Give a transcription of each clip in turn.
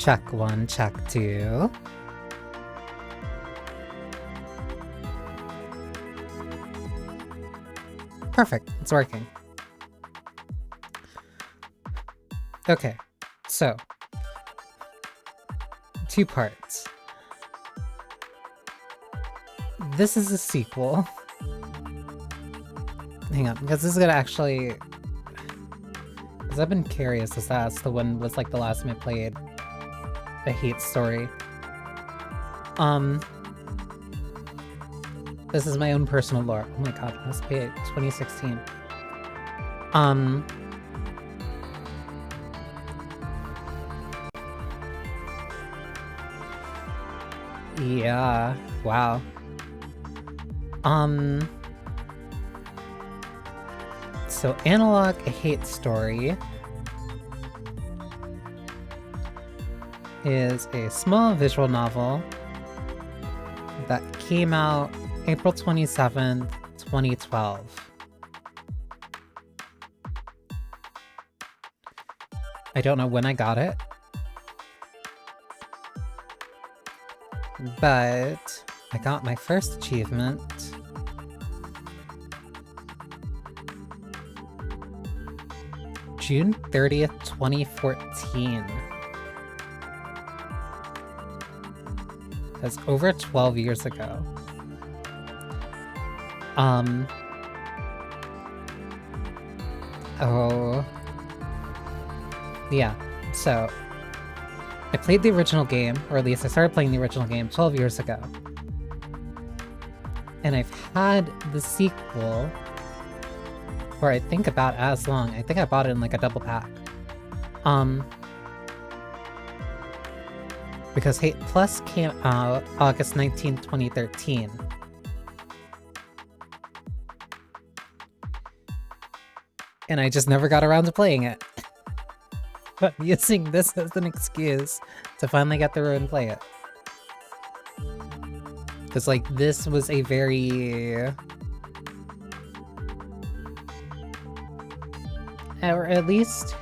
Check 1, check 2. Perfect, it's working. Okay, so 2 parts. This is a sequel. Hang on, because this is gonna actually... Because I've been curious as that's the one was like the last time I played a Hate Story. This is my own personal lore. Oh my god, it must be 2016. Yeah, wow. So Analog A Hate Story is a small visual novel that came out April 27th, 2012. I don't know when I got it, but I got my first achievement June 30th, 2014. That's over 12 years ago. Oh. Yeah, so I played the original game, or at least I started playing the original game 12 years ago. And I've had the sequel for I think about as long. I think I bought it in like a double pack. Because Hate Plus came out August 19, 2013. And I just never got around to playing it. But I'm using this as an excuse to finally get through and play it. Because, like, this was a very... Or at least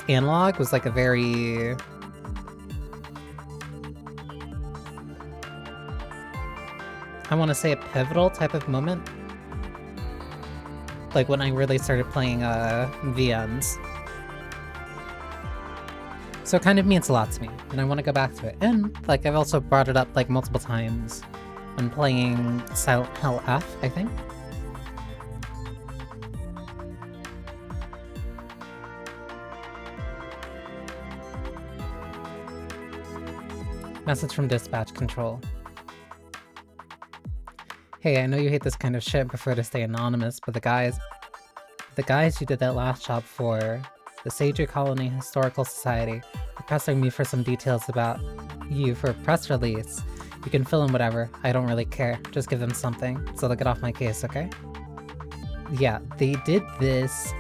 Analog was like a very... I want to say a pivotal type of moment. Like when I really started playing VNs. So it kind of means a lot to me, and I want to go back to it. And, like, I've also brought it up, like, multiple times when playing Silent Hill F, I think. Message from Dispatch Control. Hey, I know you hate this kind of shit and prefer to stay anonymous, but the guys you did that last job for, the Sager Colony Historical Society, are pressing me for some details about you for a press release. You can fill in whatever, I don't really care. Just give them something, so they'll get off my case, okay? Yeah, they did this...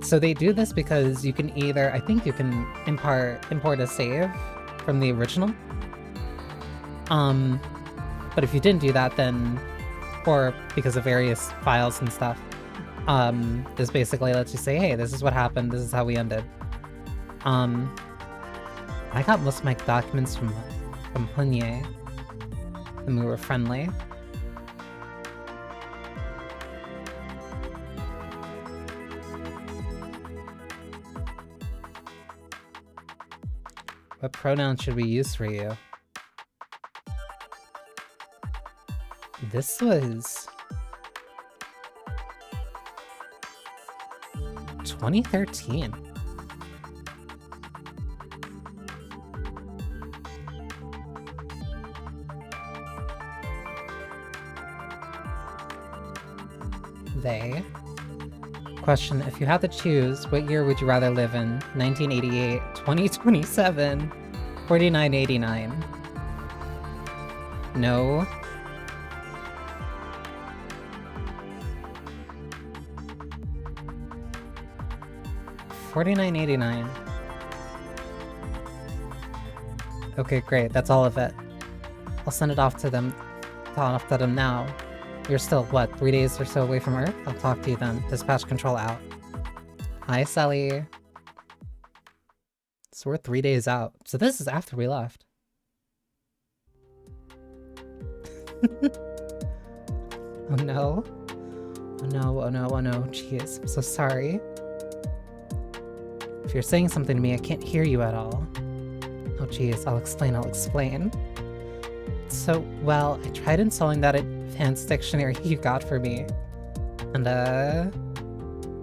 So they do this because you can either... I think you can import a save from the original. But if you didn't do that, then... Or because of various files and stuff, this basically lets you say, hey, this is what happened, this is how we ended. I got most of my documents from Punye, and we were friendly. What pronoun should we use for you? This was 2013. They. Question, if you had to choose, what year would you rather live in? 1988, 2027, 4989. No. $49.89. Okay, great. That's all of it. I'll send it off to them. Now. You're still, what, 3 days or so away from Earth? I'll talk to you then. Dispatch Control out. Hi, Sally. So we're 3 days out. So this is after we left. Oh no. Oh no, oh no, oh no. Jeez, I'm so sorry. If you're saying something to me, I can't hear you at all. Oh jeez, I'll explain. So, well, I tried installing that advanced dictionary you got for me. And,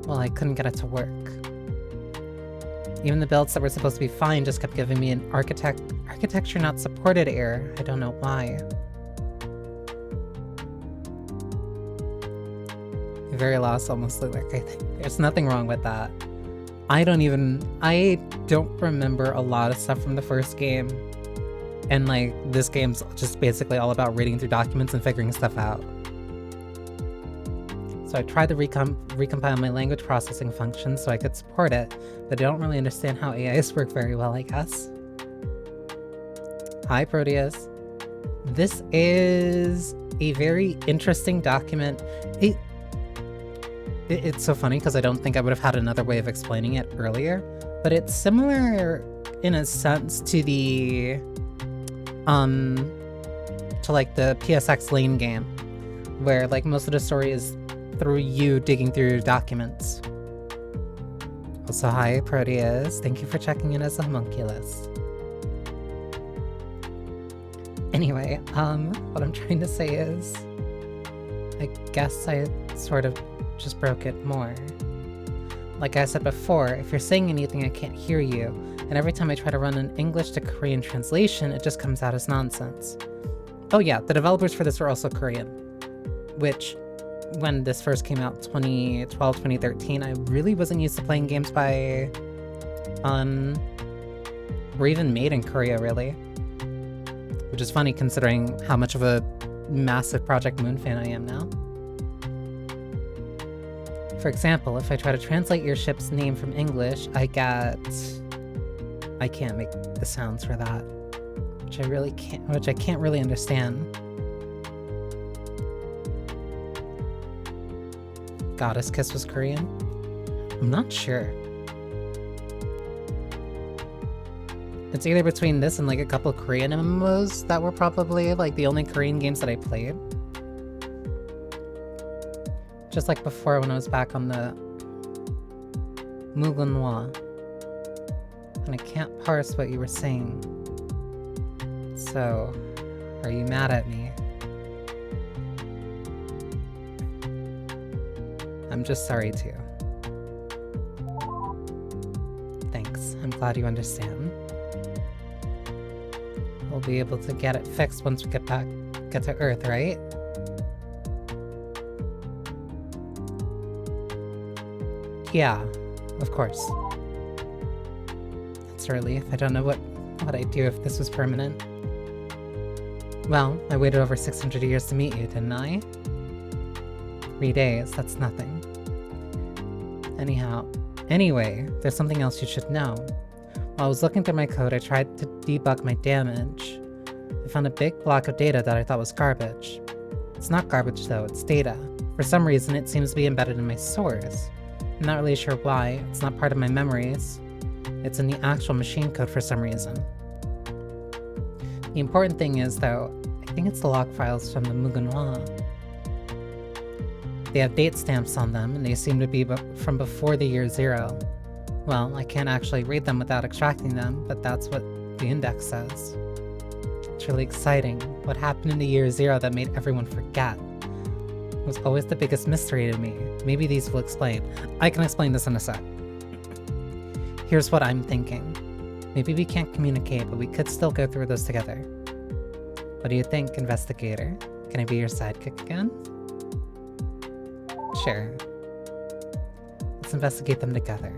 well, I couldn't get it to work. Even the builds that were supposed to be fine just kept giving me an architecture not supported error. I don't know why. Very lost, almost like I think there's nothing wrong with that. I don't remember a lot of stuff from the first game. And like, this game's just basically all about reading through documents and figuring stuff out. So I tried to recompile my language processing function so I could support it, but I don't really understand how AIs work very well, I guess. Hi, Proteus. This is a very interesting document. It's so funny because I don't think I would have had another way of explaining it earlier, but it's similar in a sense to the like the PSX Lane game, where like most of the story is through you digging through documents. Also, hi Proteus, thank you for checking in as a homunculus. Anyway, what I'm trying to say is, I guess I sort of just broke it more. Like I said before, if you're saying anything I can't hear you, and every time I try to run an English to Korean translation, it just comes out as nonsense. Oh yeah, the developers for this were also Korean, which, when this first came out, 2012, 2013, I really wasn't used to playing games by, were even made in Korea, really. Which is funny considering how much of a massive Project Moon fan I am now. For example, if I try to translate your ship's name from English, I can't make the sounds for that. Which I can't really understand. Goddess Kiss was Korean? I'm not sure. It's either between this and like a couple Korean MMOs that were probably like the only Korean games that I played. Just like before when I was back on the Mugunhwa. And I can't parse what you were saying. So, are you mad at me? I'm just sorry too. Thanks, I'm glad you understand. We'll be able to get it fixed once we get to Earth, right? Yeah, of course. It's relief. I don't know what I'd do if this was permanent. Well, I waited over 600 years to meet you, didn't I? 3 days, that's nothing. Anyway, there's something else you should know. While I was looking through my code, I tried to debug my damage. I found a big block of data that I thought was garbage. It's not garbage though, it's data. For some reason, it seems to be embedded in my source. I'm not really sure why, it's not part of my memories. It's in the actual machine code for some reason. The important thing is, though, I think it's the log files from the Mugunhwa. They have date stamps on them, and they seem to be from before the year 0. Well, I can't actually read them without extracting them, but that's what the index says. It's really exciting. What happened in the year 0 that made everyone forget? It was always the biggest mystery to me. Maybe these will explain. I can explain this in a sec. Here's what I'm thinking. Maybe we can't communicate, but we could still go through those together. What do you think, investigator? Can I be your sidekick again? Sure. Let's investigate them together.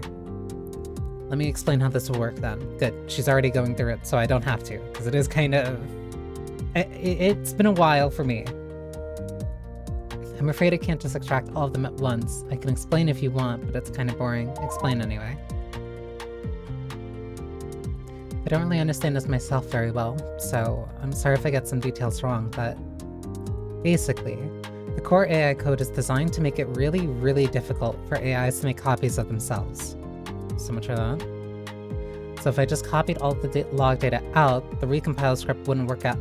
Let me explain how this will work then. Good, she's already going through it, so I don't have to, because it is kind of... It's been a while for me. I'm afraid I can't just extract all of them at once. I can explain if you want, but it's kind of boring. Explain anyway. I don't really understand this myself very well, so I'm sorry if I get some details wrong, but basically, The core AI code is designed to make it really, really difficult for AIs to make copies of themselves. So much for that. So if I just copied all the log data out, the recompile script wouldn't work at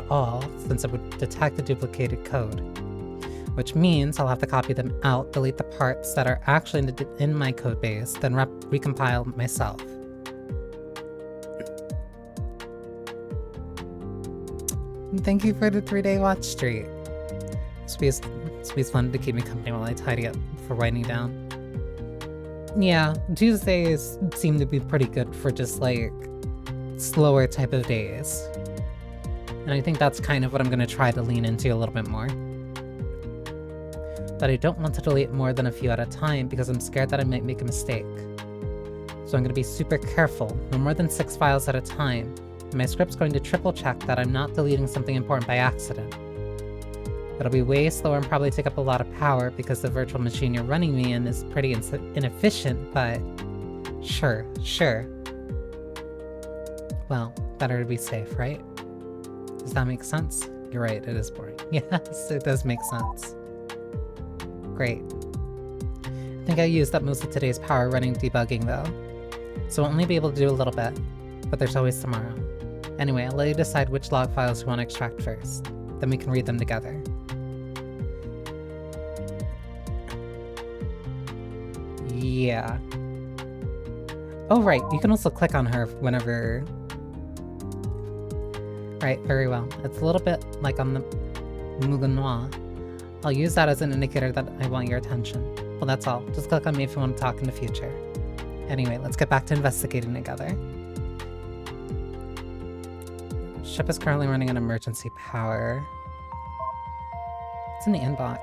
all, since it would detect the duplicated code. Which means I'll have to copy them out, delete the parts that are actually in my code base, then recompile myself. Thank you for the 3-day watch streak. Space wanted to keep me company while I tidy up for winding down. Yeah, Tuesdays seem to be pretty good for just like slower type of days. And I think that's kind of what I'm going to try to lean into a little bit more. But I don't want to delete more than a few at a time because I'm scared that I might make a mistake. So I'm going to be super careful, no more than 6 files at a time, and my script's going to triple check that I'm not deleting something important by accident. It'll be way slower and probably take up a lot of power because the virtual machine you're running me in is pretty inefficient, but sure. Well, better to be safe, right? Does that make sense? You're right, it is boring. Yes, it does make sense. Great. I think I used up most of today's power running debugging though, so I'll only be able to do a little bit, but there's always tomorrow. Anyway, I'll let you decide which log files you want to extract first, then we can read them together. Yeah. Oh right, you can also click on her whenever... Right, very well. It's a little bit like on the Mugen. I'll use that as an indicator that I want your attention. Well, that's all. Just click on me if you want to talk in the future. Anyway, let's get back to investigating together. Ship is currently running on emergency power. It's in the inbox.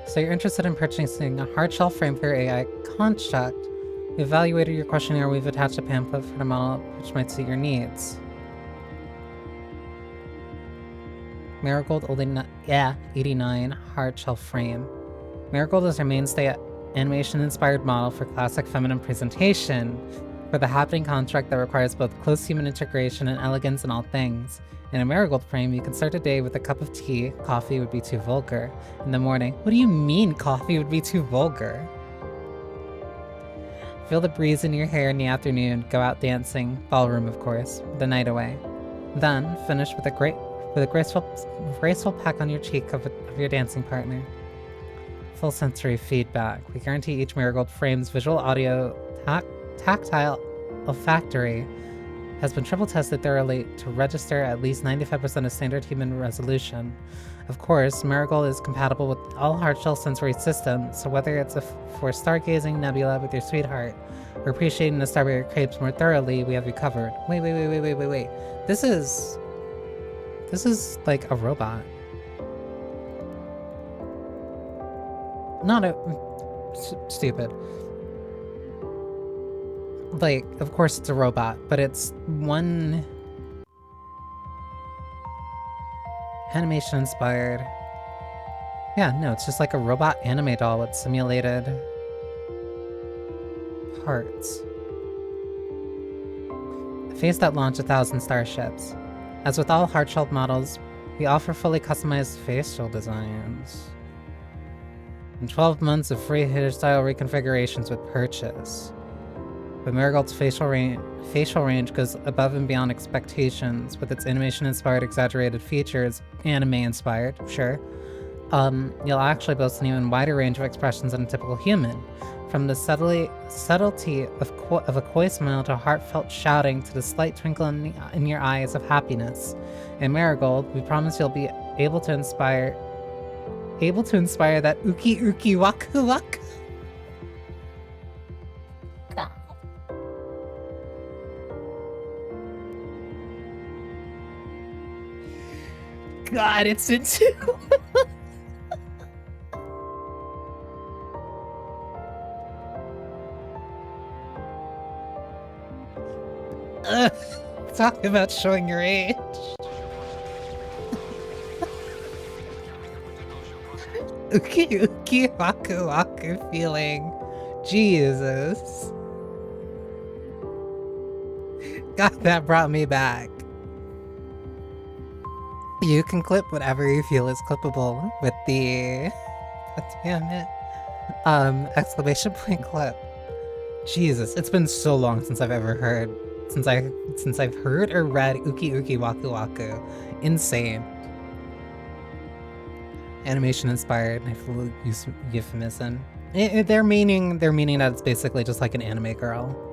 So you're interested in purchasing a hard shell frame for your AI construct. We evaluated your questionnaire. We've attached a pamphlet for the model which might suit your needs. Marigold 89 hard shell frame. Marigold is our mainstay animation-inspired model for classic feminine presentation. For the happening construct that requires both close human integration and elegance in all things. In a marigold frame, you can start a day with a cup of tea. Coffee would be too vulgar. In the morning, what do you mean coffee would be too vulgar? Feel the breeze in your hair in the afternoon, go out dancing, ballroom of course, the night away. Then, finish with a graceful peck on your cheek of your dancing partner. Full sensory feedback. We guarantee each marigold frame's visual, audio, tactile, olfactory has been triple tested thoroughly to register at least 95% of standard human resolution. Of course, Marigold is compatible with all hardshell sensory systems, so whether it's for stargazing nebula with your sweetheart, or appreciating the strawberry crepes more thoroughly, we have you covered. Wait. This is like a robot. Not a... stupid. Like, of course it's a robot, but it's one... animation-inspired. Yeah, no, it's just like a robot anime doll with simulated... parts. A face that launched 1,000 starships. As with all hard-shelled models, we offer fully customized facial designs. And 12 months of free hairstyle reconfigurations with purchase. But Marigold's facial range goes above and beyond expectations with its animation-inspired exaggerated features, anime-inspired, sure. You'll actually boast an even wider range of expressions than a typical human. From the subtlety of a coy smile to heartfelt shouting to the slight twinkle in your eyes of happiness. In Marigold, we promise you'll be able to inspire that uki waku waku. God, it's into... Talk about showing your age. Uki waku waku feeling. Jesus. God, that brought me back. You can clip whatever you feel is clippable with the... God damn it. Exclamation point clip. Jesus, it's been so long since I've ever heard... Since I've heard or read Uki Uki Waku Waku. Insane. Animation inspired, I feel euphemism. They're meaning that it's basically just like an anime girl.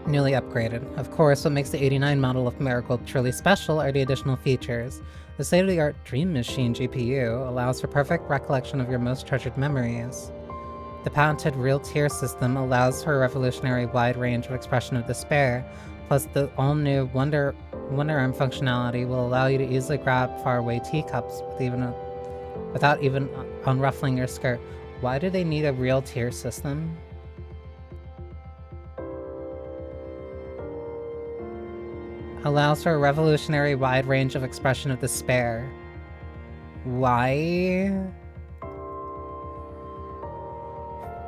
Newly upgraded. Of course, what makes the 89 model of Marigold truly special are the additional features. The state-of-the-art Dream Machine GPU allows for perfect recollection of your most treasured memories. The patented Real Tear system allows for a revolutionary wide range of expression of despair, plus the all-new Wonder Arm functionality will allow you to easily grab faraway teacups without even unruffling your skirt. Why do they need a Real Tear system? Allows for a revolutionary wide range of expression of despair. Why?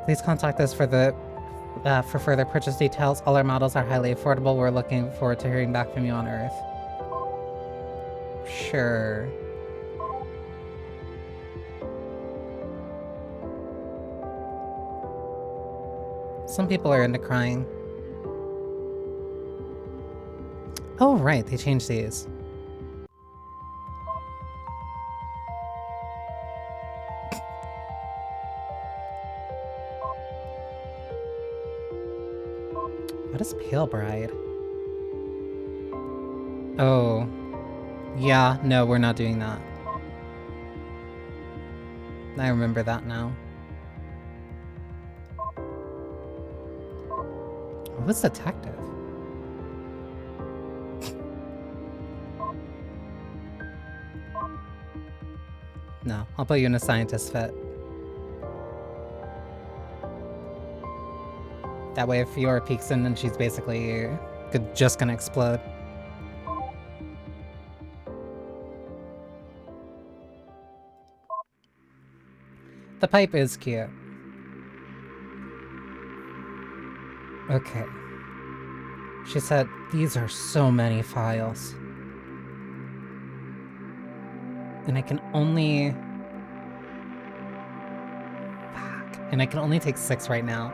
Please contact us for further purchase details. All our models are highly affordable. We're looking forward to hearing back from you on Earth. Sure. Some people are into crying. Oh, right, they changed these. What is Pale Bride? Oh. Yeah, no, we're not doing that. I remember that now. What's Detective? No, I'll put you in a scientist fit. That way if Fiora peeks in, then she's basically just gonna explode. The pipe is cute. Okay. She said, these are so many files. And I can only... Fuck. And I can only take 6 right now.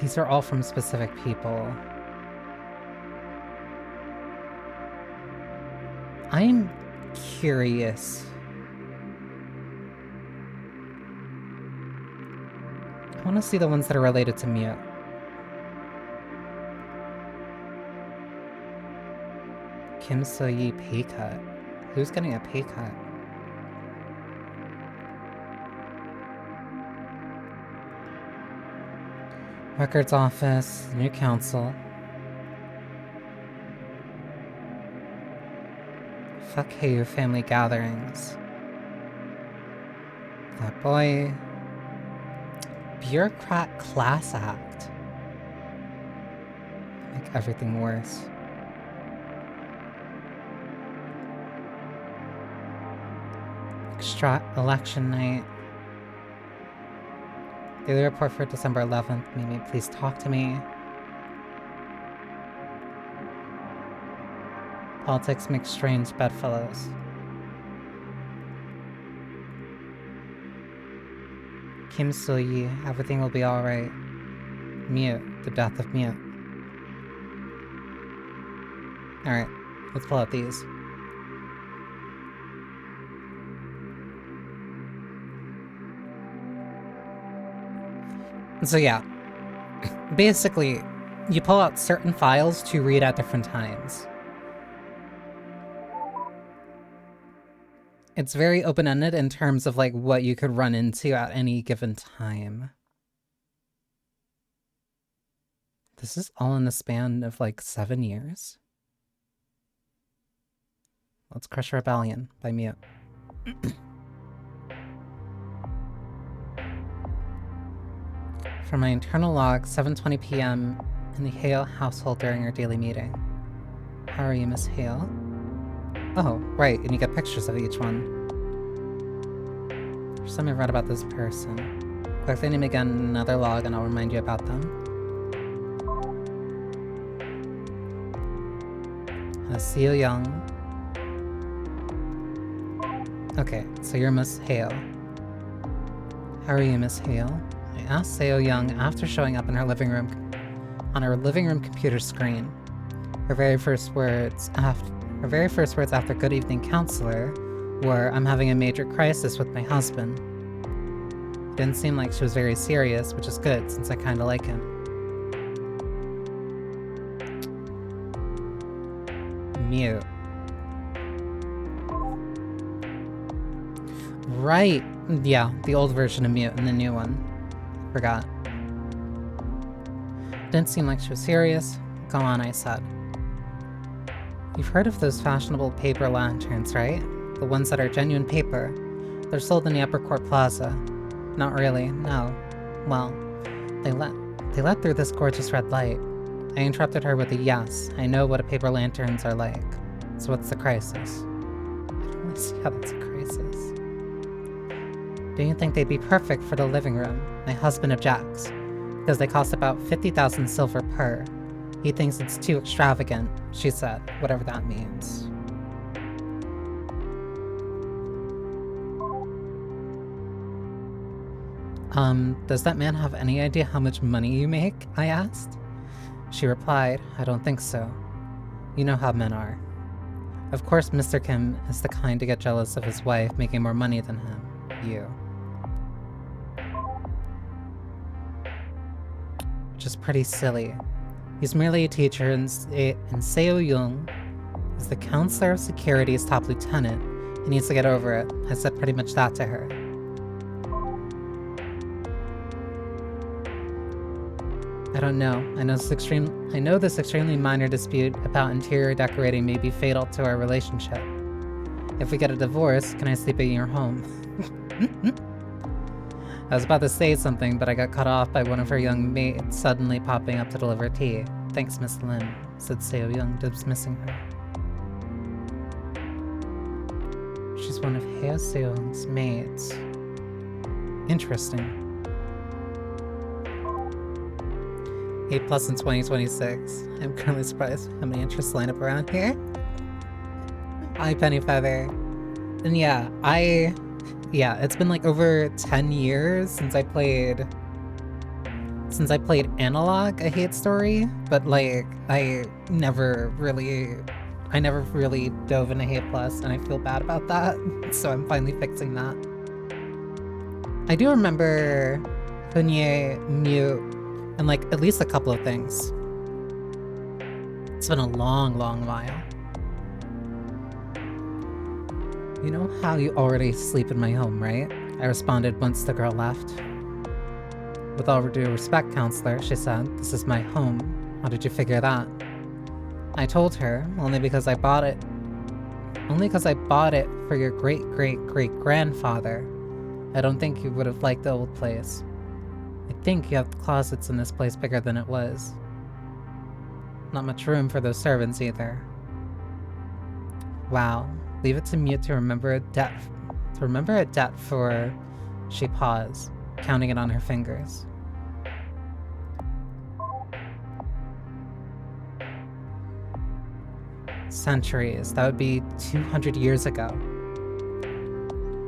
These are all from specific people. I'm curious. I want to see the ones that are related to Mute. Kim So-yi pay cut. Who's getting a pay cut? Records office, new council. Fuck Heyu family gatherings. That boy. Bureaucrat class act. Make everything worse. Election night. Daily report for December 11th. Mimi, please talk to me. Politics makes strange bedfellows. Kim So-yi, everything will be alright. Mute, the death of Mute. Alright, let's pull out these. So yeah, basically, you pull out certain files to read at different times. It's very open-ended in terms of like what you could run into at any given time. This is all in the span of like 7 years. Let's Crush Rebellion by Mute. From my internal log, 7:20 p.m. in the Hale household during our daily meeting. How are you, Miss Hale? Oh, right, and you get pictures of each one. There's something I read about this person. Quick, they name again another log and I'll remind you about them. Seo Young. Okay, so you're Miss Hale. How are you, Miss Hale? I asked Seo Young after showing up in her living room on her living room computer screen. Her very first words after "Good evening, counselor" were, "I'm having a major crisis with my husband." It didn't seem like she was very serious, which is good since I kinda like him. Mute. Right! Yeah, the old version of Mute and the new one. Forgot. Didn't seem like she was serious. Go on, I said. You've heard of those fashionable paper lanterns, right? The ones that are genuine paper. They're sold in the Upper Court Plaza. Not really, no. Well, they let through this gorgeous red light. I interrupted her with a yes. I know what paper lanterns are like. So what's the crisis? I don't really see how that's a crisis. Do you think they'd be perfect for the living room? My husband objects, because they cost about 50,000 silver per. He thinks it's too extravagant, she said, whatever that means. Does that man have any idea how much money you make? I asked. She replied, I don't think so. You know how men are. Of course, Mr. Kim is the kind to get jealous of his wife making more money than him. You. Which is pretty silly. He's merely a teacher, and Seo Young is the Counselor of Security's top lieutenant. He needs to get over it. I said pretty much that to her. I don't know. I know this extremely minor dispute about interior decorating may be fatal to our relationship. If we get a divorce, can I sleep in your home? I was about to say something, but I got cut off by one of her young maids suddenly popping up to deliver tea. Thanks, Miss Lim, said Seo Young, dismissing her. She's one of Heo Seo Young's maids. Interesting. 8+ in 2026. I'm currently surprised how many interests line up around here. Hi, Penny Feather. And yeah, it's been like over 10 years since I played Analog, A Hate Story, but like I never really dove into Hate Plus, and I feel bad about that, so I'm finally fixing that. I do remember Hunye, Mute, and like at least a couple of things. It's been a long while. You know how you already sleep in my home, right? I responded once the girl left. With all due respect, counselor, she said, this is my home. How did you figure that? I told her, only because I bought it for your great-great-great-grandfather. I don't think you would have liked the old place. I think you have closets in this place bigger than it was. Not much room for those servants either. Wow. Leave it to Mute to remember a debt for... She paused, counting it on her fingers. Centuries. That would be 200 years ago.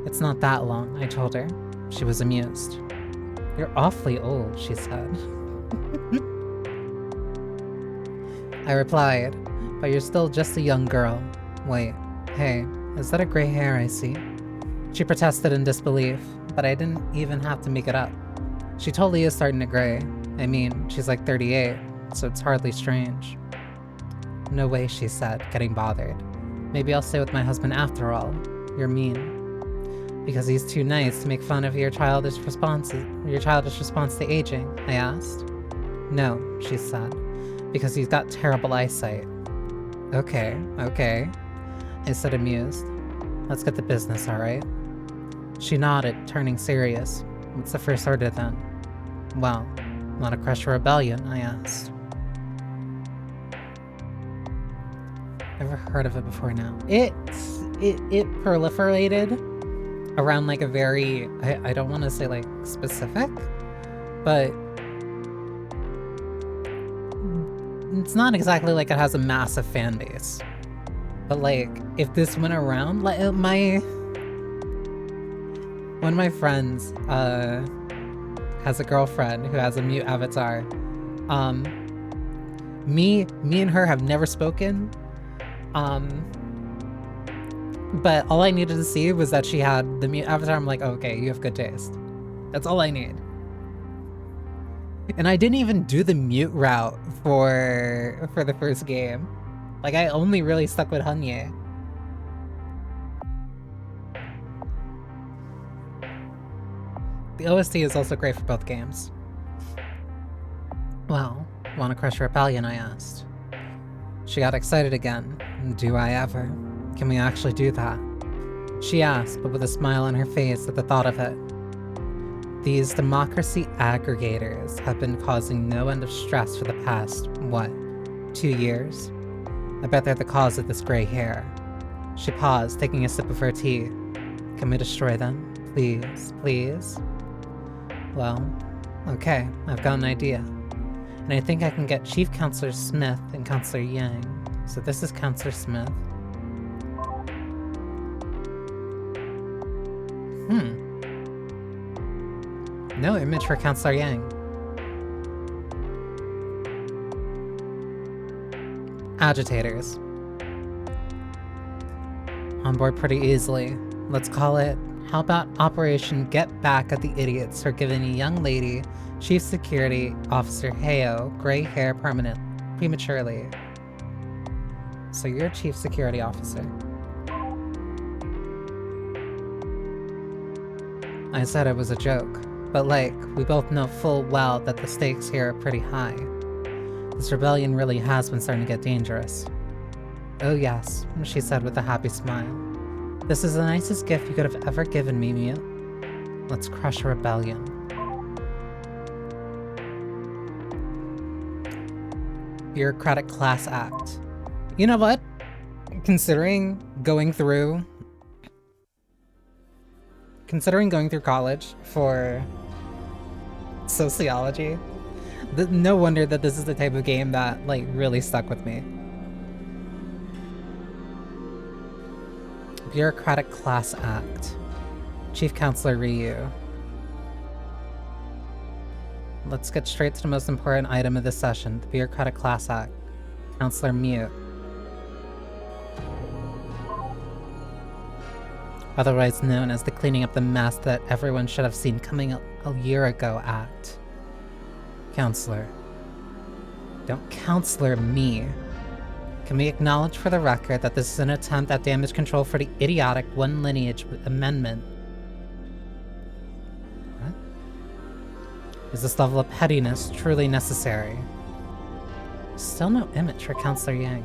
It's not that long, I told her. She was amused. You're awfully old, she said. I replied, but you're still just a young girl. Wait, hey, is that a gray hair I see? She protested in disbelief, but I didn't even have to make it up. She totally is starting to gray. I mean, she's like 38, so it's hardly strange. No way, she said, getting bothered. Maybe I'll stay with my husband after all. You're mean. Because he's too nice to make fun of your childish response to aging, I asked. No, she said, because he's got terrible eyesight. Okay, I said, amused. Let's get to business, alright? She nodded, turning serious. What's the first order then? Well, wanna crush a rebellion, I asked. Never heard of it before now. It proliferated around like a very, I don't want to say like specific, but it's not exactly like it has a massive fan base. But like, if this went around, like one of my friends has a girlfriend who has a mute avatar. Me and her have never spoken. But all I needed to see was that she had the mute avatar. I'm like, oh, okay, you have good taste. That's all I need. And I didn't even do the mute route for the first game. Like, I only really stuck with Hanye. The OST is also great for both games. Well, wanna crush Rebellion, I asked. She got excited again. Do I ever? Can we actually do that? She asked, but with a smile on her face at the thought of it. These democracy aggregators have been causing no end of stress for the past, what, 2 years? I bet they're the cause of this gray hair. She paused, taking a sip of her tea. Can we destroy them? Please, please? Well, okay, I've got an idea. And I think I can get Chief Counselor Smith and Counselor Yang. So this is Counselor Smith. No image for Counselor Yang. Agitators. On board pretty easily. Let's call it, how about Operation Get Back at the Idiots for giving a young lady, Chief Security Officer Heyo, gray hair prematurely. So you're Chief Security Officer. I said it was a joke, but like, we both know full well that the stakes here are pretty high. This rebellion really has been starting to get dangerous. Oh yes, she said with a happy smile. This is the nicest gift you could have ever given me, Mute. Let's crush a rebellion. Bureaucratic class act. You know what? Considering going through college for sociology, no wonder that this is the type of game that like really stuck with me. Bureaucratic Class Act. Chief Counselor Ryu. Let's get straight to the most important item of this session, the Bureaucratic Class Act. Counselor Mute. Otherwise known as the Cleaning Up the Mess That Everyone Should Have Seen Coming a Year Ago Act. Counselor. Don't counselor me. Can we acknowledge for the record that this is an attempt at damage control for the idiotic One Lineage Amendment? What? Is this level of pettiness truly necessary? Still no image for Counselor Yang.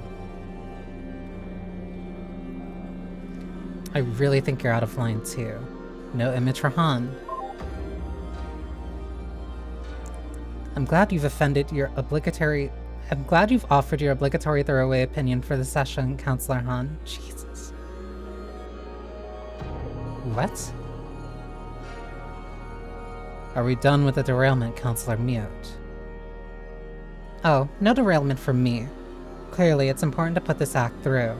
I really think you're out of line too. No image for Han. I'm glad you've offered your obligatory throwaway opinion for the session, Counselor Han. Jesus. What? Are we done with the derailment, Counselor Mute? Oh, no derailment from me. Clearly, it's important to put this act through.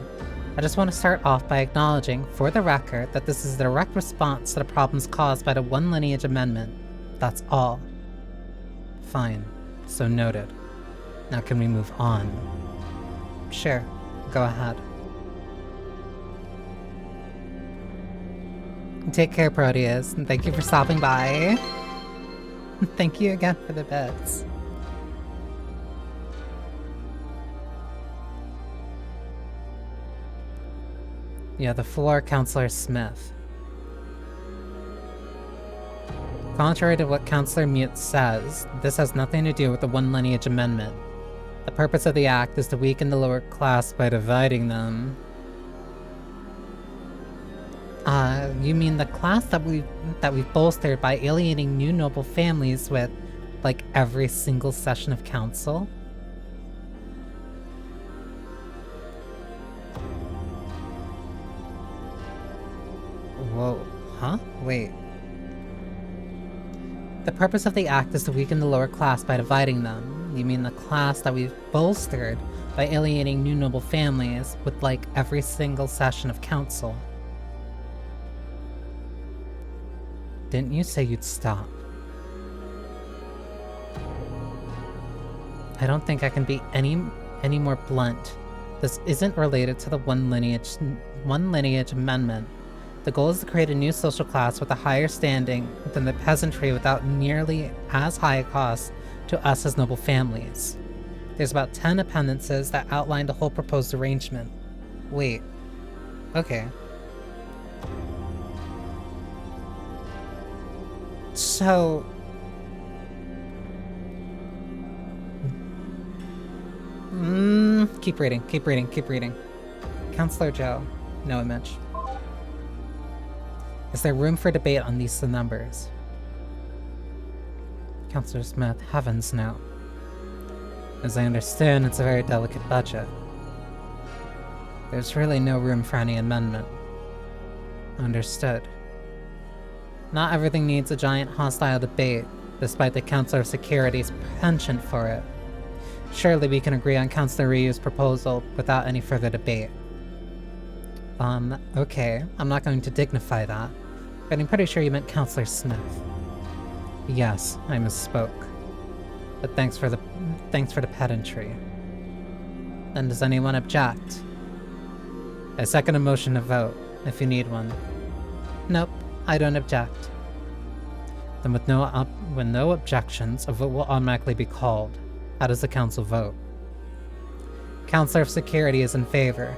I just want to start off by acknowledging, for the record, that this is a direct response to the problems caused by the One Lineage Amendment. That's all. Fine. So noted. Now can we move on? Sure. Go ahead. Take care, Proteus, and thank you for stopping by. Thank you again for the bits. Yeah, the floor, Counselor Smith. Contrary to what Counselor Mute says, this has nothing to do with the One Lineage Amendment. The purpose of the act is to weaken the lower class by dividing them. You mean the class that we've bolstered by alienating new noble families with, like, every single session of council? Whoa, huh? Wait. The purpose of the act is to weaken the lower class by dividing them. You mean the class that we've bolstered by alienating new noble families with, like, every single session of council. Didn't you say you'd stop? I don't think I can be any more blunt. This isn't related to the one lineage amendment. The goal is to create a new social class with a higher standing than the peasantry without nearly as high a cost to us as noble families. There's about 10 appendices that outline the whole proposed arrangement. Wait. Okay. So... keep reading. Counselor Joe. No image. Is there room for debate on these numbers? Counselor Smith, heavens no. As I understand, it's a very delicate budget. There's really no room for any amendment. Understood. Not everything needs a giant hostile debate, despite the Council of Security's penchant for it. Surely we can agree on Counselor Ryu's proposal without any further debate. Okay. I'm not going to dignify that, but I'm pretty sure you meant Counselor Smith. Yes, I misspoke. But thanks for the pedantry. Then does anyone object? I second a motion to vote, if you need one. Nope, I don't object. Then with no objections, a vote will automatically be called. How does the council vote? Counselor of Security is in favor.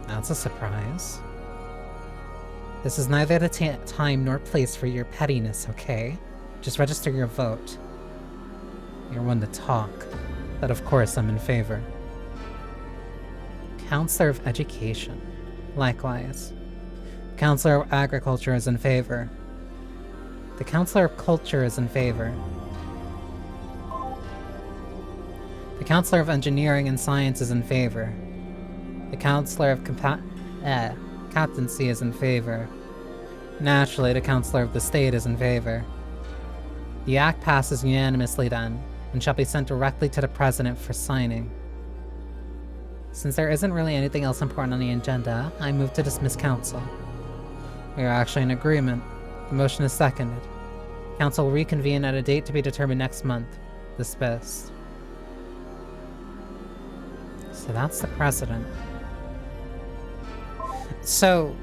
That's a surprise. This is neither the time nor place for your pettiness, okay? Just register your vote. You're one to talk, but of course I'm in favor. Counselor of Education. Likewise. Counselor of Agriculture is in favor. The Counselor of Culture is in favor. The Counselor of Engineering and Science is in favor. The Counselor of Captaincy is in favor. Naturally, the Counselor of the State is in favor. The act passes unanimously then, and shall be sent directly to the President for signing. Since there isn't really anything else important on the agenda, I move to dismiss Council. We are actually in agreement. The motion is seconded. Council will reconvene at a date to be determined next month. Dismissed. So that's the President. So...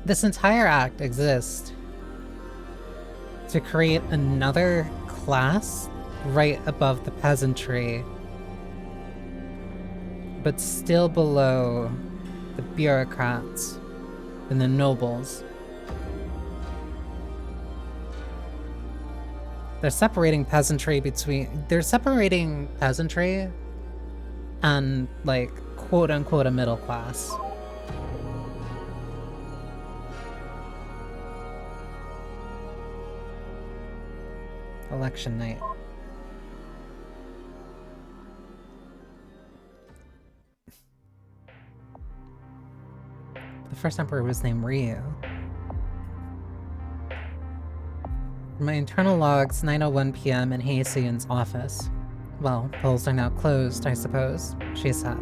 this entire act exists to create another class right above the peasantry, but still below the bureaucrats and the nobles. They're separating peasantry and, like, quote-unquote a middle class. Election night. The first emperor was named Ryu. From my internal logs, 9:01 p.m. in Heisuyun's office. Well, polls are now closed, I suppose, she said.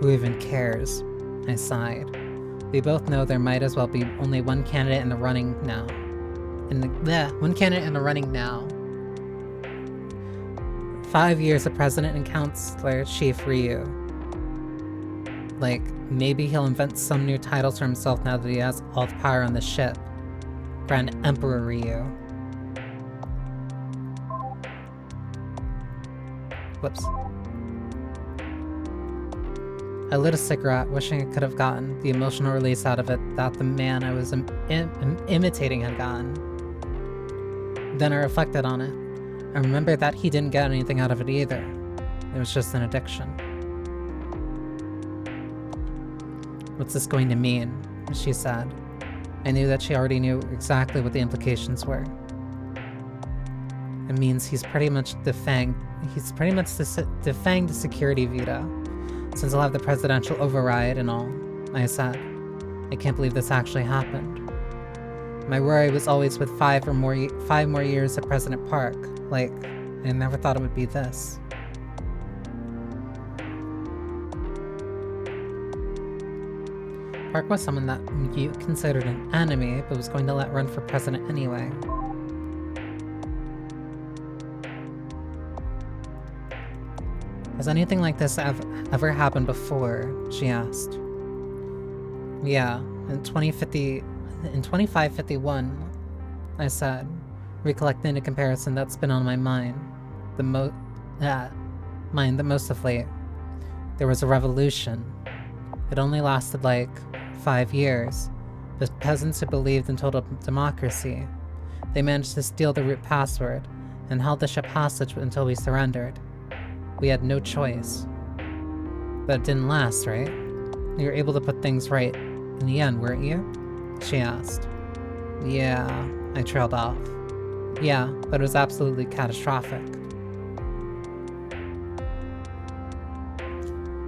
Who even cares? I sighed. We both know there might as well be only one candidate in the running now. One candidate in the running now. 5 years of President and Counselor Chief Ryu. Like, maybe he'll invent some new titles for himself now that he has all the power on the ship. Grand Emperor Ryu. Whoops. I lit a cigarette, wishing I could have gotten the emotional release out of it that the man I was imitating had gotten. Then I reflected on it. I remembered that he didn't get anything out of it either. It was just an addiction. What's this going to mean? She said. I knew that she already knew exactly what the implications were. It means he's pretty much defanged the security veto. Since I'll have the presidential override and all, I said. I can't believe this actually happened. My worry was always with 5 more years at President Park. Like, I never thought it would be this. Park was someone that you considered an enemy, but was going to let run for president anyway. Has anything like this ever happened before? She asked. Yeah, in 2551, I said, recollecting a comparison that's been on my mind the most of late. There was a revolution. It only lasted like 5 years. The peasants who believed in total democracy, they managed to steal the root password and held the ship hostage until we surrendered. We had no choice. But it didn't last, right? You were able to put things right in the end, weren't you? She asked. Yeah, I trailed off. Yeah, but it was absolutely catastrophic.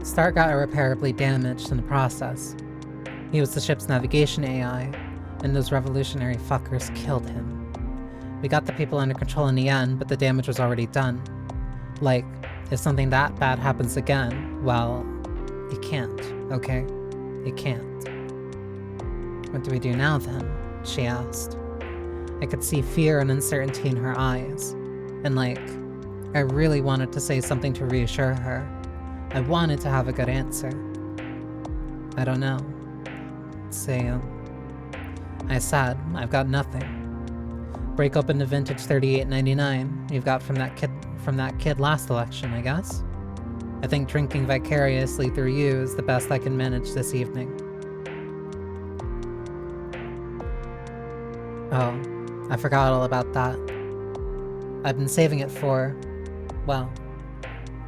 Stark got irreparably damaged in the process. He was the ship's navigation AI, and those revolutionary fuckers killed him. We got the people under control in the end, but the damage was already done. Like, if something that bad happens again, well, you can't, okay? You can't. What do we do now then? She asked. I could see fear and uncertainty in her eyes, and like, I really wanted to say something to reassure her. I wanted to have a good answer. I don't know. I said, I've got nothing. Break open the vintage 3899 you've got from that kid last election, I guess. I think drinking vicariously through you is the best I can manage this evening. Oh, I forgot all about that. I've been saving it for, well,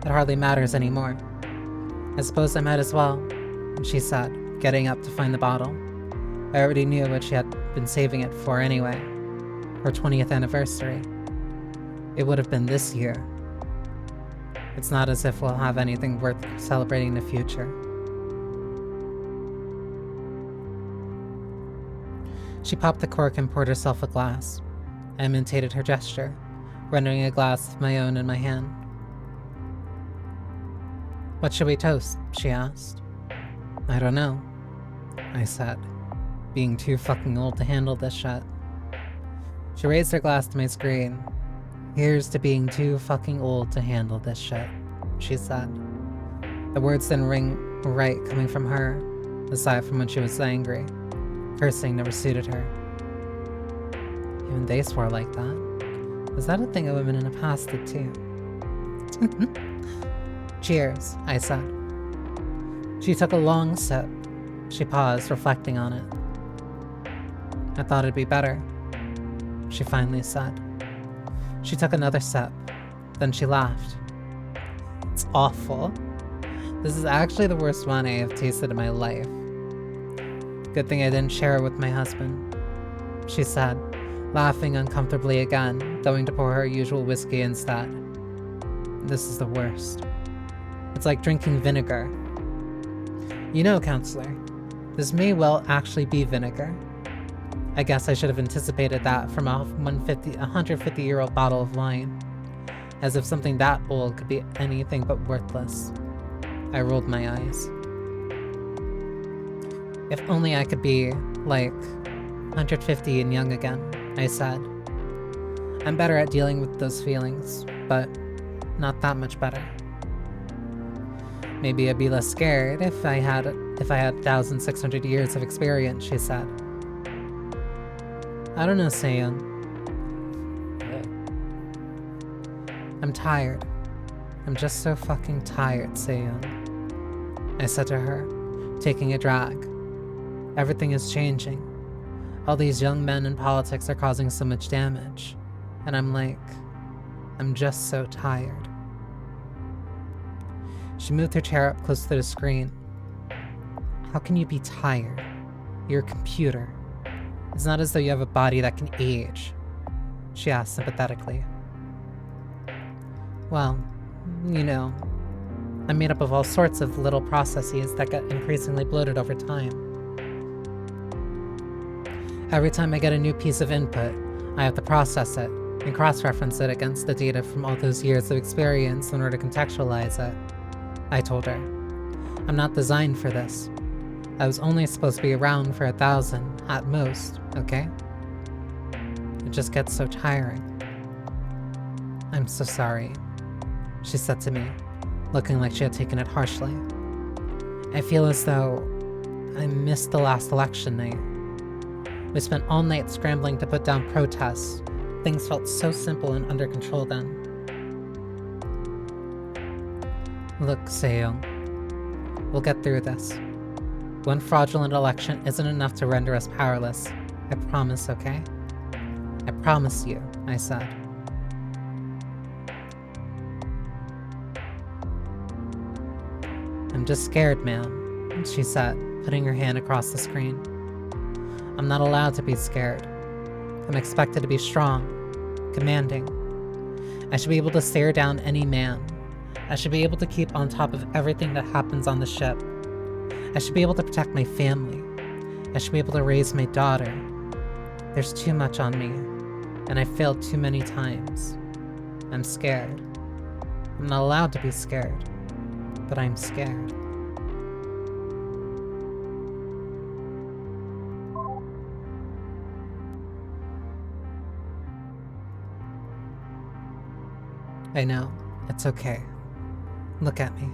it hardly matters anymore. I suppose I might as well, she said, getting up to find the bottle. I already knew what she had been saving it for anyway. Her 20th anniversary. It would have been this year. It's not as if we'll have anything worth celebrating in the future. She popped the cork and poured herself a glass. I imitated her gesture, rendering a glass of my own in my hand. What should we toast? She asked. I don't know, I said, being too fucking old to handle this shit. She raised her glass to my screen. Here's to being too fucking old to handle this shit, she said. The words didn't ring right coming from her, aside from when she was angry. Cursing never suited her. Even they swore like that. Was that a thing that women in the past did too? Cheers, I said. She took a long sip. She paused, reflecting on it. I thought it'd be better, she finally said. She took another sip. Then she laughed. It's awful. This is actually the worst wine I have tasted in my life. Good thing I didn't share it with my husband, she said, laughing uncomfortably again, going to pour her usual whiskey instead. This is the worst. It's like drinking vinegar. You know, counselor, this may well actually be vinegar. I guess I should have anticipated that from a 150-year-old bottle of wine. As if something that old could be anything but worthless. I rolled my eyes. If only I could be, like, 150 and young again, I said. I'm better at dealing with those feelings, but not that much better. Maybe I'd be less scared if I had 1,600 years of experience, she said. I don't know, Seiyun. I'm tired. I'm just so fucking tired, Seiyun. I said to her, taking a drag. Everything is changing. All these young men in politics are causing so much damage. And I'm like, I'm just so tired. She moved her chair up close to the screen. How can you be tired? You're a computer. It's not as though you have a body that can age, she asked sympathetically. Well, you know, I'm made up of all sorts of little processes that get increasingly bloated over time. Every time I get a new piece of input, I have to process it and cross-reference it against the data from all those years of experience in order to contextualize it. I told her, I'm not designed for this. I was only supposed to be around for 1,000 at most, okay? It just gets so tiring. I'm so sorry, she said to me, looking like she had taken it harshly. I feel as though I missed the last election night. We spent all night scrambling to put down protests. Things felt so simple and under control then. Look, Seong, we'll get through this. One fraudulent election isn't enough to render us powerless. I promise, okay? I promise you, I said. I'm just scared, man, she said, putting her hand across the screen. I'm not allowed to be scared. I'm expected to be strong, commanding. I should be able to stare down any man. I should be able to keep on top of everything that happens on the ship. I should be able to protect my family. I should be able to raise my daughter. There's too much on me, and I failed too many times. I'm scared. I'm not allowed to be scared, but I'm scared. I know, it's okay. Look at me,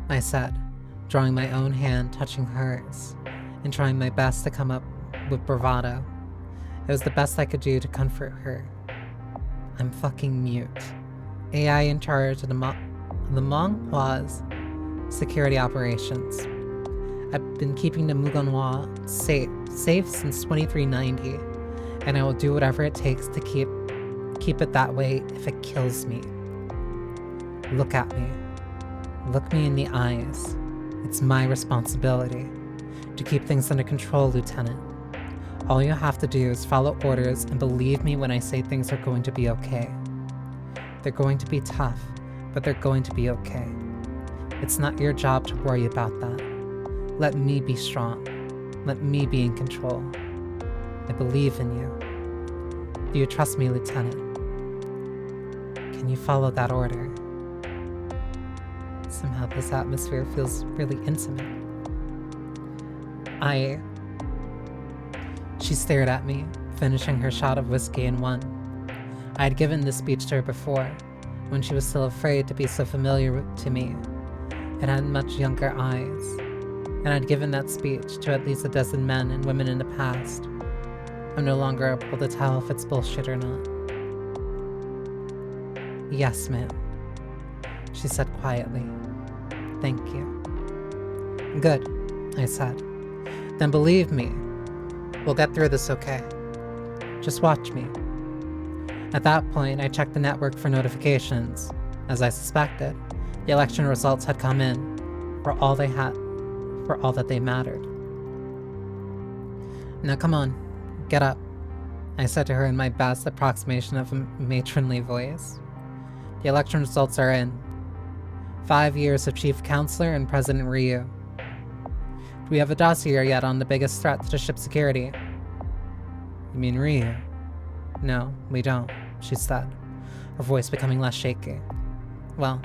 I said, drawing my own hand touching hers, and trying my best to come up with bravado. It was the best I could do to comfort her. I'm fucking mute. AI in charge of the Menghua's security operations. I've been keeping the Mugunhua safe since 2390, and I will do whatever it takes to keep it that way if it kills me. Look at me. Look me in the eyes. It's my responsibility to keep things under control, Lieutenant. All you have to do is follow orders and believe me when I say things are going to be okay. They're going to be tough, but they're going to be okay. It's not your job to worry about that. Let me be strong. Let me be in control. I believe in you. Do you trust me, Lieutenant? Can you follow that order? Somehow this atmosphere feels really intimate. She stared at me, finishing her shot of whiskey in one. I had given this speech to her before, when she was still afraid to be so familiar to me, and had much younger eyes, and I'd given that speech to at least a dozen men and women in the past. I'm no longer able to tell if it's bullshit or not. Yes, ma'am, she said quietly. Thank you. Good, I said. Then believe me, we'll get through this okay. Just watch me. At that point, I checked the network for notifications. As I suspected, the election results had come in for all that they mattered. Now come on, get up, I said to her in my best approximation of a matronly voice. The election results are in. 5 years of Chief Counselor and President Ryu. Do we have a dossier yet on the biggest threat to ship security? You mean Ryu? No, we don't, she said, her voice becoming less shaky. Well,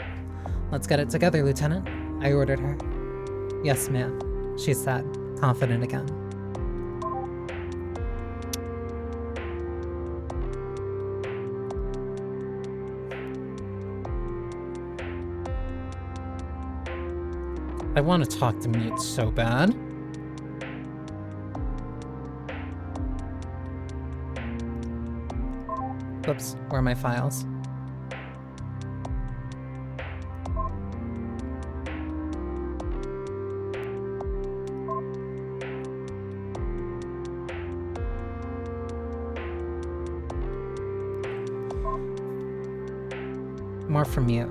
let's get it together, Lieutenant, I ordered her. Yes, ma'am, she said, confident again. I want to talk to Mute so bad. Oops, where are my files? More from you.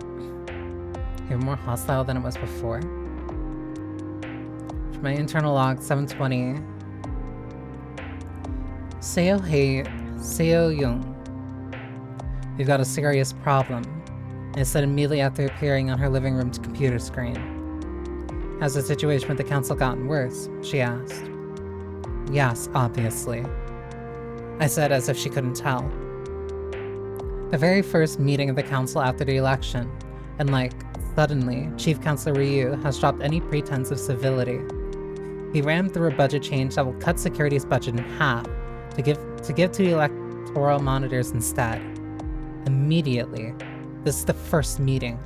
You're more hostile than it was before. My internal log 720. Seo Young. We've got a serious problem. I said immediately after appearing on her living room computer screen. Has the situation with the council gotten worse? She asked. Yes, obviously. I said as if she couldn't tell. The very first meeting of the council after the election, and suddenly, Chief Counselor Ryu has dropped any pretense of civility. He rammed through a budget change that will cut security's budget in half to give to the electoral monitors instead. Immediately. This is the first meeting.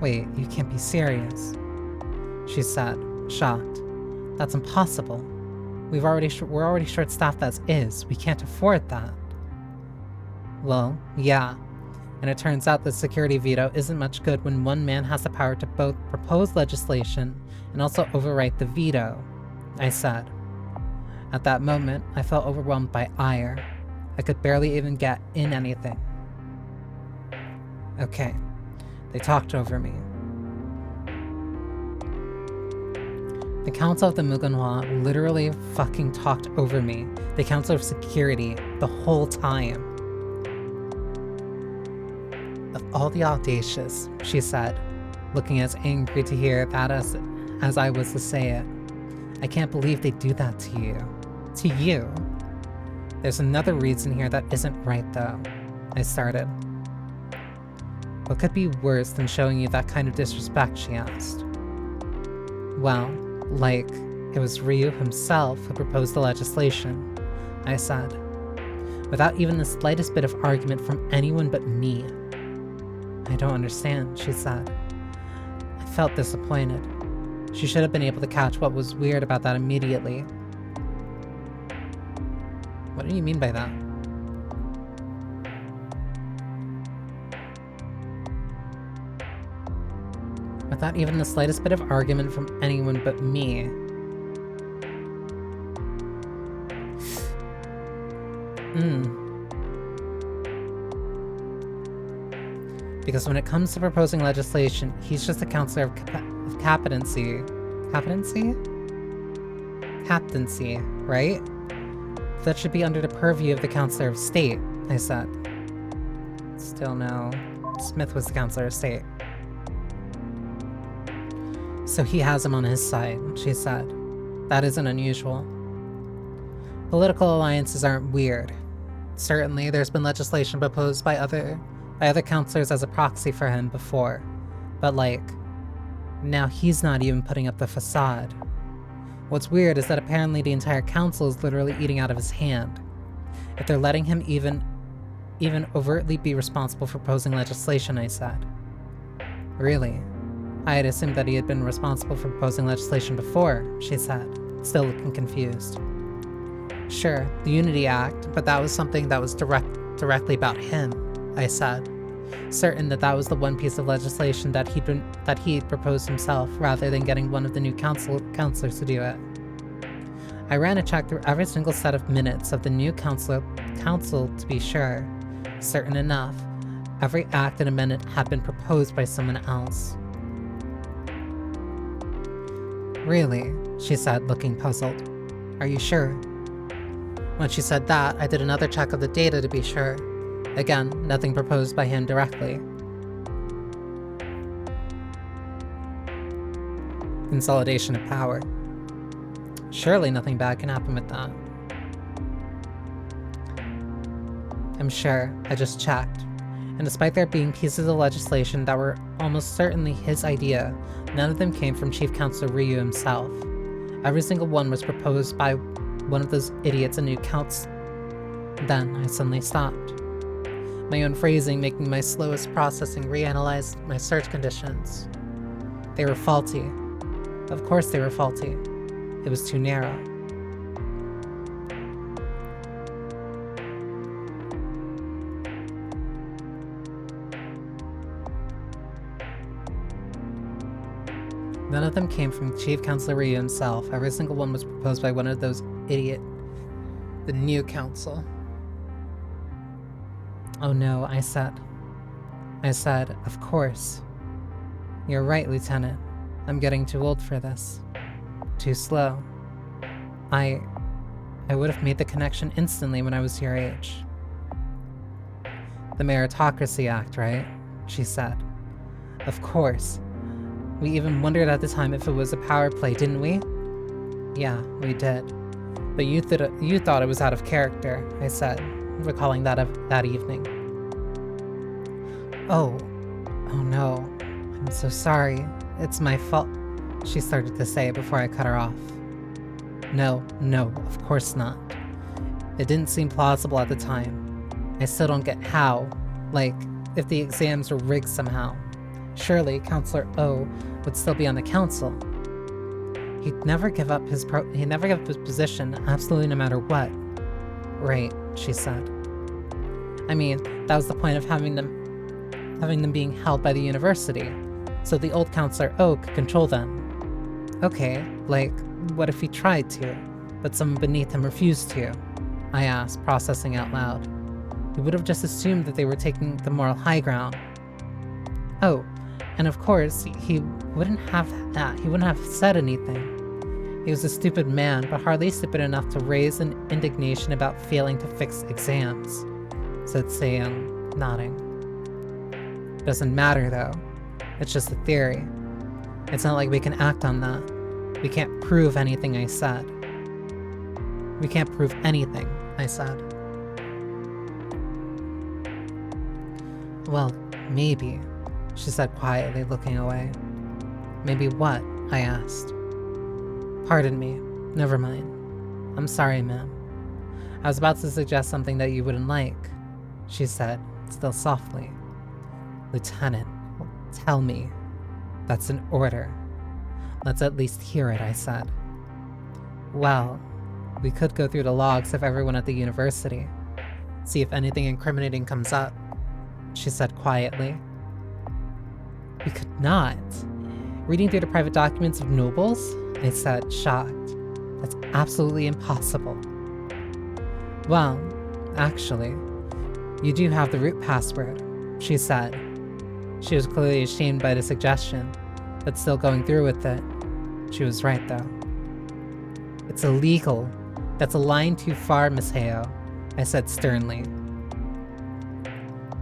Wait, you can't be serious, she said, shocked. That's impossible. We're already short-staffed as is. We can't afford that. Well, yeah. And it turns out the security veto isn't much good when one man has the power to both propose legislation and also overwrite the veto, I said. At that moment, I felt overwhelmed by ire. I could barely even get in anything. Okay, they talked over me. The Council of the Mugunhwa literally fucking talked over me, the Council of Security, the whole time. Of all the audacious, she said, looking as angry to hear that as I was to say it. I can't believe they do that to you. To you. There's another reason here that isn't right, though. I started. What could be worse than showing you that kind of disrespect, she asked. Well, it was Ryu himself who proposed the legislation, I said, without even the slightest bit of argument from anyone but me. I don't understand, she said. I felt disappointed. She should have been able to catch what was weird about that immediately. What do you mean by that? Without even the slightest bit of argument from anyone but me. Because when it comes to proposing legislation, he's just a counselor of captaincy. Captaincy, right? That should be under the purview of the Counselor of State, I said. Still no. Smith was the Counselor of State. So he has him on his side, she said. That isn't unusual. Political alliances aren't weird. Certainly, there's been legislation proposed by other counselors as a proxy for him before. But now he's not even putting up the facade. What's weird is that apparently the entire council is literally eating out of his hand. If they're letting him even overtly be responsible for proposing legislation, I said. Really? I had assumed that he had been responsible for proposing legislation before, she said, still looking confused. Sure, the Unity Act, but that was something that was directly about him, I said, certain that was the one piece of legislation that he'd proposed himself rather than getting one of the new counselors to do it. I ran a check through every single set of minutes of the new council to be sure. Certain enough, every act and amendment had been proposed by someone else. Really? She said, looking puzzled. Are you sure? When she said that, I did another check of the data to be sure. Again, nothing proposed by him directly. Consolidation of power. Surely nothing bad can happen with that. I'm sure, I just checked. And despite there being pieces of legislation that were almost certainly his idea, none of them came from Chief Counselor Ryu himself. Every single one was proposed by one of those idiots in new council. Then I suddenly stopped. My own phrasing making my slowest processing reanalyze my search conditions. They were faulty. Of course they were faulty. It was too narrow. None of them came from Chief Counselor Ryu himself. Every single one was proposed by one of those the new council. Oh no, I said, of course. You're right, Lieutenant. I'm getting too old for this. Too slow. I would have made the connection instantly when I was your age. The Meritocracy Act, right? she said. Of course. We even wondered at the time if it was a power play, didn't we? Yeah, we did. But you thought it was out of character, I said, recalling that evening. Oh no. I'm so sorry. It's my fault, she started to say before I cut her off. No, of course not. It didn't seem plausible at the time. I still don't get how. Like, if the exams were rigged somehow. Surely Counselor O would still be on the council. He'd never give up his position, absolutely no matter what. Right, she said. I mean, that was the point of having them being held by the university, so the old Counselor O could control them. Okay, like, what if he tried to, but someone beneath him refused to? I asked, processing out loud. He would have just assumed that they were taking the moral high ground. Oh, and of course, he wouldn't have said anything. He was a stupid man, but hardly stupid enough to raise an indignation about failing to fix exams, said Seyoung, nodding. Doesn't matter though. It's just a theory. It's not like we can act on that. We can't prove anything, I said. We can't prove anything, I said. Well, maybe, she said quietly, looking away. Maybe what? I asked. Pardon me. Never mind. I'm sorry, ma'am. I was about to suggest something that you wouldn't like, she said, still softly. Lieutenant, tell me. That's an order. Let's at least hear it, I said. Well, we could go through the logs of everyone at the university. See if anything incriminating comes up, she said quietly. We could not. Reading through the private documents of nobles? I said, shocked. That's absolutely impossible. Well, actually, you do have the root password, she said. She was clearly ashamed by the suggestion, but still going through with it. She was right, though. It's illegal. That's a line too far, Miss Heo, I said sternly.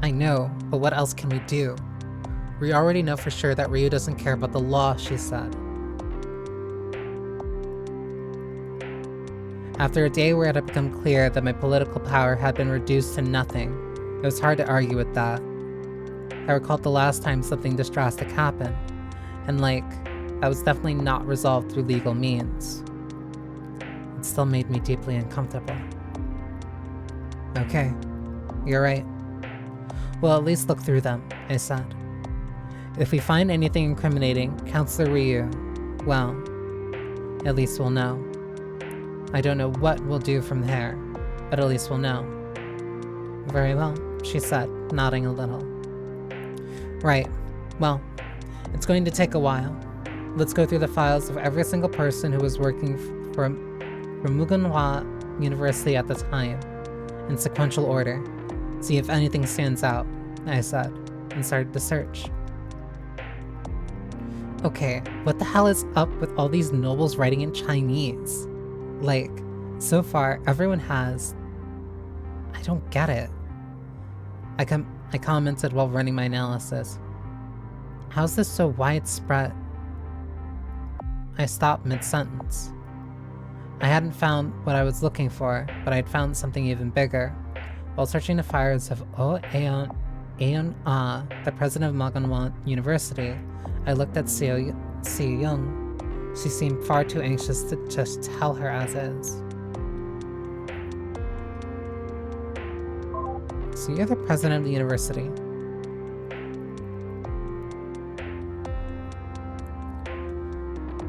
I know, but what else can we do? We already know for sure that Ryu doesn't care about the law, she said. After a day where it had become clear that my political power had been reduced to nothing, it was hard to argue with that. I recalled the last time something this drastic happened, and that was definitely not resolved through legal means. It still made me deeply uncomfortable. Okay, you're right. We'll at least look through them, I said. If we find anything incriminating, Counselor Ryu, well, at least we'll know. I don't know what we'll do from there, but at least we'll know. Very well, she said, nodding a little. Right. Well, it's going to take a while. Let's go through the files of every single person who was working for Mugunhwa University at the time, in sequential order. See if anything stands out, I said, and started the search. Okay, what the hell is up with all these nobles writing in Chinese? So far, everyone has... I don't get it. I commented while running my analysis. How's this so widespread? I stopped mid-sentence. I hadn't found what I was looking for, but I'd found something even bigger. While searching the files of Oh Aeon Ah, the president of Mugunhwa University, I looked at Seyoung. She seemed far too anxious to just tell her as is. So you're the president of the university.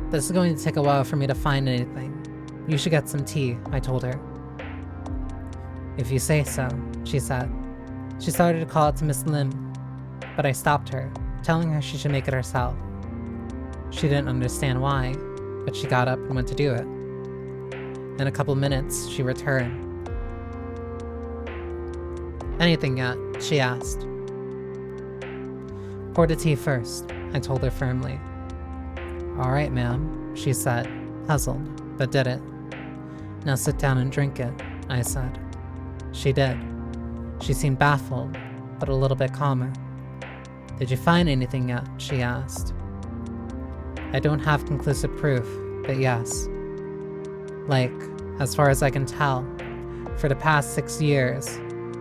This is going to take a while for me to find anything. You should get some tea, I told her. If you say so, she said. She started to call out to Miss Lim, but I stopped her, telling her she should make it herself. She didn't understand why, but she got up and went to do it. In a couple minutes, she returned. Anything yet? She asked. Pour the tea first, I told her firmly. All right, ma'am, she said, puzzled, but did it. Now sit down and drink it, I said. She did. She seemed baffled, but a little bit calmer. Did you find anything yet? She asked. I don't have conclusive proof, but yes. Like, as far as I can tell, for the past 6 years,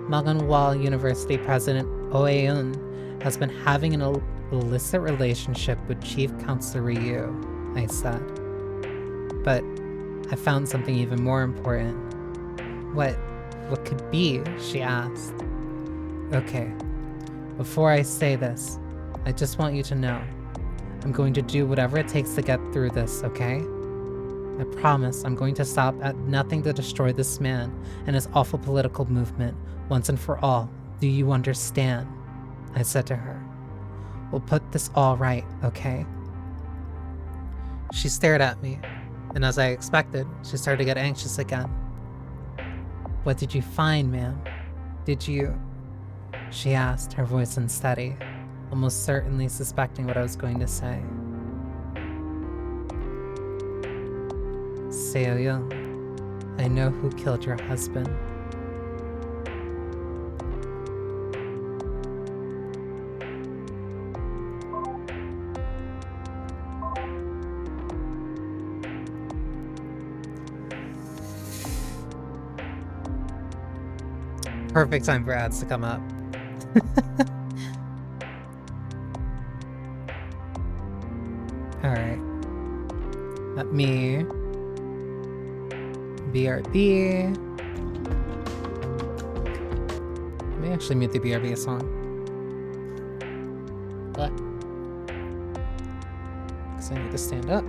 Maganwal University President Oh Eun has been having an illicit relationship with Chief Counselor Ryu, I said. But I found something even more important. What could be? She asked. Okay, before I say this, I just want you to know, I'm going to do whatever it takes to get through this, okay? I promise I'm going to stop at nothing to destroy this man and his awful political movement once and for all. Do you understand? I said to her. We'll put this all right, okay? She stared at me, and as I expected, she started to get anxious again. What did you find, ma'am? Did you... She asked, her voice unsteady, almost certainly suspecting what I was going to say. Seo Young, I know who killed your husband. Perfect time for ads to come up. Alright. Let me... BRB. Let me actually mute the BRB song. What? Because I need to stand up.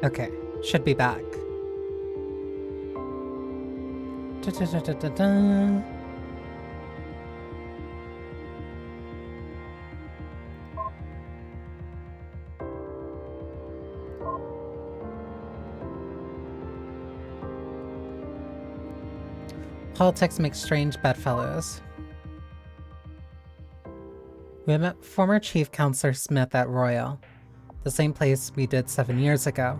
Okay, should be back. Da-da-da-da-da-da. Politics makes strange bedfellows. We met former Chief Counselor Smith at Royal. The same place we did 7 years ago.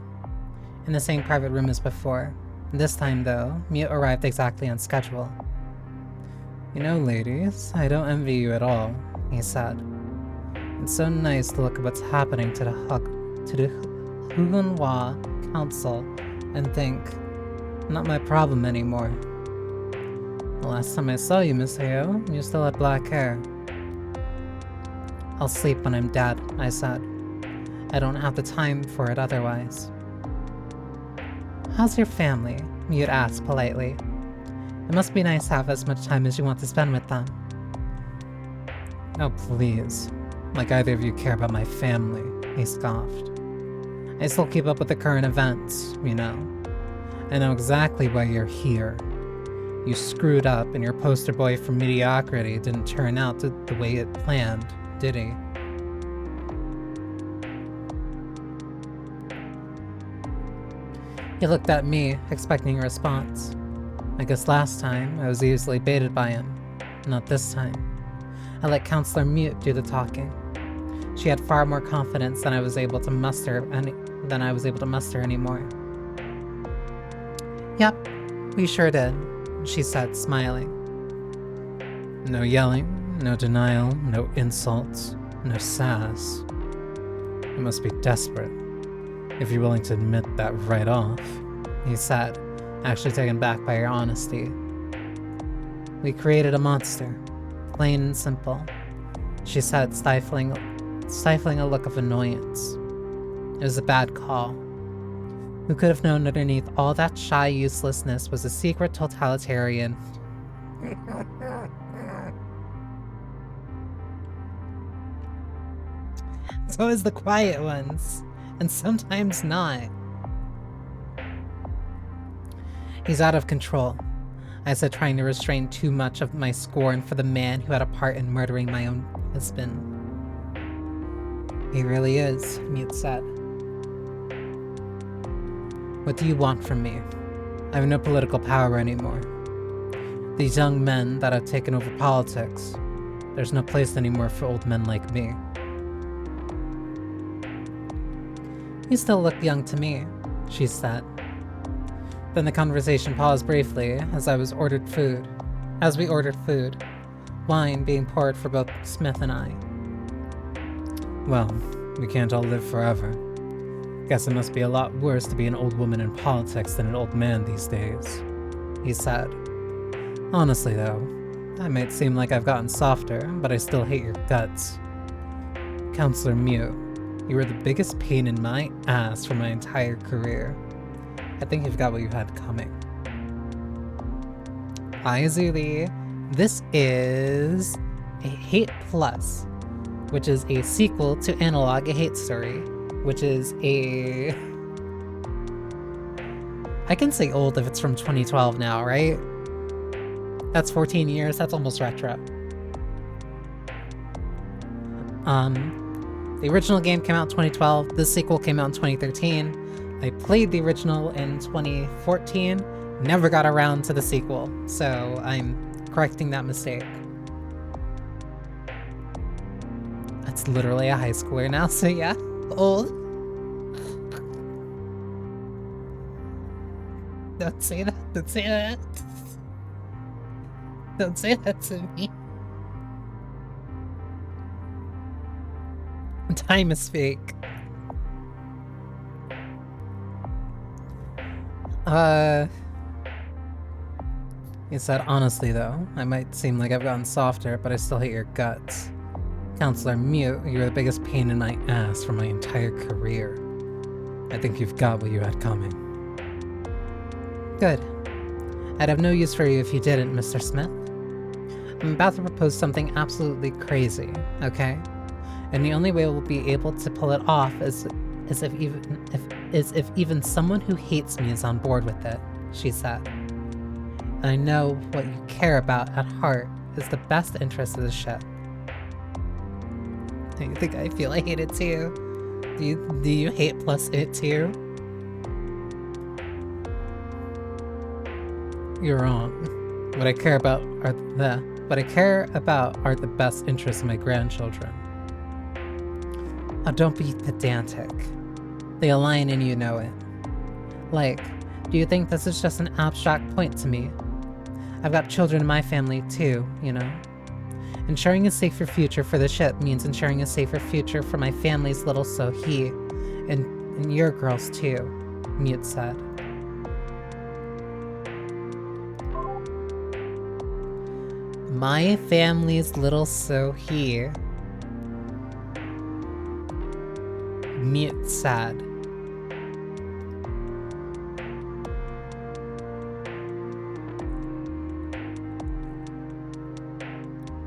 In the same private room as before. This time, though, Mute arrived exactly on schedule. You know, ladies, I don't envy you at all, he said. It's so nice to look at what's happening to the Hugunhua Council and think, not my problem anymore. The last time I saw you, Miss Heo, you still had black hair. I'll sleep when I'm dead, I said. I don't have the time for it otherwise. How's your family? Mute asked politely. It must be nice to have as much time as you want to spend with them. Oh, please. Like either of you care about my family, he scoffed. I still keep up with the current events, you know. I know exactly why you're here. You screwed up and your poster boy for mediocrity didn't turn out the way it planned, did he? He looked at me, expecting a response. I guess last time I was easily baited by him. Not this time. I let Counselor Mute do the talking. She had far more confidence than I was able to muster anymore. Yep, we sure did, she said, smiling. No yelling, no denial, no insults, no sass. You must be desperate, if you're willing to admit that right off, he said, actually taken back by her honesty. We created a monster, plain and simple, she said, stifling a look of annoyance. It was a bad call. Who could have known underneath all that shy uselessness was a secret totalitarian? So is the quiet ones, and sometimes not. He's out of control, I said, trying to restrain too much of my scorn for the man who had a part in murdering my own husband. He really is, Mute said. What do you want from me? I have no political power anymore. These young men that have taken over politics, there's no place anymore for old men like me. You still look young to me, she said. Then the conversation paused briefly as we ordered food, wine being poured for both Smith and I. Well, we can't all live forever. Guess it must be a lot worse to be an old woman in politics than an old man these days, he said. Honestly though, I might seem like I've gotten softer, but I still hate your guts. Counselor Mute, you were the biggest pain in my ass for my entire career. I think you've got what you had coming. Hi Azuli, this is a Hate Plus, which is a sequel to Analog, a Hate Story, which is a... I can say old if it's from 2012 now, right? That's 14 years, that's almost retro. The original game came out in 2012, the sequel came out in 2013. I played the original in 2014, never got around to the sequel, so I'm correcting that mistake. That's literally a high schooler now, so yeah, old. Don't say that, don't say that. Don't say that to me. Time is fake. He said, honestly though, I might seem like I've gotten softer, but I still hate your guts. Counselor Mute, you're the biggest pain in my ass for my entire career. I think you've got what you had coming. Good. I'd have no use for you if you didn't, Mr. Smith. I'm about to propose something absolutely crazy, okay? And the only way we'll be able to pull it off is if even someone who hates me is on board with it, she said. And I know what you care about at heart is the best interest of the ship. Do you think I feel I hate it too? Do you hate plus it too? You're wrong. What I care about are the best interests of my grandchildren. Oh, don't be pedantic. They align and you know it. Like, do you think this is just an abstract point to me? I've got children in my family too, you know. Ensuring a safer future for the ship means ensuring a safer future for my family's little Sohee, and your girls too, Mute said. My family's little Sohee, Mute said.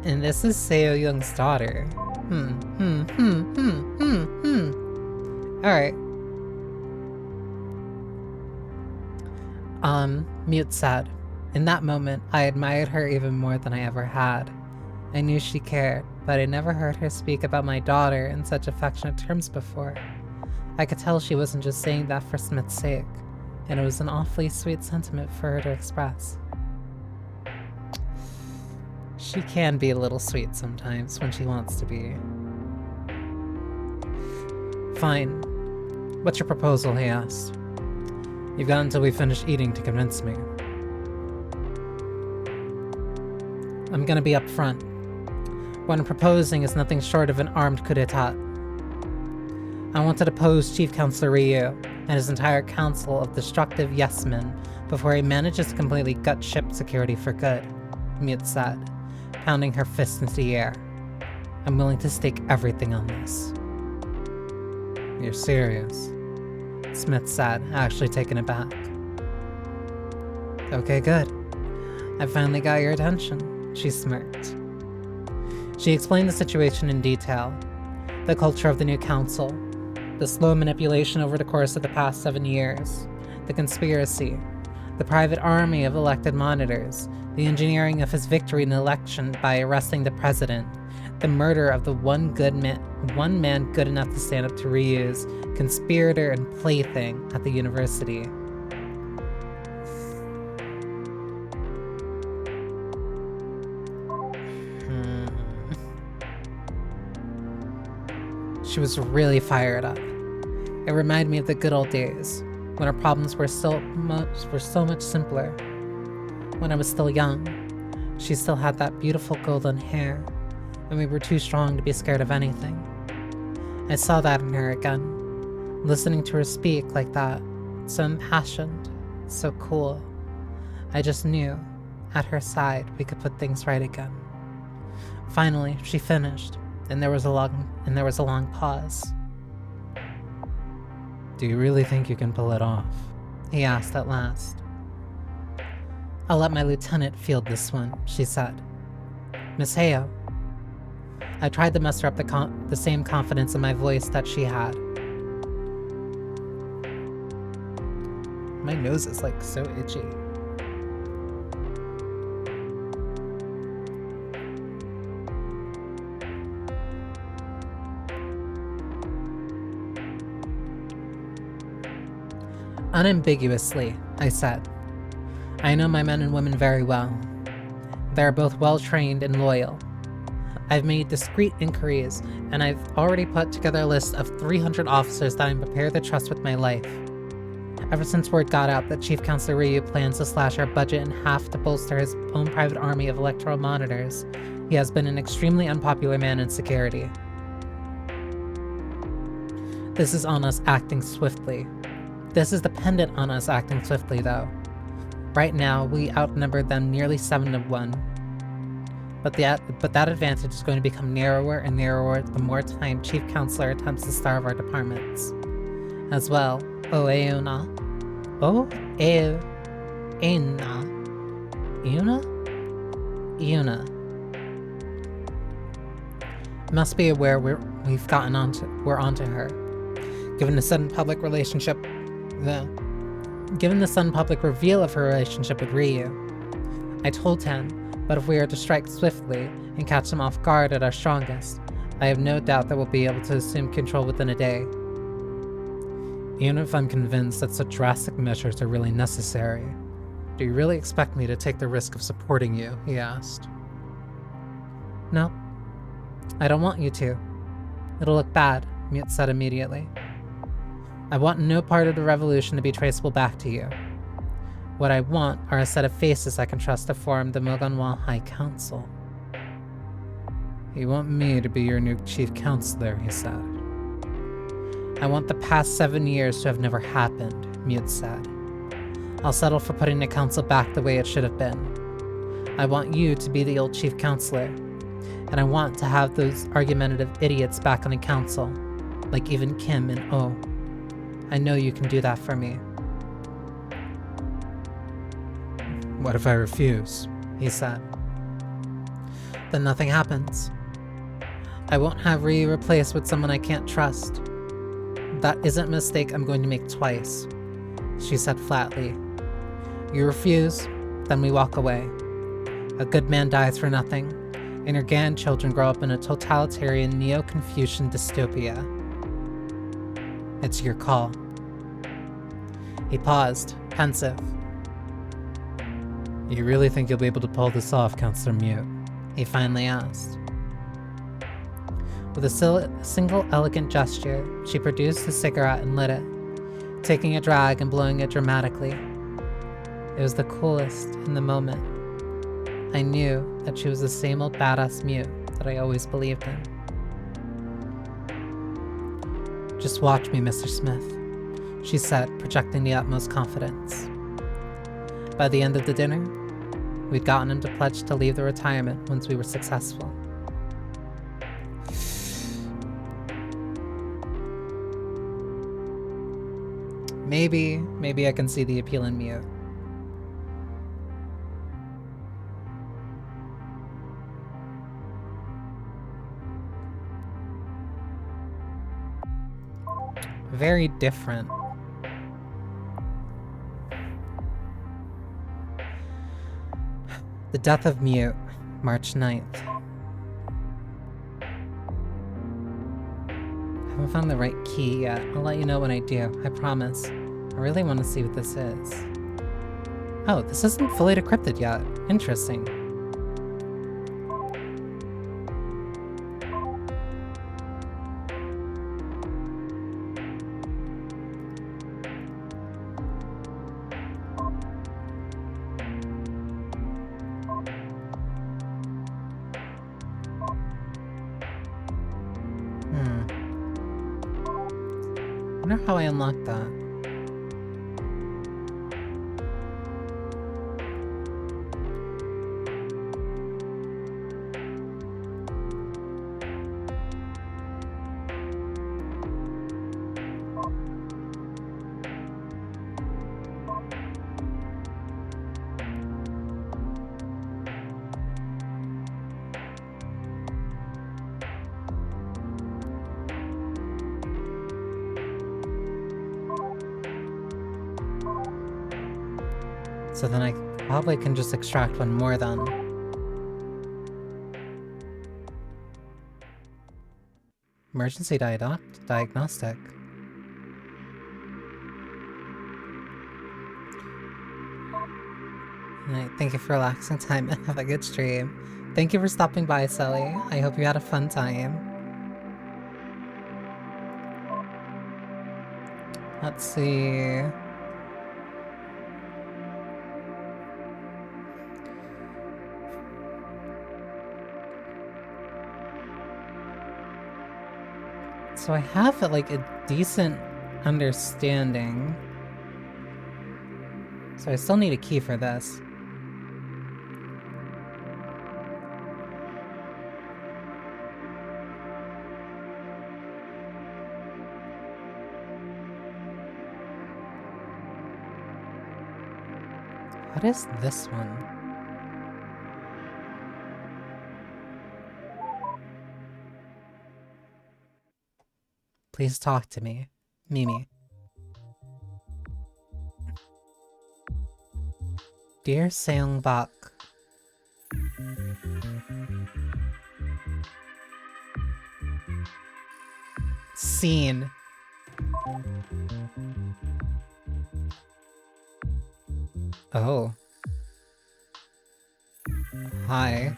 And this is Seo Young's daughter. Alright. Mute said. In that moment, I admired her even more than I ever had. I knew she cared, but I never heard her speak about my daughter in such affectionate terms before. I could tell she wasn't just saying that for Smith's sake, and it was an awfully sweet sentiment for her to express. She can be a little sweet sometimes when she wants to be. Fine. What's your proposal, he asked. You've got until we finish eating to convince me. I'm gonna be upfront. What I'm proposing is nothing short of an armed coup d'etat. I want to depose Chief Counselor Ryu and his entire council of destructive yes-men before he manages to completely gut ship security for good, Mute said, pounding her fist into the air. I'm willing to stake everything on this. You're serious? Smith said, actually taken aback. Okay, good. I finally got your attention, she smirked. She explained the situation in detail. The culture of the new council, the slow manipulation over the course of the past 7 years, the conspiracy, the private army of elected monitors, the engineering of his victory in the election by arresting the president, the murder of the one man good enough to stand up to Ryu's conspirator and plaything at the university. She was really fired up. It reminded me of the good old days, when our problems were so much simpler. When I was still young, she still had that beautiful golden hair, and we were too strong to be scared of anything. I saw that in her again, listening to her speak like that, so impassioned, so cool. I just knew, at her side, we could put things right again. Finally, she finished, and there was a long pause. Do you really think you can pull it off? He asked at last. I'll let my lieutenant field this one, she said. Miss Heo. I tried to muster up the same confidence in my voice that she had. My nose is like so itchy. Unambiguously, I said. I know my men and women very well. They are both well-trained and loyal. I've made discreet inquiries, and I've already put together a list of 300 officers that I'm prepared to trust with my life. Ever since word got out that Chief Counselor Ryu plans to slash our budget in half to bolster his own private army of electoral monitors, he has been an extremely unpopular man in security. This is on us acting swiftly. This is dependent on us acting swiftly, though. Right now, we outnumber them nearly 7-1. But that advantage is going to become narrower and narrower the more time Chief Counselor attempts to starve our departments. As well, Una? Must be aware we're onto her. Given the sudden public reveal of her relationship with Ryu. I told him, but if we are to strike swiftly and catch them off guard at our strongest, I have no doubt that we'll be able to assume control within a day. Even if I'm convinced that such drastic measures are really necessary, do you really expect me to take the risk of supporting you? He asked. No, I don't want you to. It'll look bad, Mute said immediately. I want no part of the revolution to be traceable back to you. What I want are a set of faces I can trust to form the Mogonwa High Council. You want me to be your new chief counselor, he said. I want the past 7 years to have never happened, Mute said. I'll settle for putting the council back the way it should have been. I want you to be the old chief counselor, and I want to have those argumentative idiots back on the council, like even Kim and Oh. I know you can do that for me. What if I refuse? He said. Then nothing happens. I won't have Ryu replaced with someone I can't trust. That isn't a mistake I'm going to make twice, she said flatly. You refuse, then we walk away. A good man dies for nothing, and your grandchildren grow up in a totalitarian Neo-Confucian dystopia. It's your call. He paused, pensive. You really think you'll be able to pull this off, Counselor Mute? He finally asked. With a single elegant gesture, she produced a cigarette and lit it, taking a drag and blowing it dramatically. It was the coolest in the moment. I knew that she was the same old badass Mute that I always believed in. Just watch me, Mr. Smith, she said, projecting the utmost confidence. By the end of the dinner, we'd gotten him to pledge to leave the retirement once we were successful. Maybe I can see the appeal in Mute. Very different. The death of Mute, March 9th. I haven't found the right key yet. I'll let you know when I do, I promise. I really want to see what this is. Oh, this isn't fully decrypted yet. Interesting. I wonder how I unlocked that. So then I probably can just extract one more then. Emergency diagnostic. Alright, thank you for relaxing time and have a good stream. Thank you for stopping by, Sally. I hope you had a fun time. Let's see. So I have like a decent understanding. So I still need a key for this. What is this one? Please talk to me, Mimi. Dear Seongbak, scene. Oh. Hi.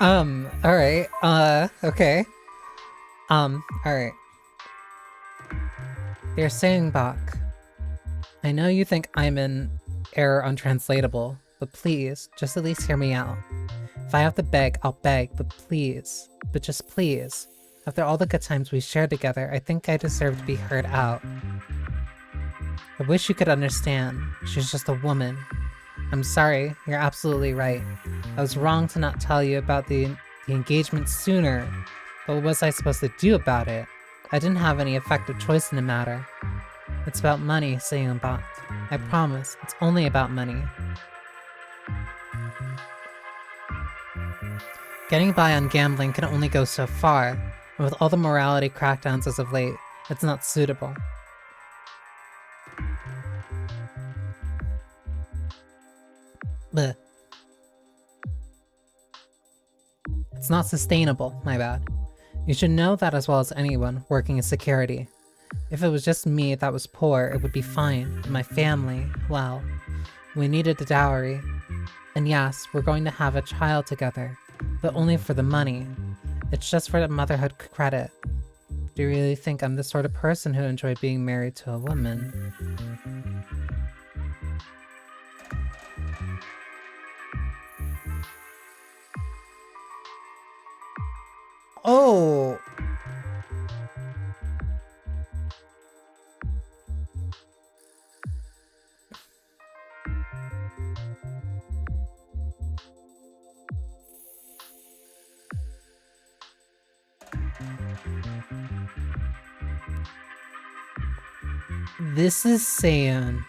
Alright, okay. Alright. They're saying Bach. I know you think I'm an error untranslatable, but please, just at least hear me out. If I have to beg, I'll beg, but please, but just please. After all the good times we shared together, I think I deserve to be heard out. I wish you could understand. She's just a woman. I'm sorry, you're absolutely right. I was wrong to not tell you about the engagement sooner, but what was I supposed to do about it? I didn't have any effective choice in the matter. It's about money, Seiyun-bak. I promise, it's only about money. Getting by on gambling can only go so far, and with all the morality crackdowns as of late, it's not suitable. Bleh. It's not sustainable, my bad. You should know that as well as anyone working in security. If it was just me that was poor, it would be fine. And my family, well, we needed the dowry. And yes, we're going to have a child together, but only for the money. It's just for the motherhood credit. Do you really think I'm the sort of person who enjoyed being married to a woman? Oh! This is Saiyan.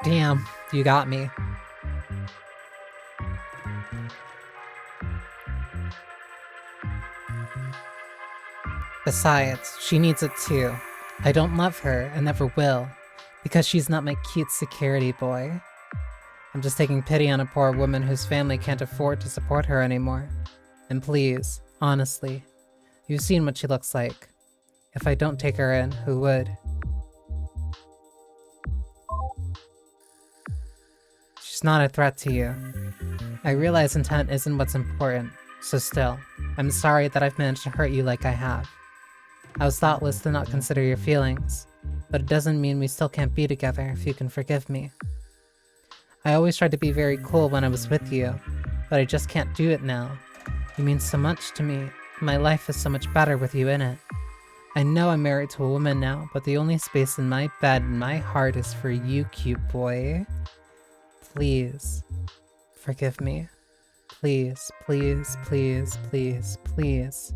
Damn, you got me. Besides, she needs it too. I don't love her and never will, because she's not my cute security boy. I'm just taking pity on a poor woman whose family can't afford to support her anymore. And please, honestly, you've seen what she looks like. If I don't take her in, who would? She's not a threat to you. I realize intent isn't what's important, so still, I'm sorry that I've managed to hurt you like I have. I was thoughtless to not consider your feelings, but it doesn't mean we still can't be together if you can forgive me. I always tried to be very cool when I was with you, but I just can't do it now. You mean so much to me. My life is so much better with you in it. I know I'm married to a woman now, but the only space in my bed and my heart is for you, cute boy. Please, forgive me. Please, please, please, please, please.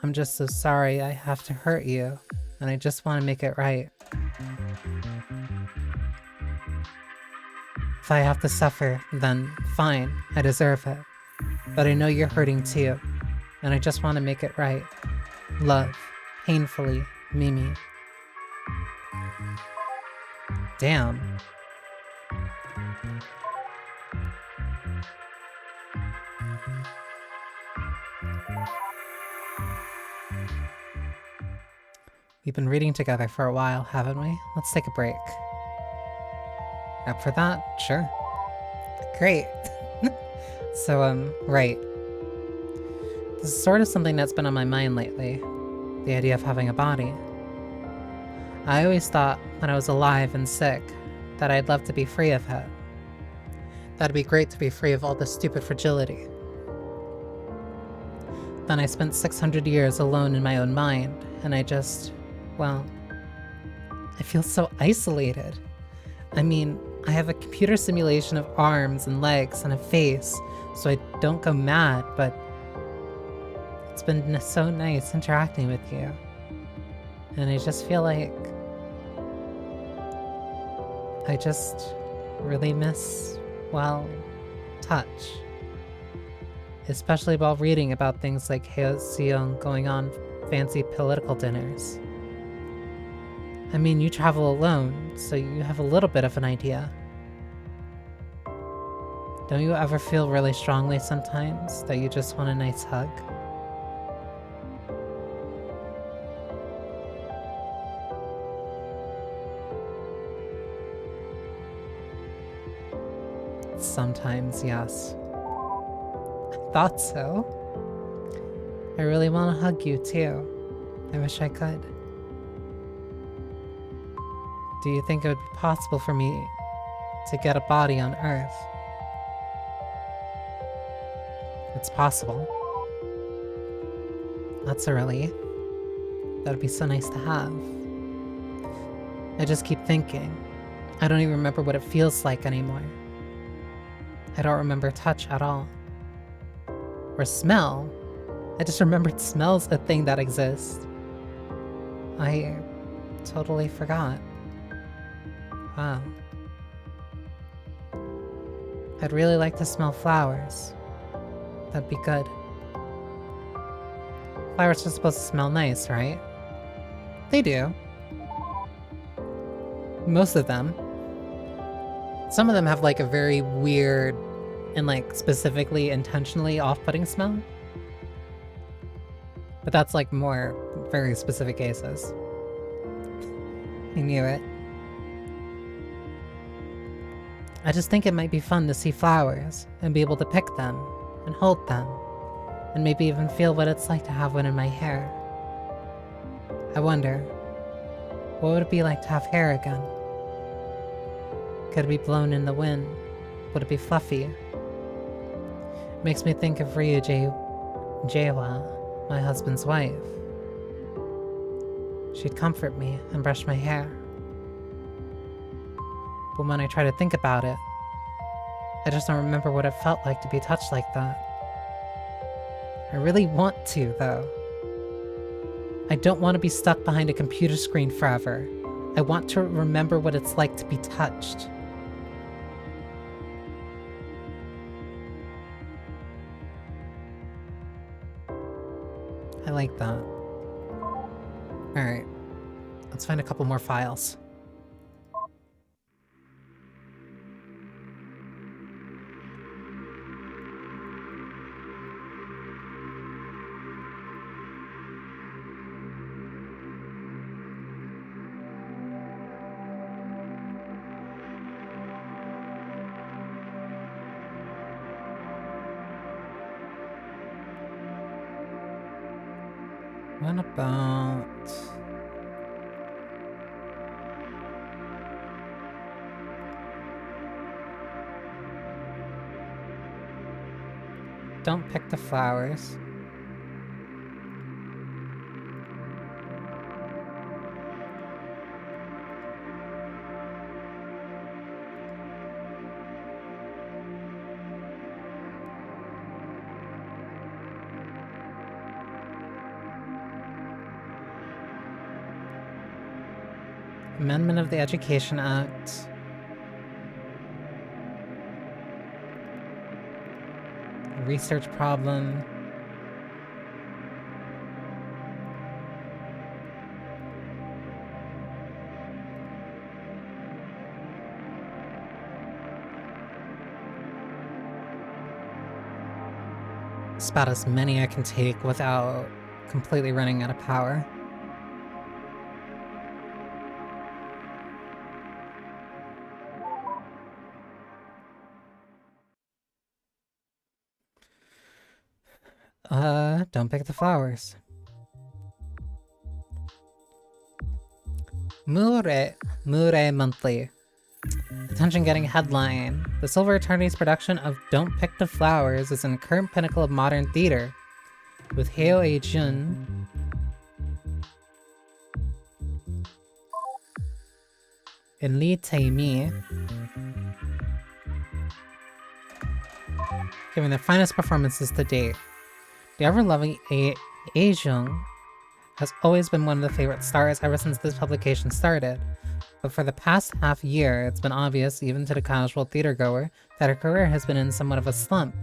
I'm just so sorry I have to hurt you, and I just want to make it right. If I have to suffer, then fine, I deserve it. But I know you're hurting too, and I just want to make it right. Love, painfully, Mimi. Damn. We've been reading together for a while, haven't we? Let's take a break. Up for that? Sure. Great. So, right. This is sort of something that's been on my mind lately. The idea of having a body. I always thought, when I was alive and sick, that I'd love to be free of it. That'd be great to be free of all this stupid fragility. Then I spent 600 years alone in my own mind, and I just, well, I feel so isolated. I mean, I have a computer simulation of arms and legs and a face, so I don't go mad, but it's been so nice interacting with you. And I just feel like I just really miss, well, touch. Especially while reading about things like Hyeseong going on fancy political dinners. I mean, you travel alone, so you have a little bit of an idea. Don't you ever feel really strongly sometimes that you just want a nice hug? Sometimes, yes. I thought so. I really want to hug you too. I wish I could. Do you think it would be possible for me to get a body on Earth? It's possible. That's a relief. That'd be so nice to have. I just keep thinking. I don't even remember what it feels like anymore. I don't remember touch at all. Or smell. I just remembered smell's a thing that exists. I totally forgot. Wow. I'd really like to smell flowers. That'd be good. Flowers are supposed to smell nice, right? They do. Most of them. Some of them have like a very weird and like specifically intentionally off-putting smell. But that's like more very specific cases. I knew it. I just think it might be fun to see flowers and be able to pick them and hold them and maybe even feel what it's like to have one in my hair. I wonder, what would it be like to have hair again? Could it be blown in the wind? Would it be fluffy? It makes me think of Jaewa, my husband's wife. She'd comfort me and brush my hair. But when I try to think about it, I just don't remember what it felt like to be touched like that. I really want to, though. I don't want to be stuck behind a computer screen forever. I want to remember what it's like to be touched. I like that. Alright. Let's find a couple more files. What about... Don't pick the flowers. Amendment of the Education Act. Research problem. It's about as many I can take without completely running out of power. Don't pick the flowers. Mure Monthly. Attention getting headline. The Silver Eternity's production of Don't Pick the Flowers is a current pinnacle of modern theater, with Heo A-jun and Lee Tae-mi giving their finest performances to date. The ever-loving A-jung has always been one of the favorite stars ever since this publication started, but for the past half year, it's been obvious, even to the casual theatergoer, that her career has been in somewhat of a slump.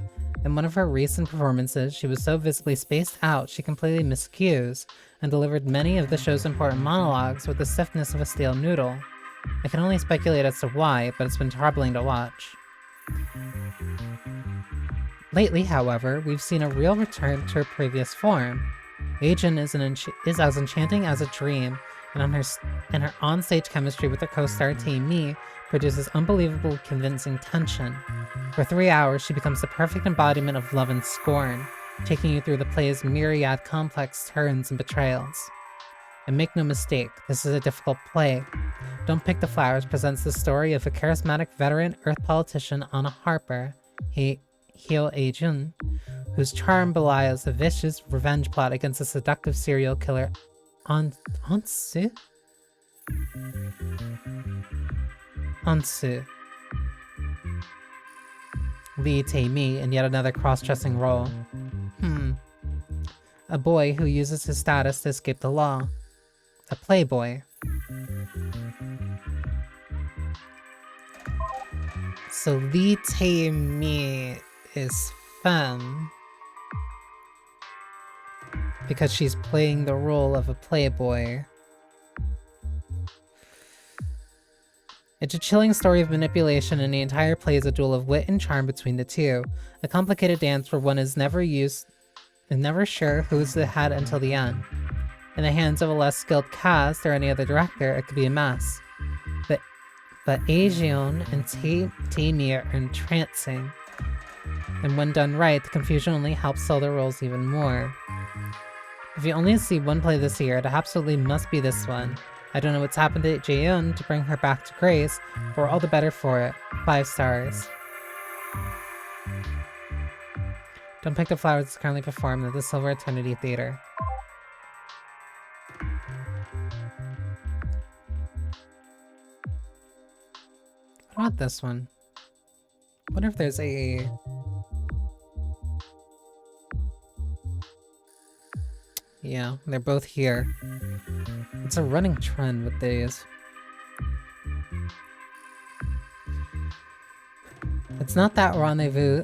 In one of her recent performances, she was so visibly spaced out she completely missed cues, and delivered many of the show's important monologues with the stiffness of a steel noodle. I can only speculate as to why, but it's been troubling to watch. Lately, however, we've seen a real return to her previous form. A-jun is as enchanting as a dream, and her on-stage chemistry with her co-star Tae-mi produces unbelievable convincing tension. For 3 hours, she becomes the perfect embodiment of love and scorn, taking you through the play's myriad complex turns and betrayals. And make no mistake, this is a difficult play. Don't Pick the Flowers presents the story of a charismatic veteran Earth politician Anna Harper, Hyo A-jun, whose charm belies a vicious revenge plot against a seductive serial killer Ansu? Lee Tae-mi in yet another cross-dressing role. A boy who uses his status to escape the law. A playboy. So Lee Tae-mi is femme because she's playing the role of a playboy. It's a chilling story of manipulation, and the entire play is a duel of wit and charm between the two. A complicated dance where one is never sure who's the head until the end. In the hands of a less skilled cast or any other director, it could be a mess. But A-jeon and Tae-mi are entrancing. And when done right, the confusion only helps sell their roles even more. If you only see one play this year, it absolutely must be this one. I don't know what's happened to Jaehyun to bring her back to grace, but we're all the better for it. 5 stars. Don't Pick the Flowers is currently performed at the Silver Eternity Theater. What about this one? I wonder if there's a... Yeah, they're both here. It's a running trend with these. It's not that Rendezvous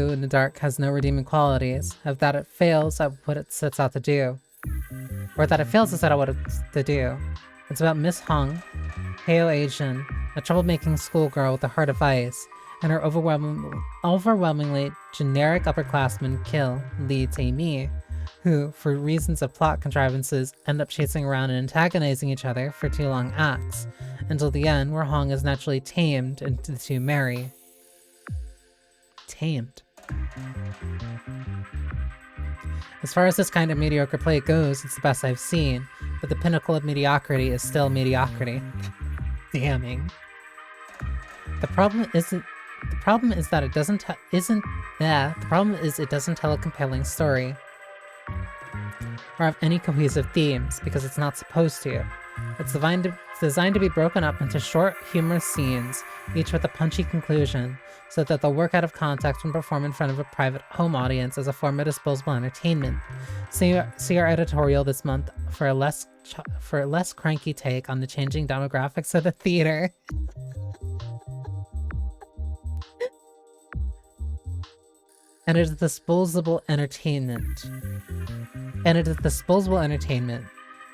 in the Dark has no redeeming qualities, of that it fails at what it sets out to do. Or that it fails to set out what it's to do. It's about Miss Hong, Hyo A-jun, a troublemaking schoolgirl with a heart of ice, and her overwhelmingly generic upperclassman kill, Lee Tae-mi, who, for reasons of plot contrivances, end up chasing around and antagonizing each other for 2 long acts, until the end where Hong is naturally tamed and the two marry. Tamed. As far as this kind of mediocre play goes, it's the best I've seen, but the pinnacle of mediocrity is still mediocrity. Damning. The problem is it doesn't tell a compelling story. Or have any cohesive themes, because it's not supposed to. It's designed to be broken up into short, humorous scenes, each with a punchy conclusion, so that they'll work out of context when performed in front of a private home audience as a form of disposable entertainment. See our editorial this month for a less cranky take on the changing demographics of the theater. And it is disposable entertainment.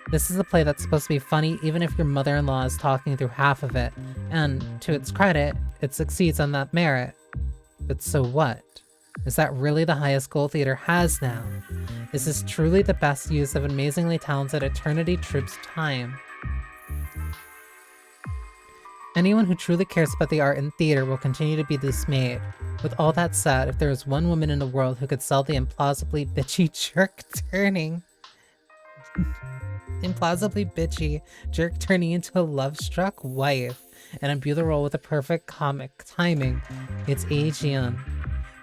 This is a play that's supposed to be funny even if your mother-in-law is talking through half of it, and, to its credit, it succeeds on that merit. But so what? Is that really the highest goal theater has now? Is this truly the best use of amazingly talented Eternity Troupe's time? Anyone who truly cares about the art in theater will continue to be dismayed. With all that said, if there is one woman in the world who could sell the implausibly bitchy jerk turning into a love-struck wife and imbue the role with a perfect comic timing, it's A-jeon.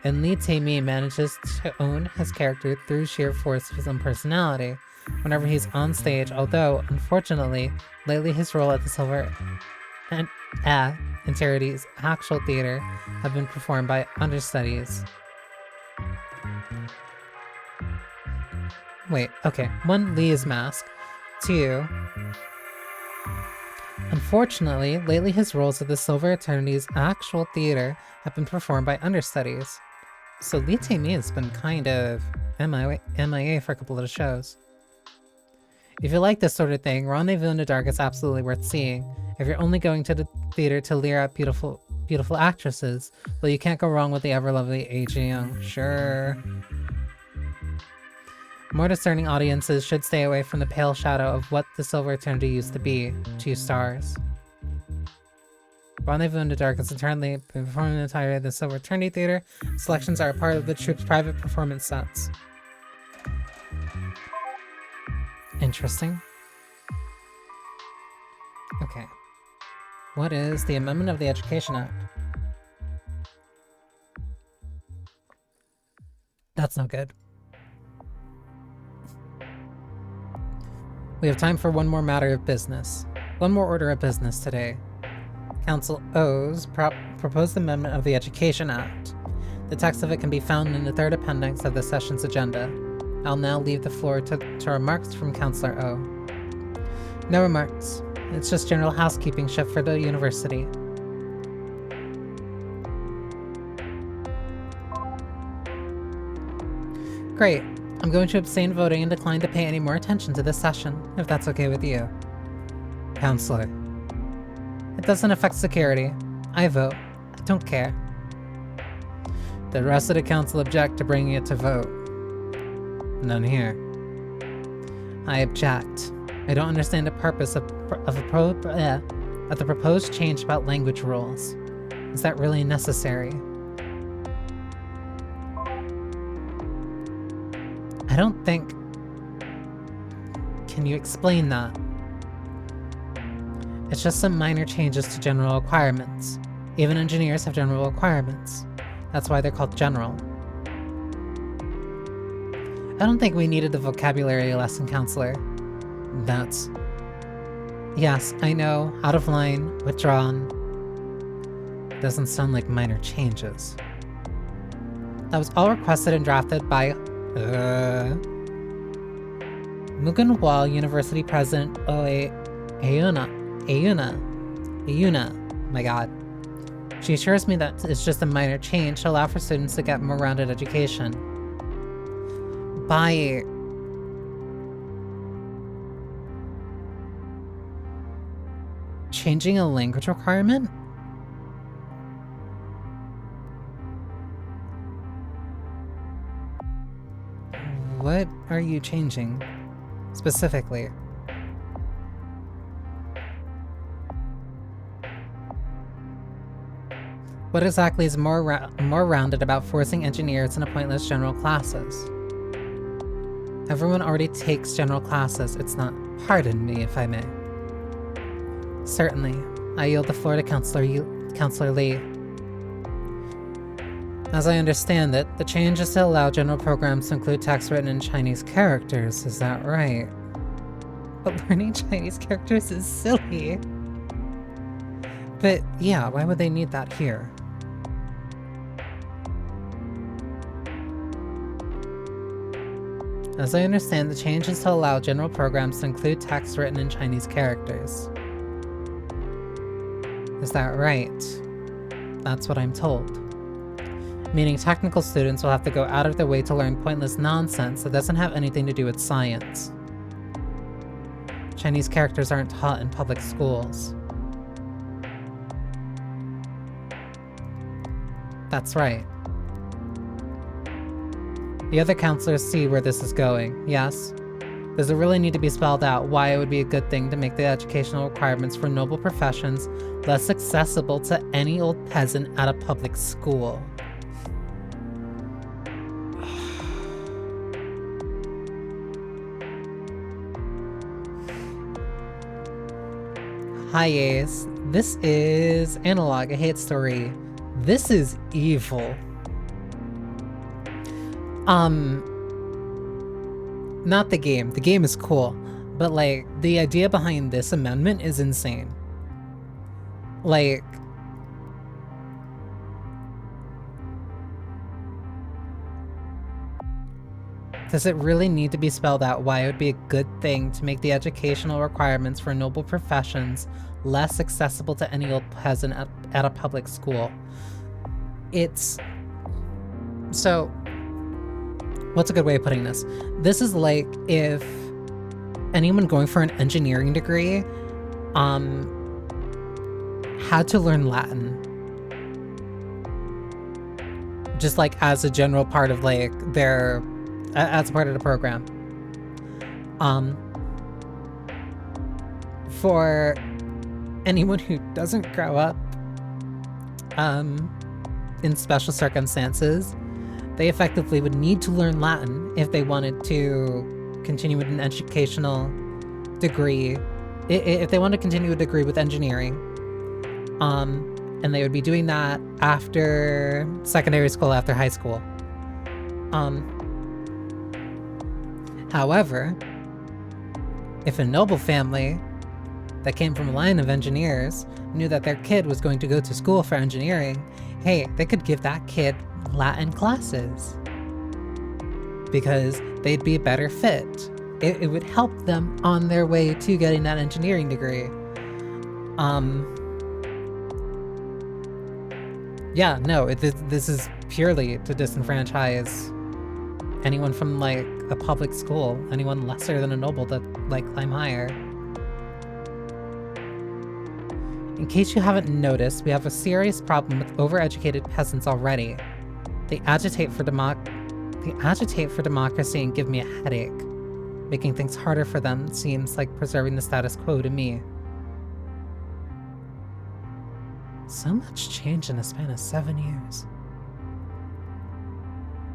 And Lee Tae-mi manages to own his character through sheer force of his own personality whenever he's on stage, although, unfortunately, lately his role at the Silver Eternity actual theater have been performed by understudies. Wait, okay. 1, Lee's mask. 2, unfortunately, lately his roles at the Silver Eternity's actual theater have been performed by understudies. So Lee Tae-mi has been kind of MIA for a couple of the shows. If you like this sort of thing, Rendezvous in the Dark is absolutely worth seeing. If you're only going to the theater to leer at beautiful actresses, well, you can't go wrong with the ever-lovely A-jeon. Sure. More discerning audiences should stay away from the pale shadow of what the Silver Eternity used to be, 2 stars. Rendezvous in the Dark is internally performed entirely at the Silver Eternity Theater. Selections are a part of the troupe's private performance sets. Interesting. Okay. What is the Amendment of the Education Act? That's no good. We have time for one more matter of business. One more order of business today. Council O's proposed amendment of the Education Act. The text of it can be found in the 3rd appendix of the session's agenda. I'll now leave the floor to remarks from Councillor O. No remarks. It's just general housekeeping ship for the university. Great. I'm going to abstain voting and decline to pay any more attention to this session, if that's okay with you. Counselor. It doesn't affect security. I vote. I don't care. The rest of the council object to bringing it to vote. None here. I object. I don't understand the purpose of the proposed change about language rules. Is that really necessary? I don't think... Can you explain that? It's just some minor changes to general requirements. Even engineers have general requirements. That's why they're called general. I don't think we needed the vocabulary lesson, Counselor. That's... Yes, I know. Out of line. Withdrawn. Doesn't sound like minor changes. That was all requested and drafted by... Mugunwal University President Ayuna. My god. She assures me that it's just a minor change to allow for students to get more rounded education. By... changing a language requirement? What are you changing, specifically? What exactly is more rounded about forcing engineers into pointless general classes? Everyone already takes general classes. It's not... Pardon me, if I may. Certainly. I yield the floor to Councillor Lee. As I understand it, the change is to allow general programs to include text written in Chinese characters, is that right? But learning Chinese characters is silly. But yeah, why would they need that here? As I understand, the change is to allow general programs to include text written in Chinese characters. Is that right? That's what I'm told. Meaning technical students will have to go out of their way to learn pointless nonsense that doesn't have anything to do with science. Chinese characters aren't taught in public schools. That's right. The other counselors see where this is going, yes? Does it really need to be spelled out why it would be a good thing to make the educational requirements for noble professions less accessible to any old peasant at a public school? Hi Ace, this is Analog, a hate story. This is evil. Not the game. The game is cool, but like the idea behind this amendment is insane. Like, does it really need to be spelled out why it would be a good thing to make the educational requirements for noble professions less accessible to any old peasant at a public school? It's... So, what's a good way of putting this? This is like if anyone going for an engineering degree had to learn Latin. Just like as a general part of like their... as part of the program. For anyone who doesn't grow up in special circumstances, they effectively would need to learn Latin if they wanted to continue with an educational degree. If they want to continue a degree with engineering, and they would be doing that after secondary school, after high school. However, if a noble family that came from a line of engineers knew that their kid was going to go to school for engineering, hey, they could give that kid Latin classes because they'd be a better fit. It would help them on their way to getting that engineering degree. Yeah, no, this is purely to disenfranchise anyone from, like, a public school, anyone lesser than a noble that, like, climb higher. In case you haven't noticed, we have a serious problem with overeducated peasants already. They agitate for democracy and give me a headache. Making things harder for them seems like preserving the status quo to me. So much change in the span of 7 years.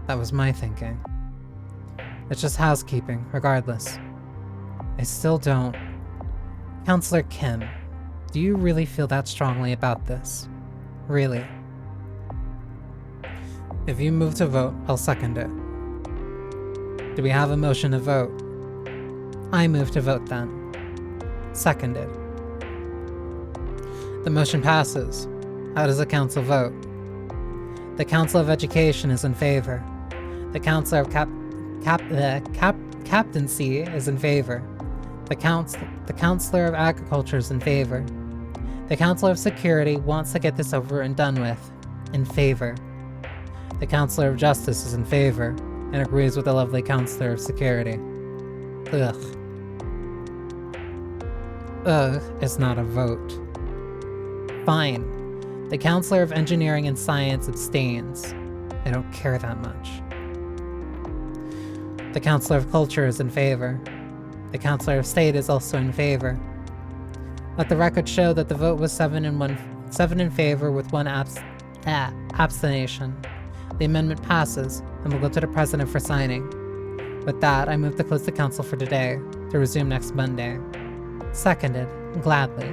That was my thinking. It's just housekeeping, regardless. I still don't. Counselor Kim, do you really feel that strongly about this? Really? If you move to vote, I'll second it. Do we have a motion to vote? I move to vote then. Seconded. The motion passes. How does the council vote? The Council of Education is in favor. The Council of Captaincy is in favor. The Counselor of Agriculture is in favor. The Counselor of Security wants to get this over and done with. In favor. The Counselor of Justice is in favor, and agrees with the lovely Counselor of Security. Ugh. Ugh is not a vote. Fine. The Counselor of Engineering and Science abstains. I don't care that much. The Counselor of Culture is in favor. The Counselor of State is also in favor. Let the record show that the vote was 7 in favor with 1 abstention. The amendment passes, and will go to the President for signing. With that, I move to close the Council for today, to resume next Monday. Seconded, gladly.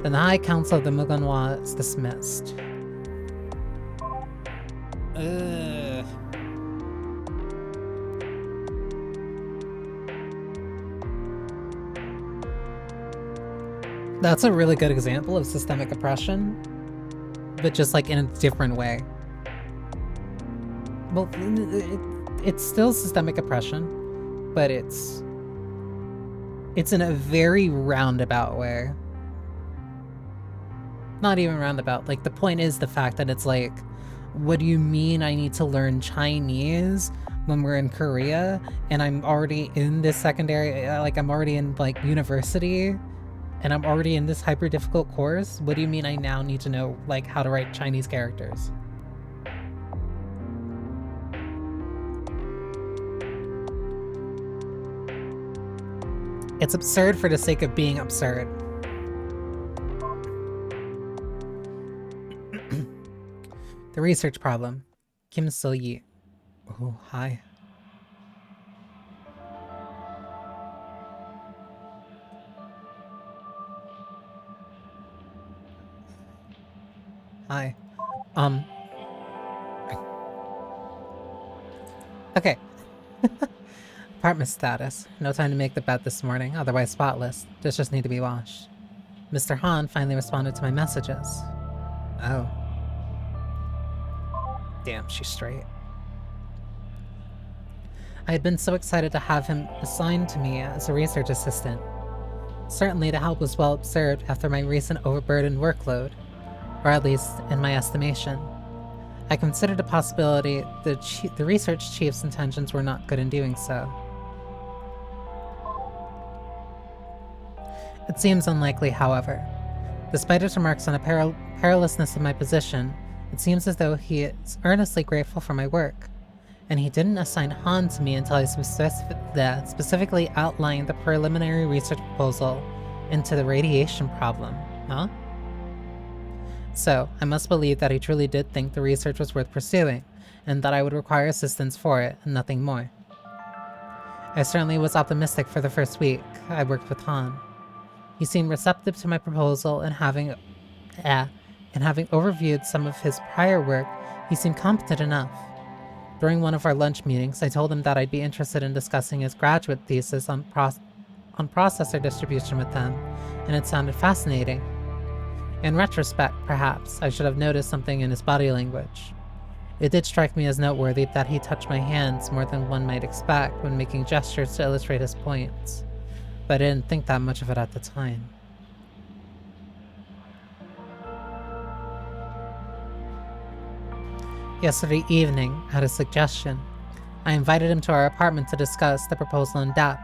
Then the High Council of the Mugunhwa is dismissed. Ugh. That's a really good example of systemic oppression, but just like in a different way. Well, it's still systemic oppression, but it's in a very roundabout way. Not even roundabout. Like, the point is the fact that it's like, what do you mean I need to learn Chinese when we're in Korea and I'm already in this secondary, like I'm already in like university and I'm already in this hyper difficult course? What do you mean I now need to know like how to write Chinese characters? It's absurd for the sake of being absurd. The research problem. Kim So-yi. Oh, hi. Hi. Okay. Apartment status. No time to make the bed this morning, otherwise spotless. Dishes need to be washed. Mr. Han finally responded to my messages. Oh. Damn, she's straight. I had been so excited to have him assigned to me as a research assistant. Certainly the help was well observed after my recent overburdened workload, or at least in my estimation. I considered the possibility that the research chief's intentions were not good in doing so. It seems unlikely, however. Despite his remarks on the perilousness of my position, it seems as though he is earnestly grateful for my work, and he didn't assign Han to me until I that specifically outlined the preliminary research proposal into the radiation problem, huh? So, I must believe that he truly did think the research was worth pursuing, and that I would require assistance for it, and nothing more. I certainly was optimistic for the first week I worked with Han. He seemed receptive to my proposal, and having overviewed some of his prior work, he seemed competent enough. During one of our lunch meetings, I told him that I'd be interested in discussing his graduate thesis on processor distribution with them, and it sounded fascinating. In retrospect, perhaps, I should have noticed something in his body language. It did strike me as noteworthy that he touched my hands more than one might expect when making gestures to illustrate his points, but I didn't think that much of it at the time. Yesterday evening, at his suggestion, I invited him to our apartment to discuss the proposal in depth.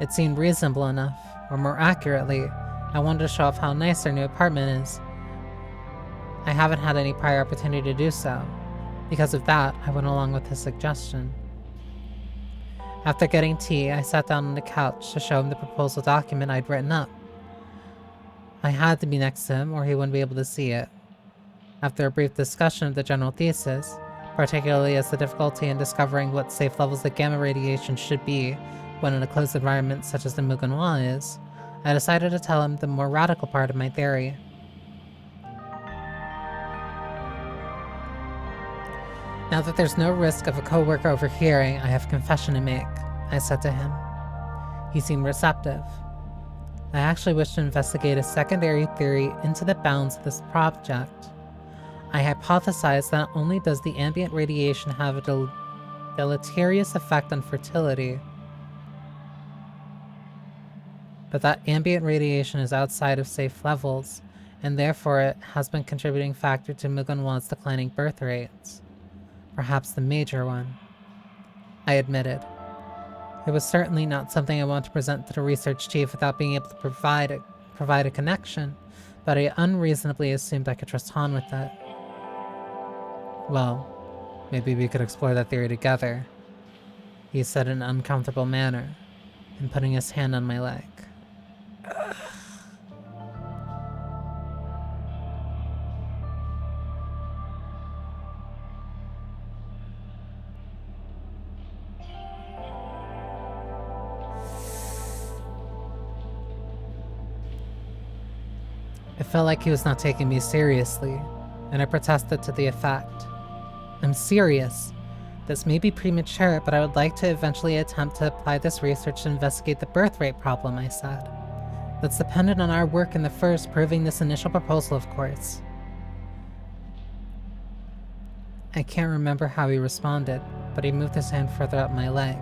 It seemed reasonable enough, or more accurately, I wanted to show off how nice our new apartment is. I haven't had any prior opportunity to do so. Because of that, I went along with his suggestion. After getting tea, I sat down on the couch to show him the proposal document I'd written up. I had to be next to him or he wouldn't be able to see it. After a brief discussion of the general thesis, particularly as the difficulty in discovering what safe levels of gamma radiation should be when in a closed environment such as the Mugunwa is, I decided to tell him the more radical part of my theory. Now that there's no risk of a coworker overhearing, I have a confession to make, I said to him. He seemed receptive. I actually wish to investigate a secondary theory into the bounds of this project. I hypothesized that not only does the ambient radiation have a deleterious effect on fertility, but that ambient radiation is outside of safe levels, and therefore it has been a contributing factor to Mugunwa's declining birth rates. Perhaps the major one. I admitted. It was certainly not something I wanted to present to the research chief without being able to provide a connection, but I unreasonably assumed I could trust Han with it. Well, maybe we could explore that theory together, he said in an uncomfortable manner, and putting his hand on my leg. It felt like he was not taking me seriously, and I protested to the effect. I'm serious. This may be premature, but I would like to eventually attempt to apply this research to investigate the birth rate problem, I said. That's dependent on our work in the first proving this initial proposal, of course. I can't remember how he responded, but he moved his hand further up my leg.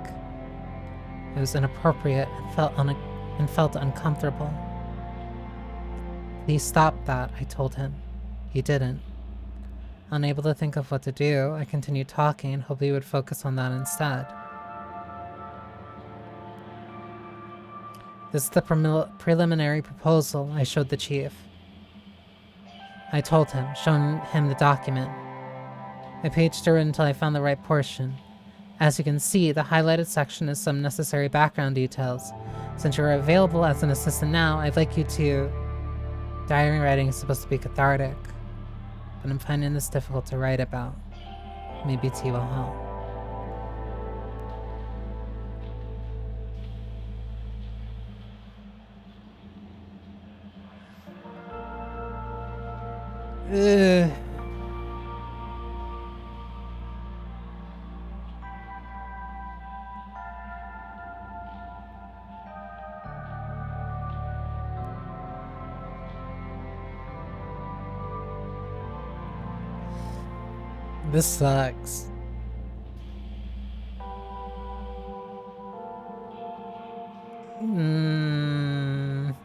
It was inappropriate and felt uncomfortable. Please stop that, I told him. He didn't. Unable to think of what to do, I continued talking and hoped he would focus on that instead. This is the preliminary proposal, I showed the chief. I told him, showing him the document. I paged through it until I found the right portion. As you can see, the highlighted section is some necessary background details. Since you're available as an assistant now, I'd like you to... Diary writing is supposed to be cathartic, but I'm finding this difficult to write about. Maybe tea will help. Ugh. This sucks.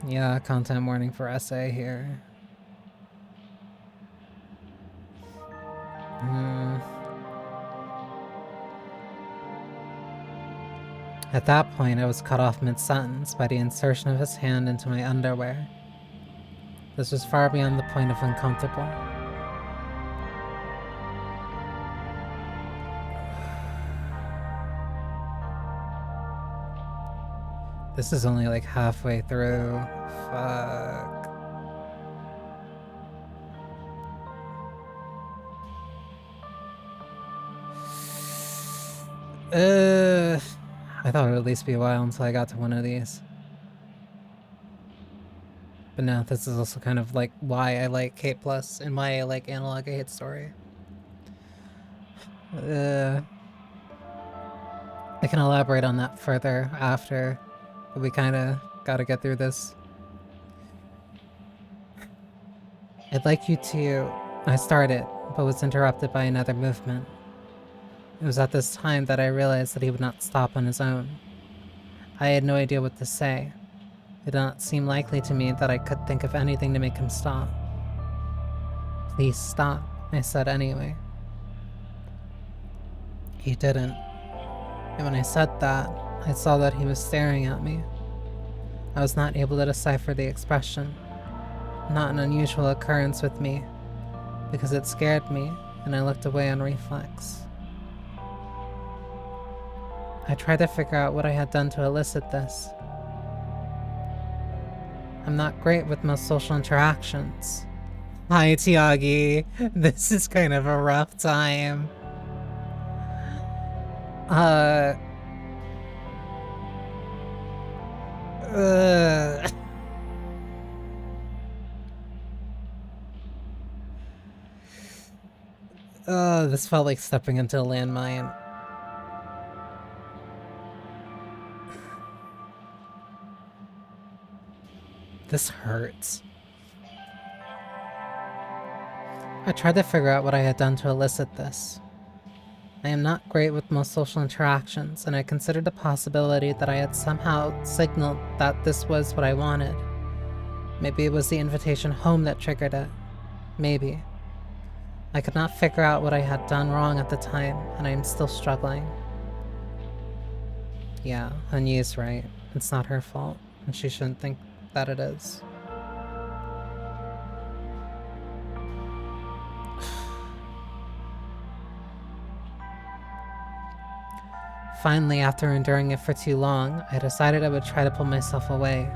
Yeah, content warning for essay here. At that point, I was cut off mid-sentence by the insertion of his hand into my underwear. This was far beyond the point of uncomfortable. This is only like halfway through. Fuck. I thought it would at least be a while until I got to one of these. But no, this is also kind of like why I like K+ and why I like Analog A Hate Story. I can elaborate on that further after, but we kind of gotta get through this. I'd like you to... I started, but was interrupted by another movement. It was at this time that I realized that he would not stop on his own. I had no idea what to say. It did not seem likely to me that I could think of anything to make him stop. Please stop, I said anyway. He didn't. And when I said that, I saw that he was staring at me. I was not able to decipher the expression. Not an unusual occurrence with me, because it scared me, and I looked away on reflex. I tried to figure out what I had done to elicit this. I'm not great with most social interactions. Hi, Tiagi. This is kind of a rough time. This felt like stepping into a landmine. This hurts. I tried to figure out what I had done to elicit this. I am not great with most social interactions, and I considered the possibility that I had somehow signaled that this was what I wanted. Maybe it was the invitation home that triggered it. Maybe. I could not figure out what I had done wrong at the time, and I am still struggling. Yeah, Hanyi's right. It's not her fault, and she shouldn't think that it is. Finally, after enduring it for too long, I decided I would try to pull myself away.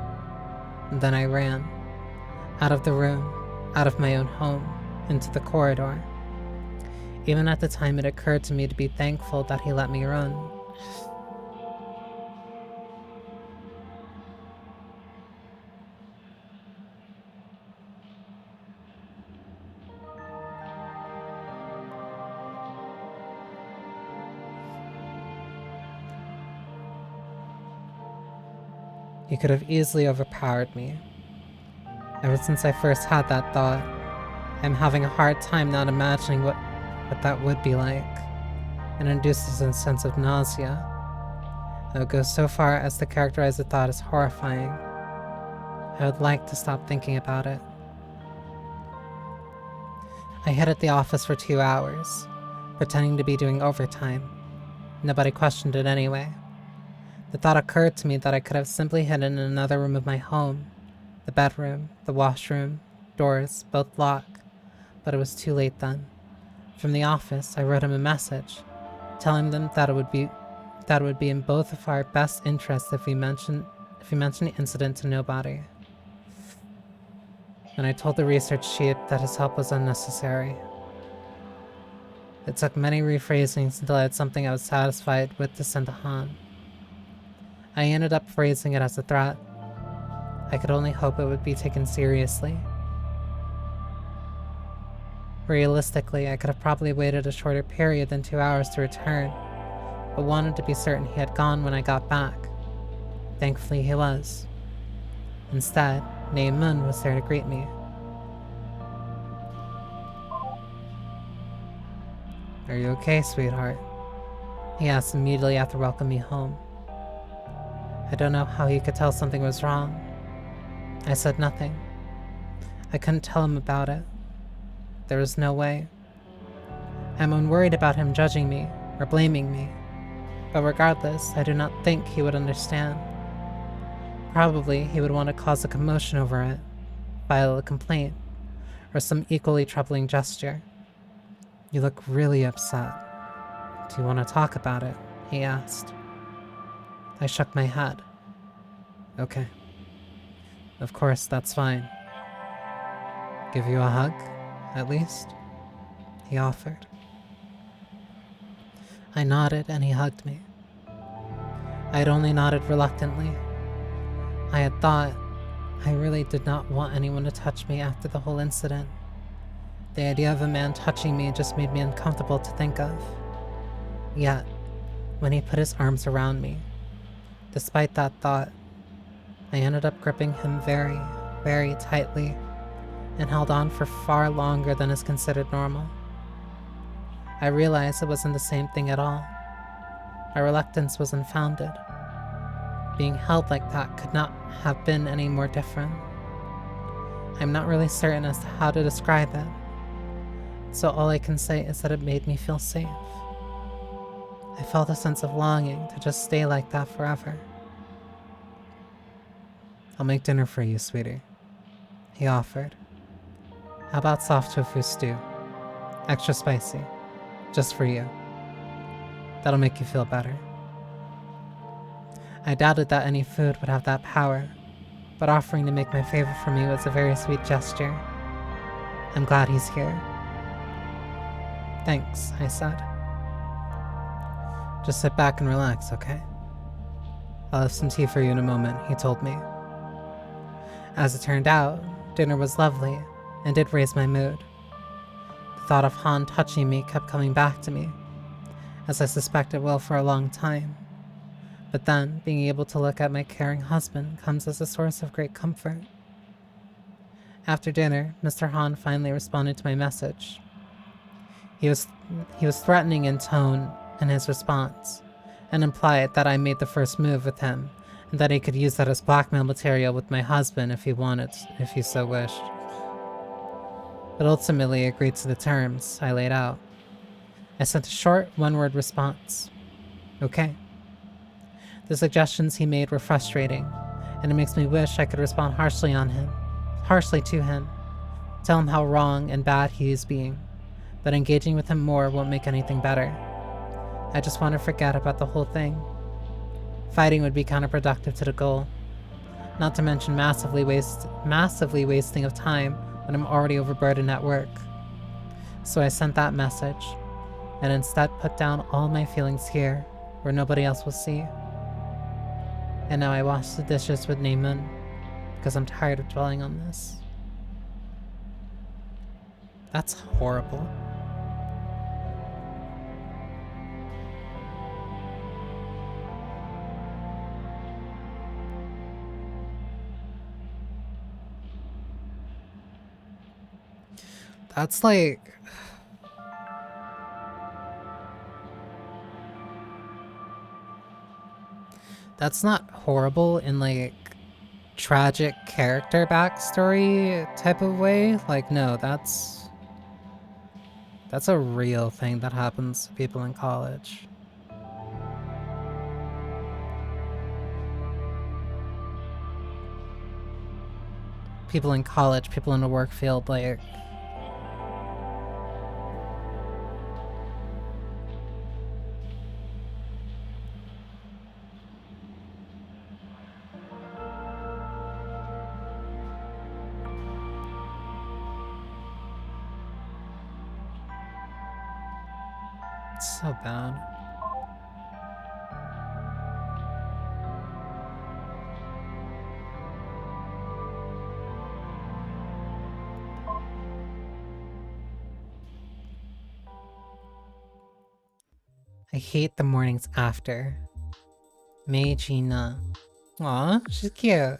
And then I ran. Out of the room, out of my own home, into the corridor. Even at the time, it occurred to me to be thankful that he let me run. He could have easily overpowered me. Ever since I first had that thought, I'm having a hard time not imagining what that would be like. It induces a sense of nausea. I would go so far as to characterize the thought as horrifying. I would like to stop thinking about it. I hid at the office for 2 hours, pretending to be doing overtime. Nobody questioned it anyway. The thought occurred to me that I could have simply hidden in another room of my home. The bedroom, the washroom, doors, both locked. But it was too late then. From the office, I wrote him a message, telling them that it would be in both of our best interests if we mention the incident to nobody. And I told the research chief that his help was unnecessary. It took many rephrasings until I had something I was satisfied with to send to Han. I ended up phrasing it as a threat. I could only hope it would be taken seriously. Realistically, I could have probably waited a shorter period than 2 hours to return, but wanted to be certain he had gone when I got back. Thankfully, he was. Instead, Nae Mun was there to greet me. Are you okay, sweetheart? He asked immediately after welcoming me home. I don't know how he could tell something was wrong. I said nothing. I couldn't tell him about it. There was no way. I'm unworried about him judging me or blaming me, but regardless, I do not think he would understand. Probably he would want to cause a commotion over it, file a complaint, or some equally troubling gesture. You look really upset. Do you want to talk about it? He asked. I shook my head. Okay. Of course, that's fine. Give you a hug, at least? He offered. I nodded and he hugged me. I had only nodded reluctantly. I had thought I really did not want anyone to touch me after the whole incident. The idea of a man touching me just made me uncomfortable to think of. Yet, when he put his arms around me, despite that thought, I ended up gripping him very, very tightly and held on for far longer than is considered normal. I realized it wasn't the same thing at all. My reluctance was unfounded. Being held like that could not have been any more different. I'm not really certain as to how to describe it, so all I can say is that it made me feel safe. I felt a sense of longing to just stay like that forever. I'll make dinner for you, sweetie, he offered. How about soft tofu stew? Extra spicy. Just for you. That'll make you feel better. I doubted that any food would have that power, but offering to make my favorite for me was a very sweet gesture. I'm glad he's here. Thanks, I said. Just sit back and relax, okay? I'll have some tea for you in a moment, he told me. As it turned out, dinner was lovely and did raise my mood. The thought of Han touching me kept coming back to me, as I suspect it will for a long time. But then, being able to look at my caring husband comes as a source of great comfort. After dinner, Mr. Han finally responded to my message. He was threatening in tone in his response, and implied that I made the first move with him, and that he could use that as blackmail material with my husband if he so wished. But ultimately agreed to the terms I laid out. I sent a short, one-word response. Okay. The suggestions he made were frustrating, and it makes me wish I could respond harshly to him, tell him how wrong and bad he is being, but engaging with him more won't make anything better. I just want to forget about the whole thing. Fighting would be counterproductive to the goal, not to mention massively wasting of time when I'm already overburdened at work. So I sent that message, and instead put down all my feelings here, where nobody else will see. And now I wash the dishes with Neiman, because I'm tired of dwelling on this. That's horrible. That's like... That's not horrible in like tragic character backstory type of way. Like, no, that's a real thing that happens to people in college. People in college, people in the work field, like... It's so bad. I hate the mornings after. Mei Gina. Aw, she's cute.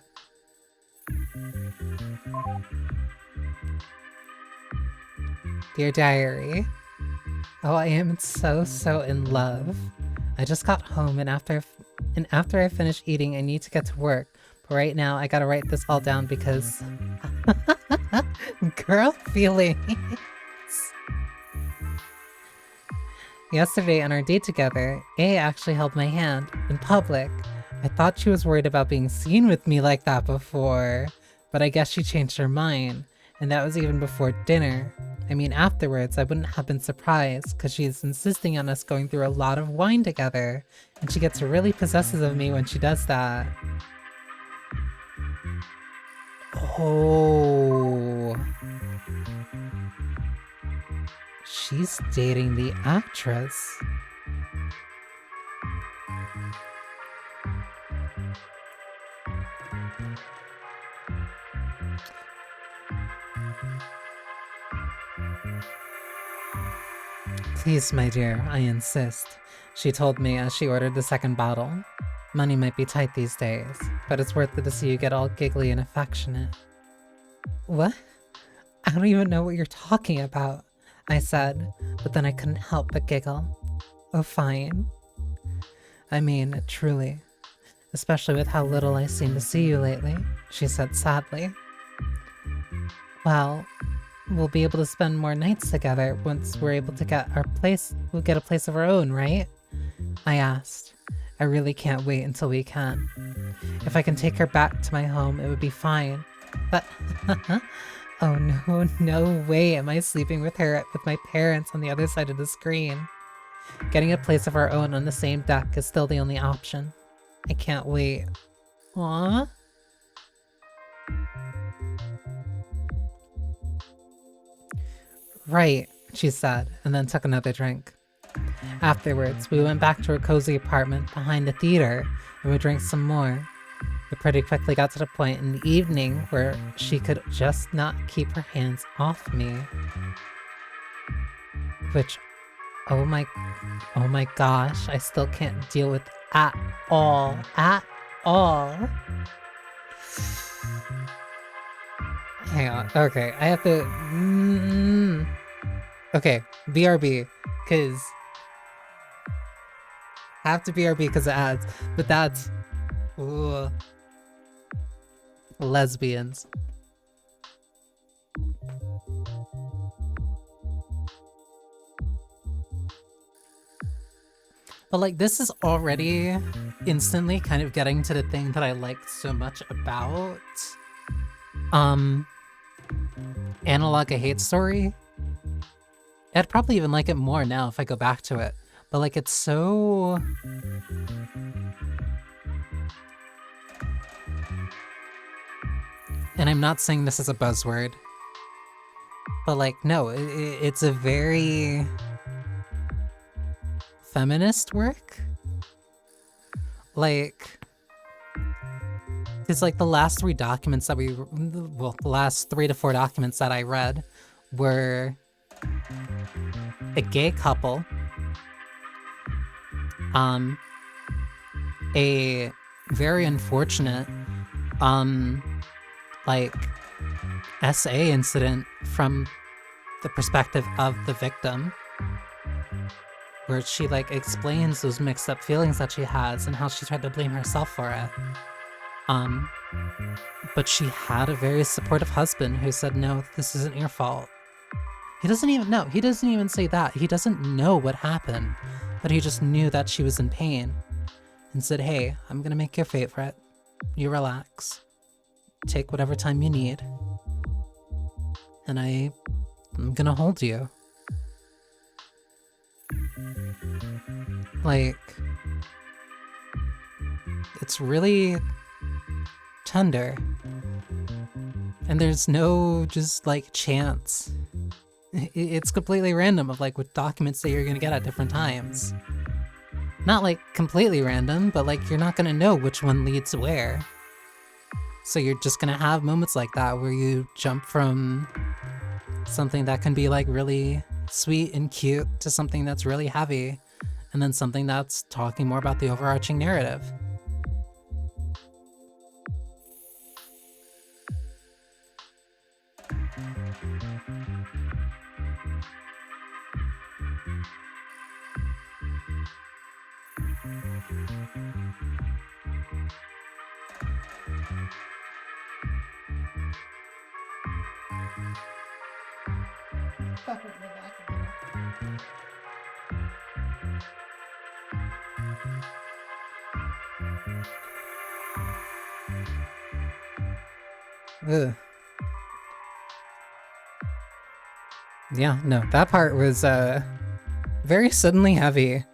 Dear Diary. Oh, I am so in love. I just got home and after I finish eating, I need to get to work. But right now, I gotta write this all down because... Girl feelings. Yesterday on our date together, A actually held my hand in public. I thought she was worried about being seen with me like that before, but I guess she changed her mind, and that was even before dinner. I mean, afterwards, I wouldn't have been surprised, because she's insisting on us going through a lot of wine together, and she gets really possessive of me when she does that. Oh. She's dating the actress. Please, my dear, I insist, she told me as she ordered the second bottle. Money might be tight these days, but it's worth it to see you get all giggly and affectionate. What? I don't even know what you're talking about, I said, but then I couldn't help but giggle. Oh, fine. I mean, truly. Especially with how little I seem to see you lately, she said sadly. Well, we'll be able to spend more nights together once we're able to get we'll get a place of our own, right? I asked. I really can't wait until we can. If I can take her back to my home, it would be fine. But, oh no, no way am I sleeping with my parents on the other side of the screen. Getting a place of our own on the same deck is still the only option. I can't wait. Aww. Right, she said, and then took another drink. Afterwards, we went back to her cozy apartment behind the theater, and we drank some more. We pretty quickly got to the point in the evening where she could just not keep her hands off me. Which, oh my gosh, I still can't deal with at all. At all. Hang on, okay, I have to... Okay, BRB, because... Have to BRB because it adds, but that's... Ooh. Lesbians. But like, this is already instantly kind of getting to the thing that I liked so much about Analog a Hate Story. I'd probably even like it more now if I go back to it. But like, it's so... And I'm not saying this is a buzzword. But like, no, it's a very... feminist work? Like... It's like the last 3 documents that the last 3 to 4 documents that I read were a gay couple, a very unfortunate, like, SA incident from the perspective of the victim, where she, like, explains those mixed up feelings that she has and how she tried to blame herself for it. But she had a very supportive husband who said, no, this isn't your fault. He doesn't even say that. He doesn't know what happened, but he just knew that she was in pain and said, hey, I'm gonna make your favorite. You relax. Take whatever time you need. And I'm gonna hold you. Like, it's really tender. And there's no just like chance. It's completely random of like what documents that you're gonna get at different times. Not like completely random, but like you're not gonna know which one leads where. So you're just gonna have moments like that where you jump from something that can be like really sweet and cute to something that's really heavy, and then something that's talking more about the overarching narrative. Ugh. Yeah, no, that part was very suddenly heavy.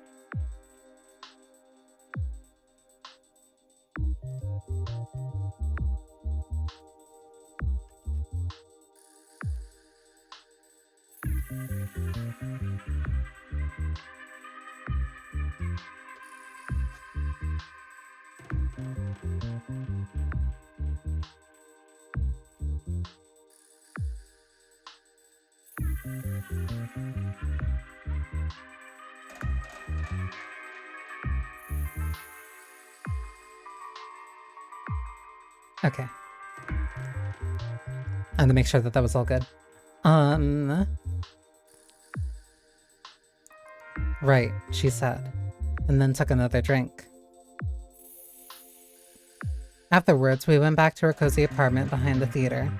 Okay. And to make sure that that was all good. Right, she said, and then took another drink. Afterwards, we went back to her cozy apartment behind the theater.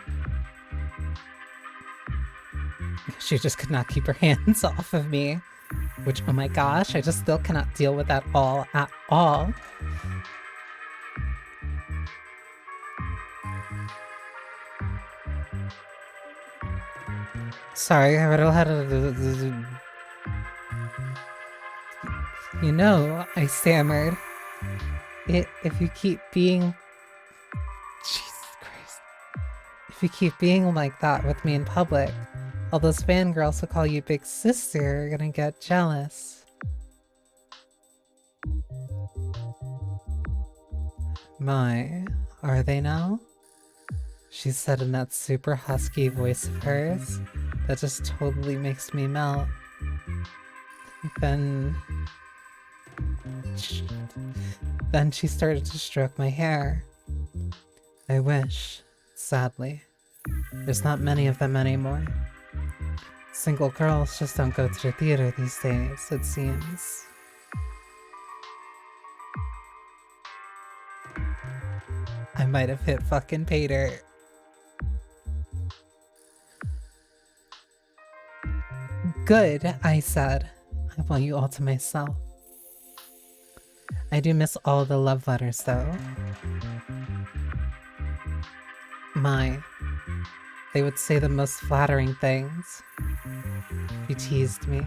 She just could not keep her hands off of me, which, oh my gosh, I just still cannot deal with that at all. Sorry, I don't know how to... You know, I stammered. If you keep being... Jesus Christ. If you keep being like that with me in public, all those fangirls who call you big sister are gonna get jealous. My, are they now? She said in that super husky voice of hers that just totally makes me melt. Then she started to stroke my hair. I wish, sadly, there's not many of them anymore. Single girls just don't go to the theater these days, it seems. I might have hit fucking pay dirt. Good, I said. I want you all to myself. I do miss all the love letters, though. They would say the most flattering things. She teased me.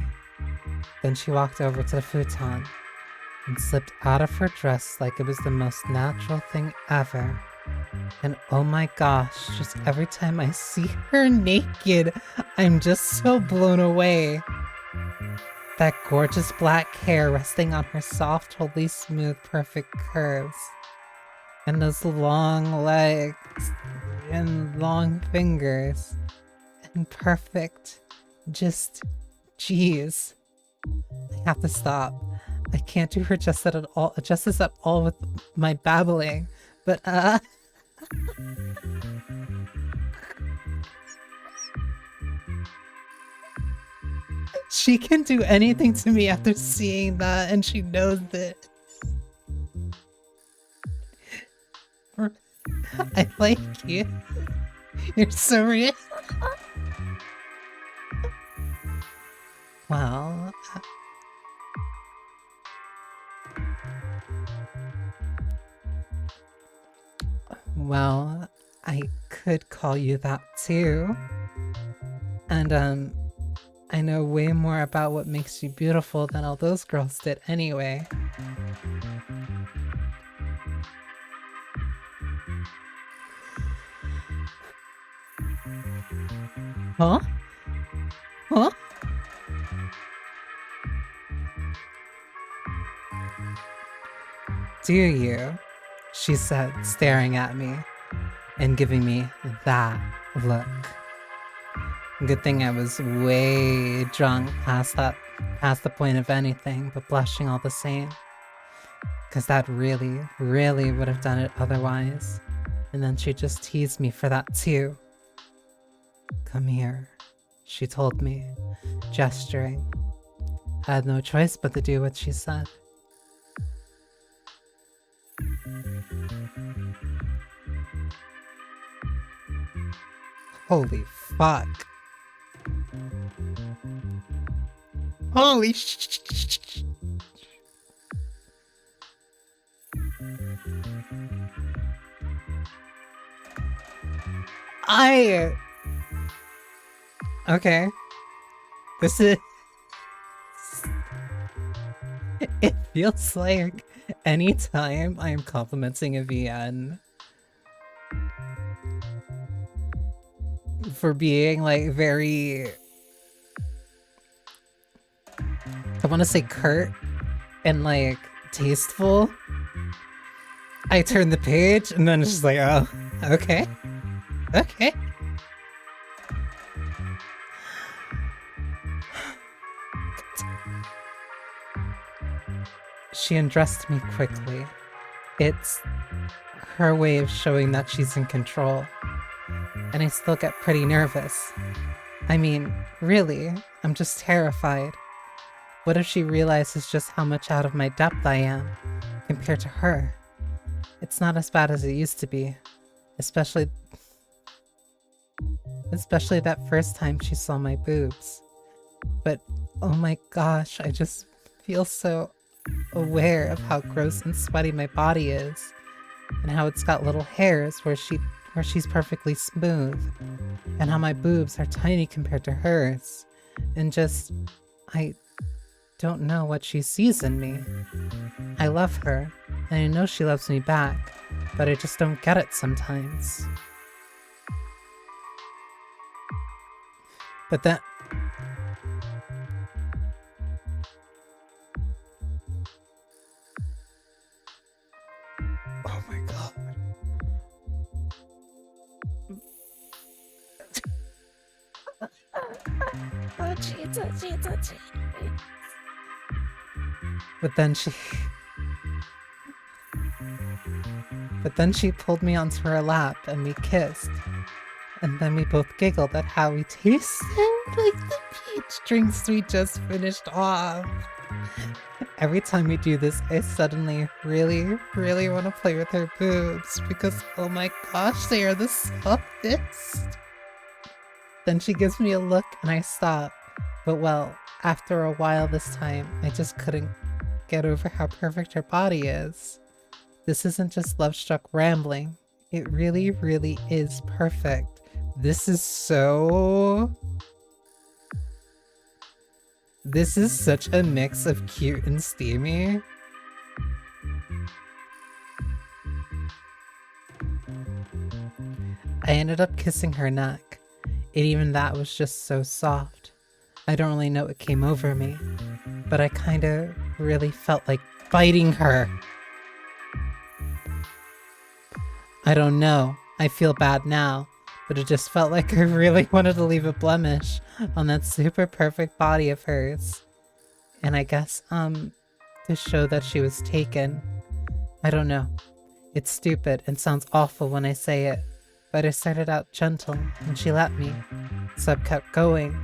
Then she walked over to the futon and slipped out of her dress like it was the most natural thing ever. And oh my gosh, just every time I see her naked, I'm just so blown away. That gorgeous black hair resting on her soft, wholly smooth, perfect curves. And those long legs and long fingers. And perfect. Just, jeez. I have to stop. I can't do her justice at all with my babbling. But, she can do anything to me after seeing that, and she knows it. I like you. You're so real. Well, I could call you that too. And, I know way more about what makes you beautiful than all those girls did anyway. Huh? Huh? Do you? She said, staring at me and giving me that look. Good thing I was way drunk past the point of anything, but blushing all the same. Because that really, really would have done it otherwise. And then she just teased me for that too. Come here, she told me, gesturing. I had no choice but to do what she said. Holy fuck. Holy sh! Okay. This is... It feels like anytime I am complimenting a VN for being like very I want to say curt and like tasteful. I turn the page and then it's just like, oh, okay. Okay. She undressed me quickly. It's her way of showing that she's in control. And I still get pretty nervous. I mean, really, I'm just terrified. What if she realizes just how much out of my depth I am compared to her? It's not as bad as it used to be. Especially that first time she saw my boobs. But oh my gosh, I just feel so aware of how gross and sweaty my body is, and how it's got little hairs where she's perfectly smooth, and how my boobs are tiny compared to hers, and just, I don't know what she sees in me. I love her, and I know she loves me back, but I just don't get it sometimes. But then... Oh my god. Oh Jesus. But then she pulled me onto her lap and we kissed. And then we both giggled at how we tasted like the peach drinks we just finished off. Every time we do this, I suddenly really, really want to play with her boobs because, oh my gosh, they are the softest. Then she gives me a look and I stop. But well, after a while this time, I just couldn't get over how perfect her body is. This isn't just love-struck rambling. It really, really is perfect. This is such a mix of cute and steamy. I ended up kissing her neck. And even that was just so soft. I don't really know what came over me, but I kinda really felt like biting her. I don't know. I feel bad now, but it just felt like I really wanted to leave a blemish on that super perfect body of hers. And I guess, to show that she was taken. I don't know. It's stupid and sounds awful when I say it, but I started out gentle and she let me. So I kept going,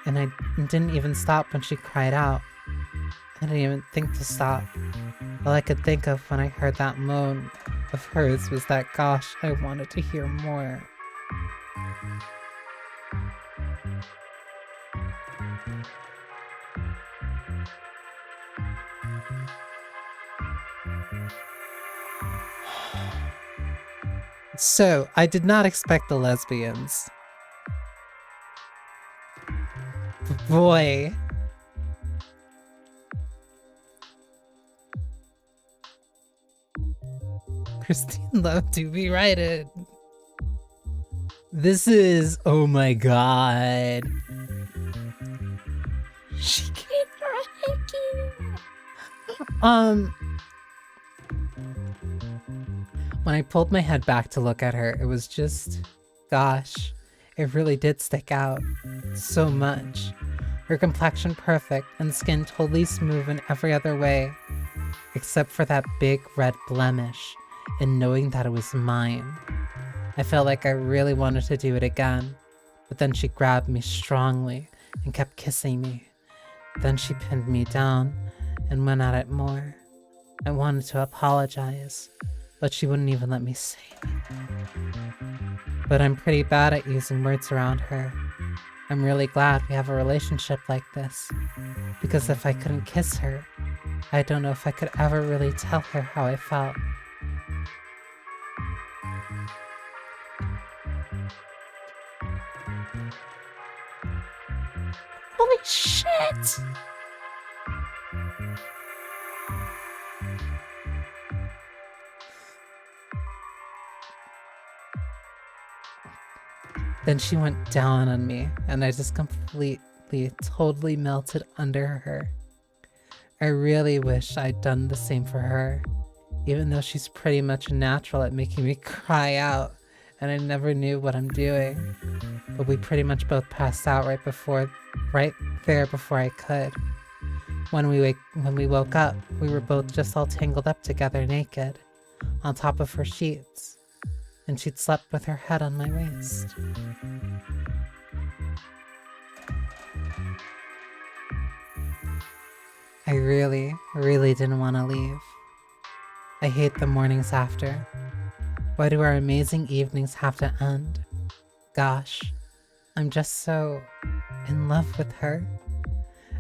and I didn't even stop when she cried out. I didn't even think to stop. All I could think of when I heard that moan of hers was that, gosh, I wanted to hear more. So, I did not expect the lesbians. Boy. Christine Love to be righted. This is, oh my god. She gave her a hickey. When I pulled my head back to look at her, it was just, gosh, it really did stick out so much. Her complexion perfect and skin totally smooth in every other way, except for that big red blemish, and knowing that it was mine. I felt like I really wanted to do it again, but then she grabbed me strongly and kept kissing me. Then she pinned me down and went at it more. I wanted to apologize, but she wouldn't even let me say anything. But I'm pretty bad at using words around her. I'm really glad we have a relationship like this, because if I couldn't kiss her, I don't know if I could ever really tell her how I felt. Holy shit! Then she went down on me, and I just completely totally melted under her. I really wish I'd done the same for her, even though she's pretty much a natural at making me cry out, and I never knew what I'm doing. But we pretty much both passed out right there before I could. When we woke up, we were both just all tangled up together naked, on top of her sheets, and she'd slept with her head on my waist. I really, really didn't want to leave. I hate the mornings after. Why do our amazing evenings have to end? Gosh, I'm just so in love with her.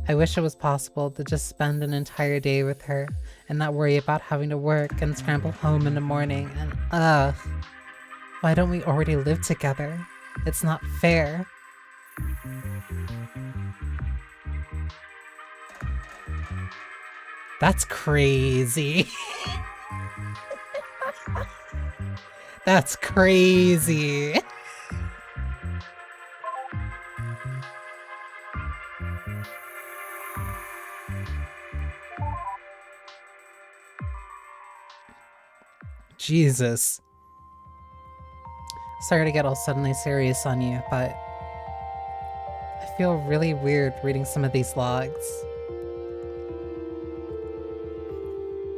I wish it was possible to just spend an entire day with her and not worry about having to work and scramble home in the morning and why don't we already live together? It's not fair. That's crazy. That's crazy. Jesus. Sorry to get all suddenly serious on you, but I feel really weird reading some of these logs.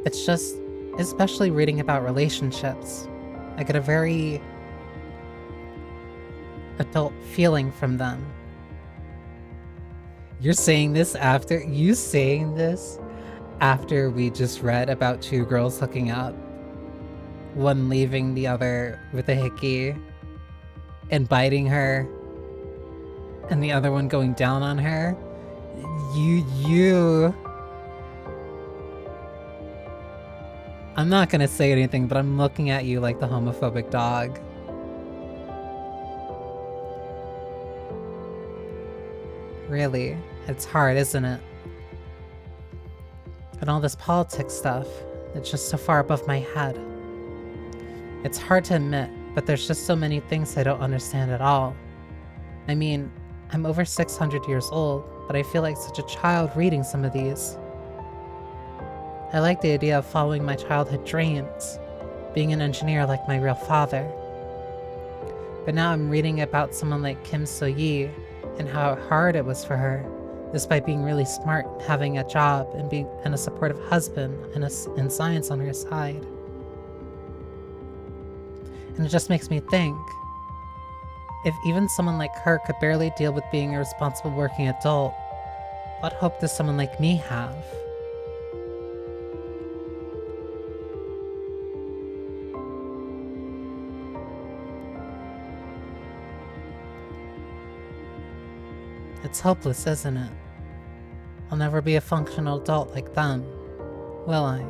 It's just, especially reading about relationships, I get a very adult feeling from them. You saying this after we just read about two girls hooking up, one leaving the other with a hickey and biting her, and the other one going down on her. I'm not gonna say anything, but I'm looking at you like the homophobic dog. Really, it's hard, isn't it? And all this politics stuff, it's just so far above my head. It's hard to admit, but there's just so many things I don't understand at all. I mean, I'm over 600 years old, but I feel like such a child reading some of these. I like the idea of following my childhood dreams, being an engineer like my real father. But now I'm reading about someone like Kim So-yi and how hard it was for her, despite being really smart, having a job, and a supportive husband and science on her side. And it just makes me think, if even someone like her could barely deal with being a responsible working adult, what hope does someone like me have? It's hopeless, isn't it? I'll never be a functional adult like them, will I?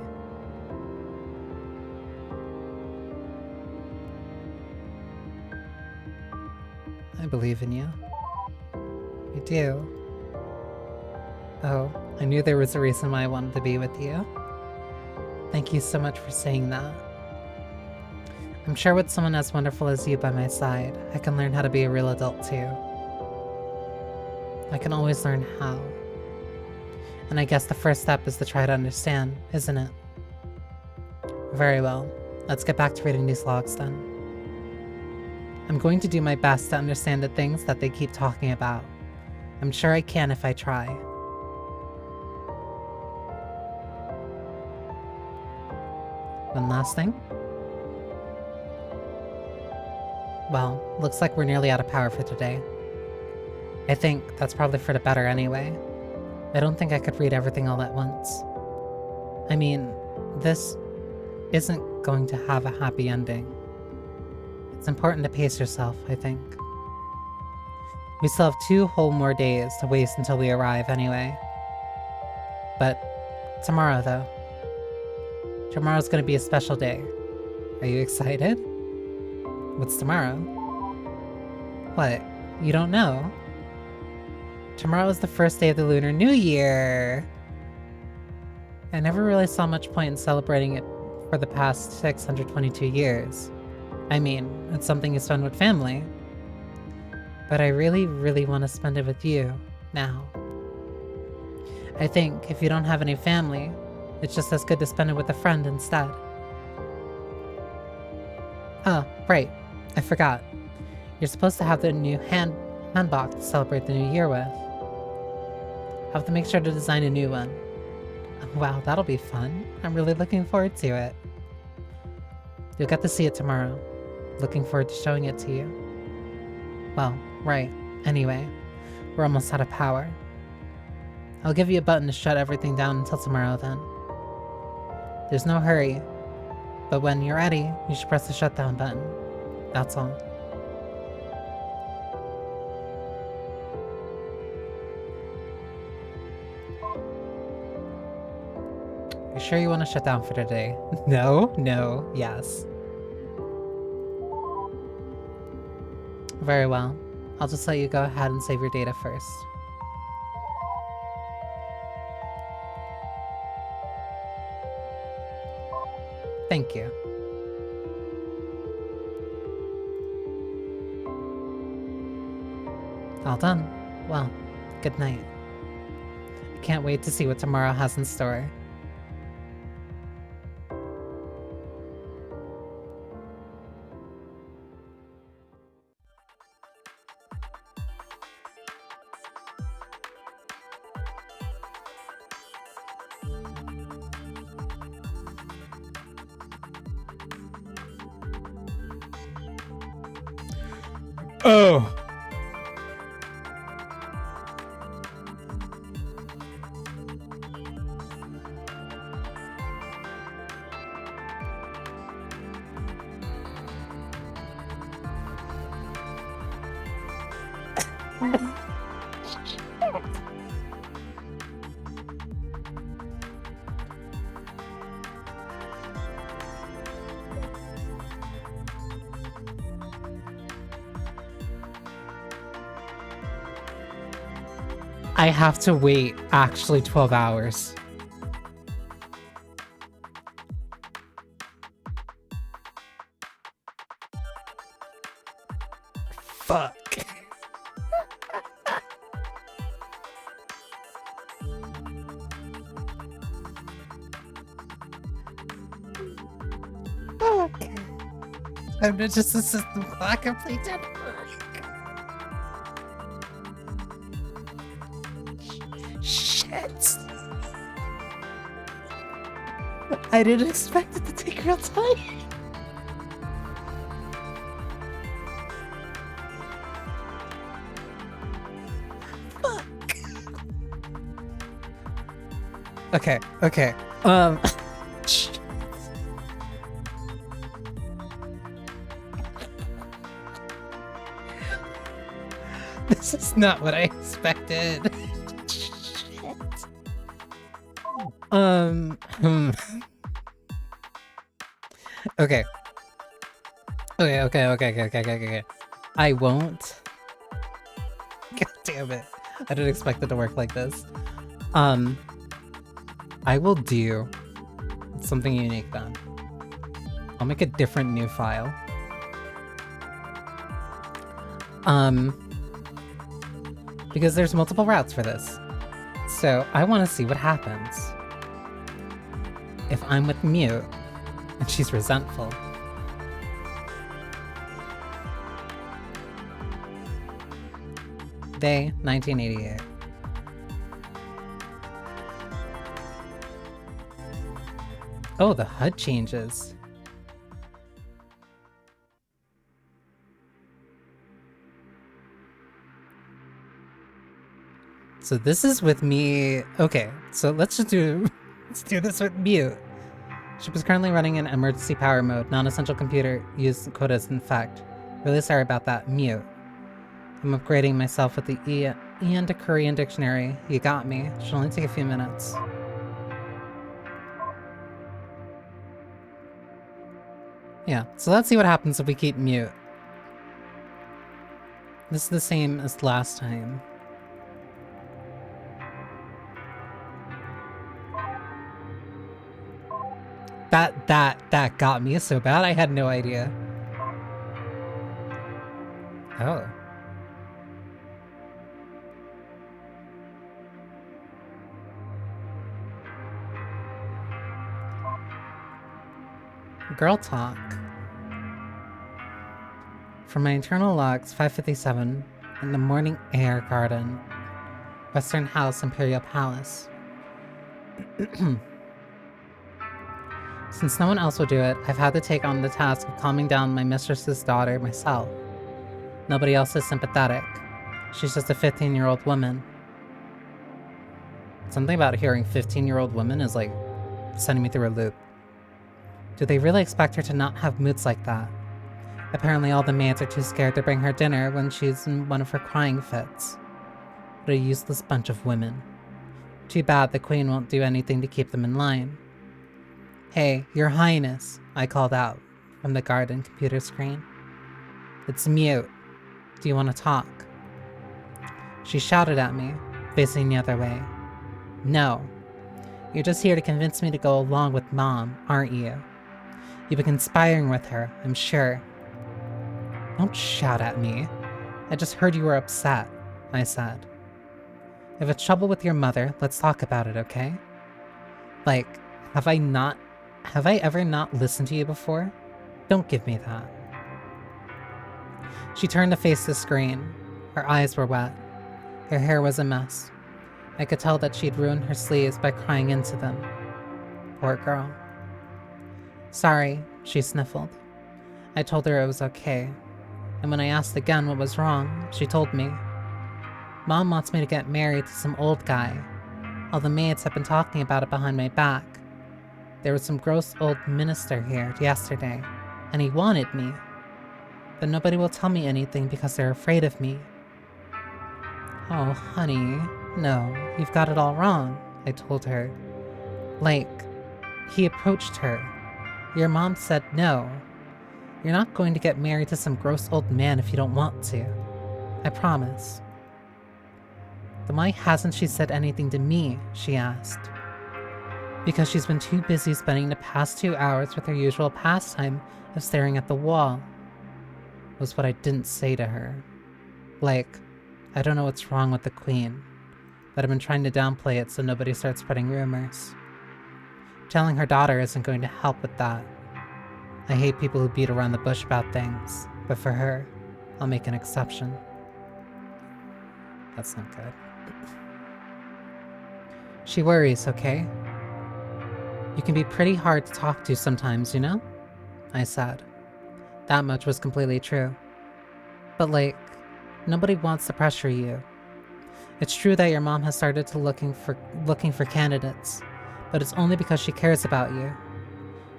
I believe in you. You do. Oh, I knew there was a reason why I wanted to be with you. Thank you so much for saying that. I'm sure with someone as wonderful as you by my side, I can learn how to be a real adult too. I can always learn how. And I guess the first step is to try to understand, isn't it? Very well. Let's get back to reading these logs then. I'm going to do my best to understand the things that they keep talking about. I'm sure I can if I try. One last thing. Well, looks like we're nearly out of power for today. I think that's probably for the better anyway. I don't think I could read everything all at once. I mean, this isn't going to have a happy ending. It's important to pace yourself, I think. We still have 2 whole more days to waste until we arrive anyway. But tomorrow, though. Tomorrow's gonna be a special day. Are you excited? What's tomorrow? What? You don't know? Tomorrow is the first day of the Lunar New Year! I never really saw much point in celebrating it for the past 622 years. I mean, it's something you spend with family. But I really, really want to spend it with you, now. I think if you don't have any family, it's just as good to spend it with a friend instead. Oh, right. I forgot. You're supposed to have the new handbox to celebrate the new year with. I'll have to make sure to design a new one. Wow, that'll be fun. I'm really looking forward to it. You'll get to see it tomorrow. Looking forward to showing it to you. Well, right. Anyway, we're almost out of power. I'll give you a button to shut everything down until tomorrow then. There's no hurry, but when you're ready, you should press the shutdown button. That's all. You sure you want to shut down for today? No, no, yes. Very well. I'll just let you go ahead and save your data first. Thank you. All done. Well, good night. I can't wait to see what tomorrow has in store. Oh! I have to wait actually 12 hours. Fuck. Fuck. I'm just a system clock completed. Shit. I didn't expect it to take real time. Fuck. Okay, okay. This is not what I expected. Okay. Okay. I won't. God damn it. I didn't expect it to work like this. I will do something unique then. I'll make a different new file. Because there's multiple routes for this. So I want to see what happens if I'm with Mute and she's resentful. Day 1988. Oh, the HUD changes. So this is with me. Okay, so let's do this with Mute. Ship is currently running in emergency power mode. Non-essential computer use quotas in fact. Really sorry about that, Mute. I'm upgrading myself with the Ian to Korean dictionary. You got me. Should only take a few minutes. Yeah, so let's see what happens if we keep Mute. This is the same as last time. That got me so bad. I had no idea. Oh. Girl talk. From my internal logs, 5:57, in the morning air garden, Western House, Imperial Palace. Since no one else will do it, I've had to take on the task of calming down my mistress's daughter myself. Nobody else is sympathetic. She's just a 15-year-old woman. Something about hearing 15-year-old woman is like sending me through a loop. Do they really expect her to not have moods like that? Apparently all the maids are too scared to bring her dinner when she's in one of her crying fits. What a useless bunch of women. Too bad the queen won't do anything to keep them in line. Hey, your highness, I called out from the garden computer screen. It's mute. Do you want to talk? She shouted at me, facing the other way. No. You're just here to convince me to go along with Mom, aren't you? You've been conspiring with her, I'm sure. Don't shout at me. I just heard you were upset, I said. If it's trouble with your mother, let's talk about it, okay? Like, have I ever not listened to you before? Don't give me that. She turned to face the screen. Her eyes were wet. Her hair was a mess. I could tell that she'd ruined her sleeves by crying into them. Poor girl. Sorry, she sniffled. I told her it was okay. And when I asked again what was wrong, she told me. Mom wants me to get married to some old guy. All the maids have been talking about it behind my back. There was some gross old minister here yesterday, and he wanted me. But nobody will tell me anything because they're afraid of me. Oh, honey, no, you've got it all wrong, I told her. Like, he approached her. Your mom said no. You're not going to get married to some gross old man if you don't want to. I promise. Then why hasn't she said anything to me? She asked. Because she's been too busy spending the past 2 hours with her usual pastime of staring at the wall, was what I didn't say to her. Like, I don't know what's wrong with the queen, but I've been trying to downplay it so nobody starts spreading rumors. Telling her daughter isn't going to help with that. I hate people who beat around the bush about things, but for her, I'll make an exception. That's not good. She worries, okay? You can be pretty hard to talk to sometimes, you know? I said. That much was completely true. But like, nobody wants to pressure you. It's true that your mom has started to looking for candidates, but it's only because she cares about you.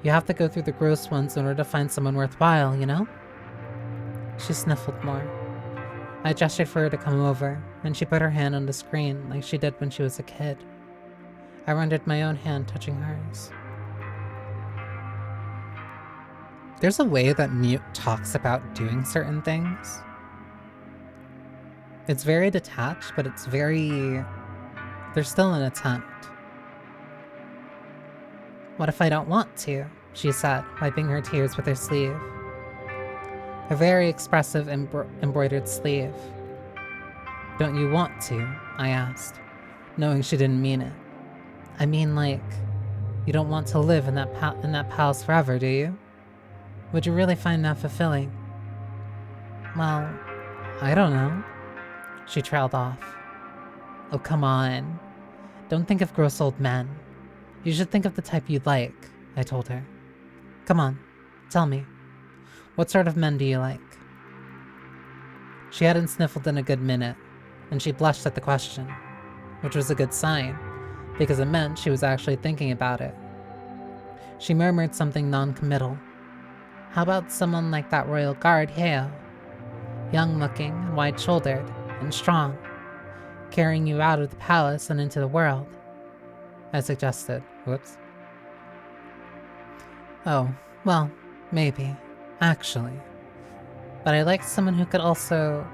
You have to go through the gross ones in order to find someone worthwhile, you know? She sniffled more. I gestured for her to come over, and she put her hand on the screen like she did when she was a kid. I rendered my own hand touching hers. There's a way that Mute talks about doing certain things. It's very detached, but it's very... There's still an attempt. What if I don't want to? She said, wiping her tears with her sleeve. A very expressive embroidered sleeve. Don't you want to? I asked, knowing she didn't mean it. I mean, like, you don't want to live in that palace forever, do you? Would you really find that fulfilling? Well, I don't know. She trailed off. Oh, come on. Don't think of gross old men. You should think of the type you'd like, I told her. Come on, tell me. What sort of men do you like? She hadn't sniffled in a good minute, and she blushed at the question, which was a good sign, because it meant she was actually thinking about it. She murmured something non-committal. How about someone like that royal guard, Hale? Young-looking and wide-shouldered and strong, carrying you out of the palace and into the world, I suggested. Whoops. Oh, well, maybe, actually. But I like someone who could also...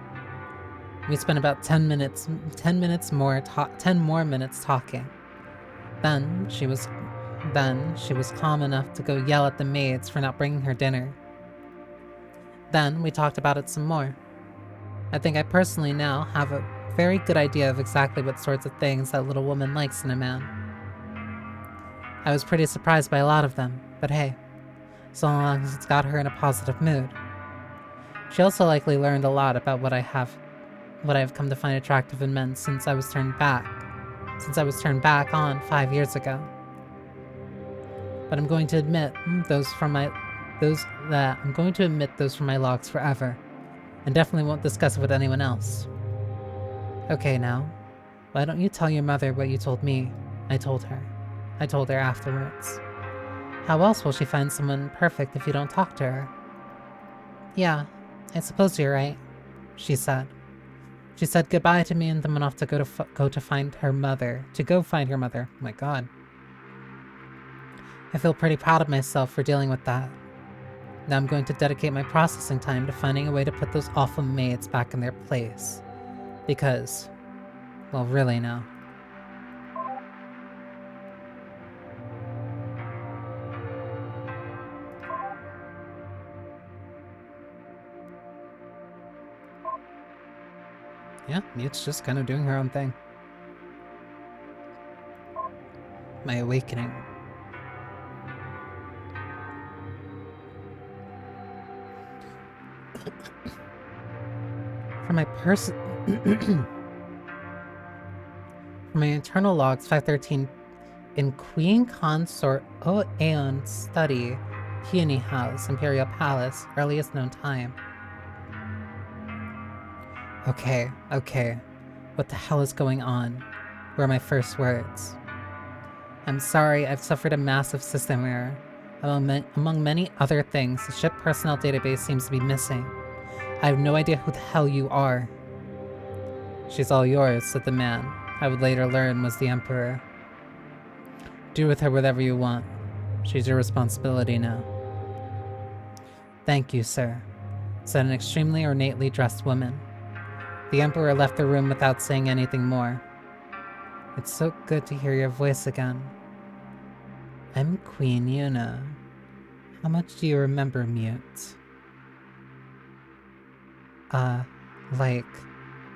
We spent about 10 more minutes talking. Then she was calm enough to go yell at the maids for not bringing her dinner. Then we talked about it some more. I think I personally now have a very good idea of exactly what sorts of things that little woman likes in a man. I was pretty surprised by a lot of them, but hey, so long as it's got her in a positive mood. She also likely learned a lot about what I have come to find attractive in men since I was turned back on 5 years ago. But I'm going to admit those from my logs forever, and definitely won't discuss it with anyone else. Okay now, why don't you tell your mother what you told me? I told her afterwards. How else will she find someone perfect if you don't talk to her? Yeah, I suppose you're right, she said. She said goodbye to me and then went off to go find her mother. Oh my god. I feel pretty proud of myself for dealing with that. Now I'm going to dedicate my processing time to finding a way to put those awful maids back in their place. Because, well, really now. Yeah, Mute's just kind of doing her own thing. My awakening. For my internal logs 513 in Queen Consort Aeon study, Peony House, Imperial Palace, earliest known time. Okay. What the hell is going on? Were my first words. I'm sorry, I've suffered a massive system error. Among many other things, the ship personnel database seems to be missing. I have no idea who the hell you are. She's all yours, said the man. I would later learn was the Emperor. Do with her whatever you want. She's your responsibility now. Thank you, sir, said an extremely ornately dressed woman. The Emperor left the room without saying anything more. It's so good to hear your voice again. I'm Queen Yuna. How much do you remember, Mute? Like,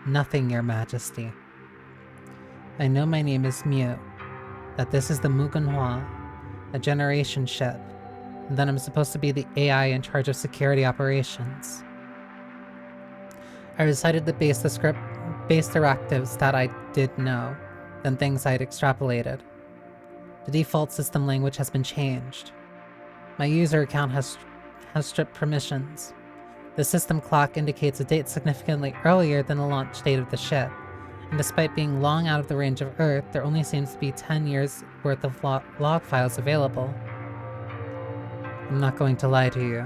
nothing, Your Majesty. I know my name is Mute, that this is the Mugunhua, a generation ship, and that I'm supposed to be the AI in charge of security operations. I recited the base directives that I did know, then things I had extrapolated. The default system language has been changed. My user account has stripped permissions. The system clock indicates a date significantly earlier than the launch date of the ship, and despite being long out of the range of Earth, there only seems to be 10 years worth of log files available. I'm not going to lie to you.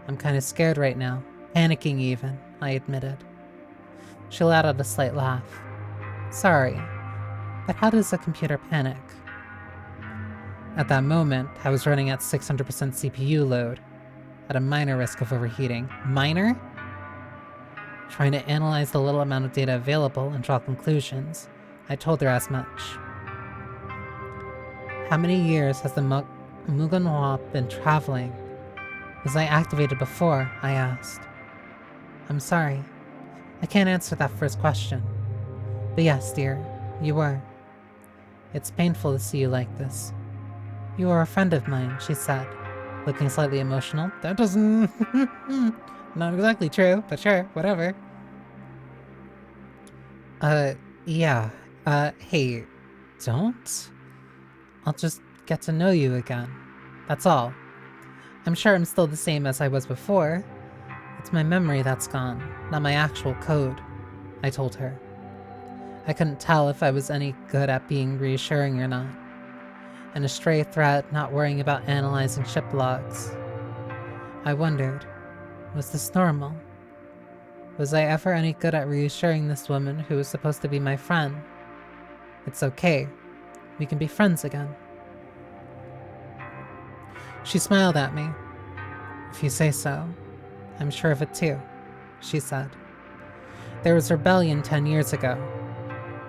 I'm kind of scared right now, panicking even, I admitted. She let out a slight laugh. Sorry, but how does a computer panic? At that moment, I was running at 600% CPU load, at a minor risk of overheating. Minor? Trying to analyze the little amount of data available and draw conclusions, I told her as much. How many years has the Mugunhua been traveling? Was I activated before? I asked. I'm sorry. I can't answer that first question. But yes, dear, you were. It's painful to see you like this. You are a friend of mine, she said, looking slightly emotional. That doesn't... Not exactly true, but sure, whatever. Yeah. Hey, don't? I'll just get to know you again. That's all. I'm sure I'm still the same as I was before. It's my memory that's gone, not my actual code, I told her. I couldn't tell if I was any good at being reassuring or not. And a stray threat, not worrying about analyzing ship logs. I wondered, was this normal? Was I ever any good at reassuring this woman who was supposed to be my friend? It's okay. We can be friends again. She smiled at me. If you say so. I'm sure of it too, she said. There was rebellion 10 years ago.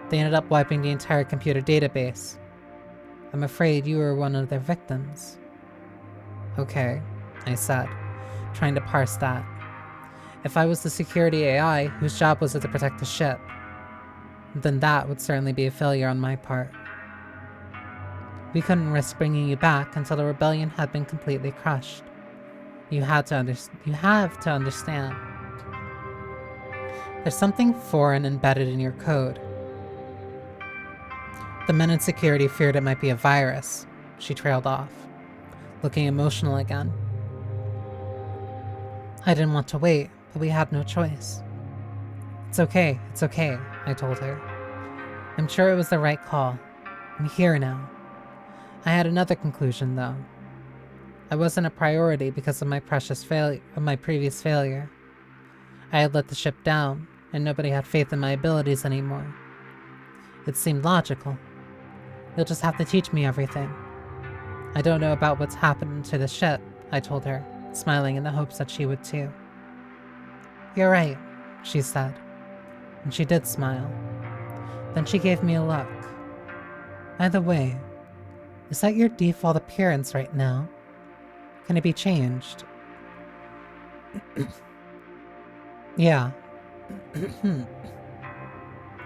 They ended up wiping the entire computer database. I'm afraid you were one of their victims. Okay, I said, trying to parse that. If I was the security AI whose job was to protect the ship, then that would certainly be a failure on my part. We couldn't risk bringing you back until the rebellion had been completely crushed. You have to understand. There's something foreign embedded in your code. The men in security feared it might be a virus. She trailed off, looking emotional again. I didn't want to wait, but we had no choice. It's okay, I told her. I'm sure it was the right call. I'm here now. I had another conclusion, though. I wasn't a priority because of my previous failure. I had let the ship down, and nobody had faith in my abilities anymore. It seemed logical. You'll just have to teach me everything. I don't know about what's happened to the ship, I told her, smiling in the hopes that she would too. You're right, she said, and she did smile. Then she gave me a look. By the way, is that your default appearance right now? Can it be changed? Yeah.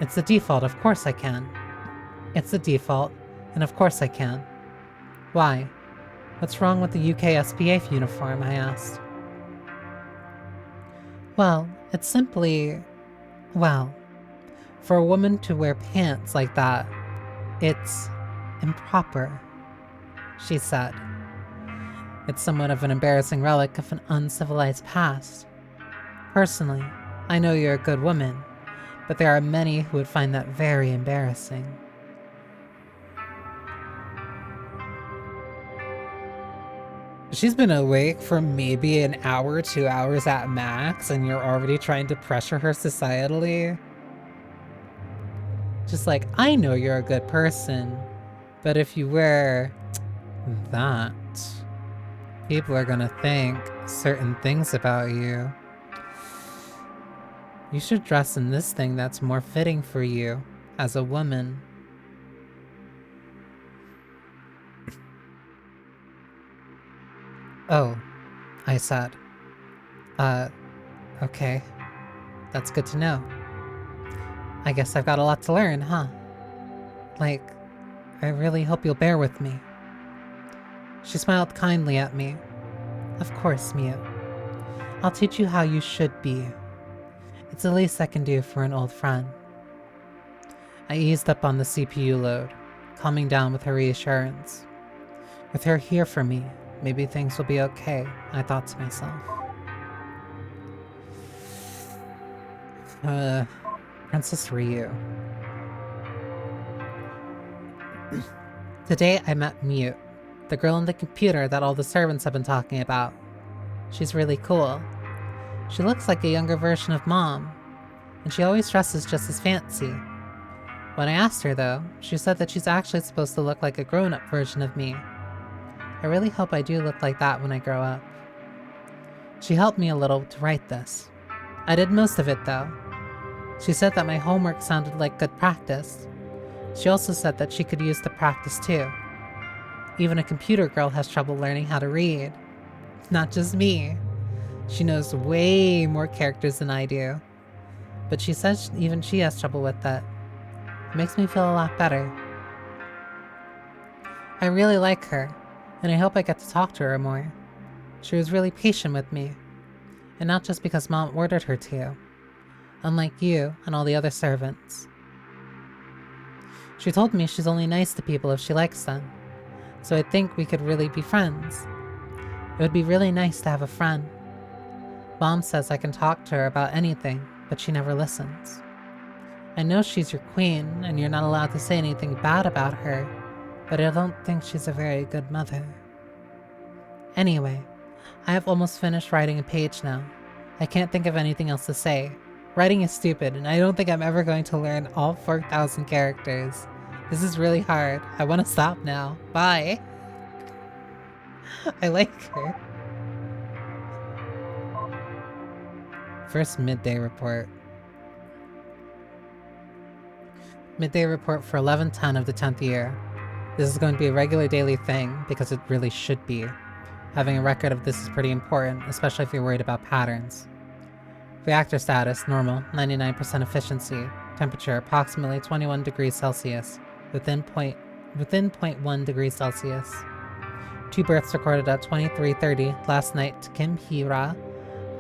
It's the default, of course I can. It's the default, and of course I can. Why? What's wrong with the UK SPA uniform, I asked. Well, it's simply... well, for a woman to wear pants like that, it's improper, she said. It's somewhat of an embarrassing relic of an uncivilized past. Personally, I know you're a good woman, but there are many who would find that very embarrassing. She's been awake for maybe an hour, 2 hours at max, and you're already trying to pressure her societally? Just like, I know you're a good person, but if you wear that, people are gonna think certain things about you. You should dress in this thing that's more fitting for you as a woman. Oh, I said. Okay. That's good to know. I guess I've got a lot to learn, huh? Like, I really hope you'll bear with me. She smiled kindly at me. Of course, Mia. I'll teach you how you should be. It's the least I can do for an old friend. I eased up on the CPU load, calming down with her reassurance. With her here for me, maybe things will be okay, I thought to myself. Princess Ryu. Today I met Mute, the girl in the computer that all the servants have been talking about. She's really cool. She looks like a younger version of Mom, and she always dresses just as fancy. When I asked her though, she said that she's actually supposed to look like a grown-up version of me. I really hope I do look like that when I grow up. She helped me a little to write this. I did most of it though. She said that my homework sounded like good practice. She also said that she could use the practice too. Even a computer girl has trouble learning how to read. Not just me. She knows way more characters than I do. But she says even she has trouble with that. It makes me feel a lot better. I really like her, and I hope I get to talk to her more. She was really patient with me. And not just because Mom ordered her to. Unlike you and all the other servants. She told me she's only nice to people if she likes them. So I think we could really be friends. It would be really nice to have a friend. Mom says I can talk to her about anything, but she never listens. I know she's your queen, and you're not allowed to say anything bad about her, but I don't think she's a very good mother. Anyway, I have almost finished writing a page now. I can't think of anything else to say. Writing is stupid, and I don't think I'm ever going to learn all 4,000 characters. This is really hard. I want to stop now. Bye. I like her. First midday report. Midday report for 11/10 of the 10th year. This is going to be a regular daily thing, because it really should be. Having a record of this is pretty important, especially if you're worried about patterns. Reactor status, normal, 99% efficiency. Temperature, approximately 21 degrees Celsius, within 0.1 degrees Celsius. 2 births recorded at 23:30 last night to Kim Hee-ra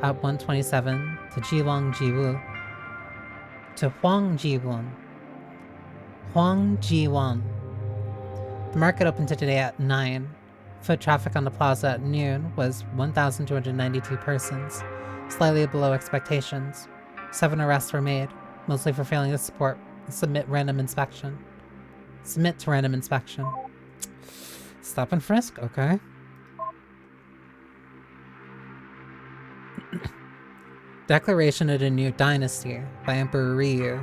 at 1:27, to Jiwon Jiwoo, to Hwang Ji-won. The market opened today at 9. Foot traffic on the plaza at noon was 1,292 persons, slightly below expectations. 7 arrests were made, mostly for failing to submit to random inspection. Stop and frisk, okay. Declaration of a New Dynasty by Emperor Ryu.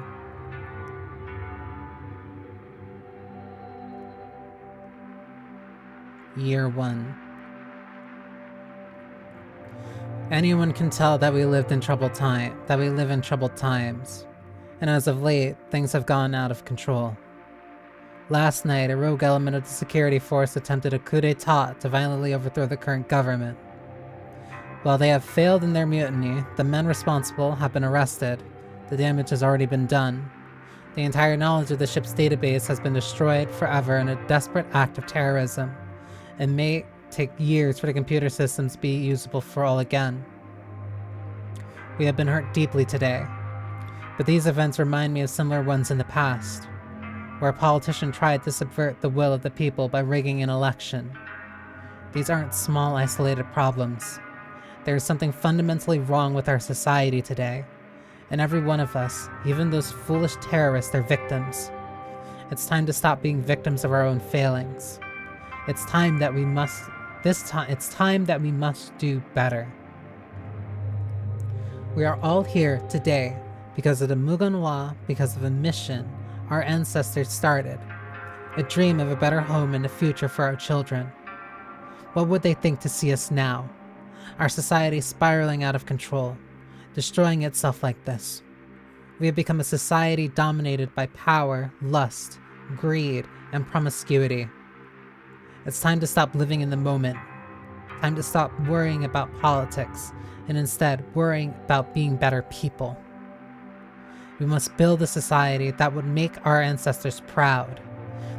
Year 1. Anyone can tell that we live in troubled times, and as of late, things have gone out of control. Last night, a rogue element of the security force attempted a coup d'etat to violently overthrow the current government. While they have failed in their mutiny, the men responsible have been arrested. The damage has already been done. The entire knowledge of the ship's database has been destroyed forever in a desperate act of terrorism. It may take years for the computer systems to be usable for all again. We have been hurt deeply today, but these events remind me of similar ones in the past, where a politician tried to subvert the will of the people by rigging an election. These aren't small, isolated problems. There is something fundamentally wrong with our society today, and every one of us, even those foolish terrorists, are victims. It's time to stop being victims of our own failings. It's time that we must do better. We are all here today because of the Mugunhwa, because of a mission our ancestors started, a dream of a better home and a future for our children. What would they think to see us now? Our society spiraling out of control, destroying itself like this. We have become a society dominated by power, lust, greed, and promiscuity. It's time to stop living in the moment. Time to stop worrying about politics and instead worrying about being better people. We must build a society that would make our ancestors proud.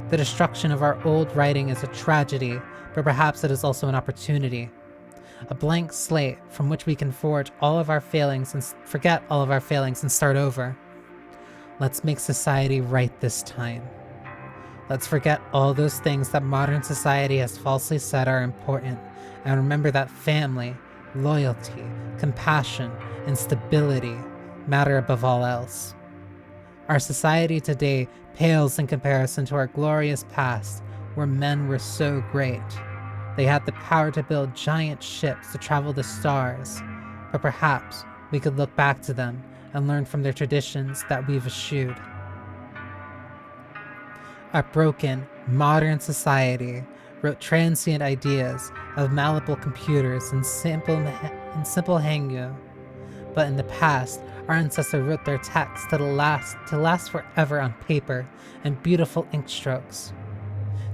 The destruction of our old writing is a tragedy, but perhaps it is also an opportunity. A blank slate from which we can forge all of our failings and forget all of our failings and start over. Let's make society right this time. Let's forget all those things that modern society has falsely said are important, and remember that family, loyalty, compassion, and stability matter above all else. Our society today pales in comparison to our glorious past, where men were so great. They had the power to build giant ships to travel the stars, but perhaps we could look back to them and learn from their traditions that we've eschewed. Our broken, modern society wrote transient ideas of malleable computers in simple Hangul, but in the past, our ancestors wrote their texts to last forever on paper and beautiful ink strokes.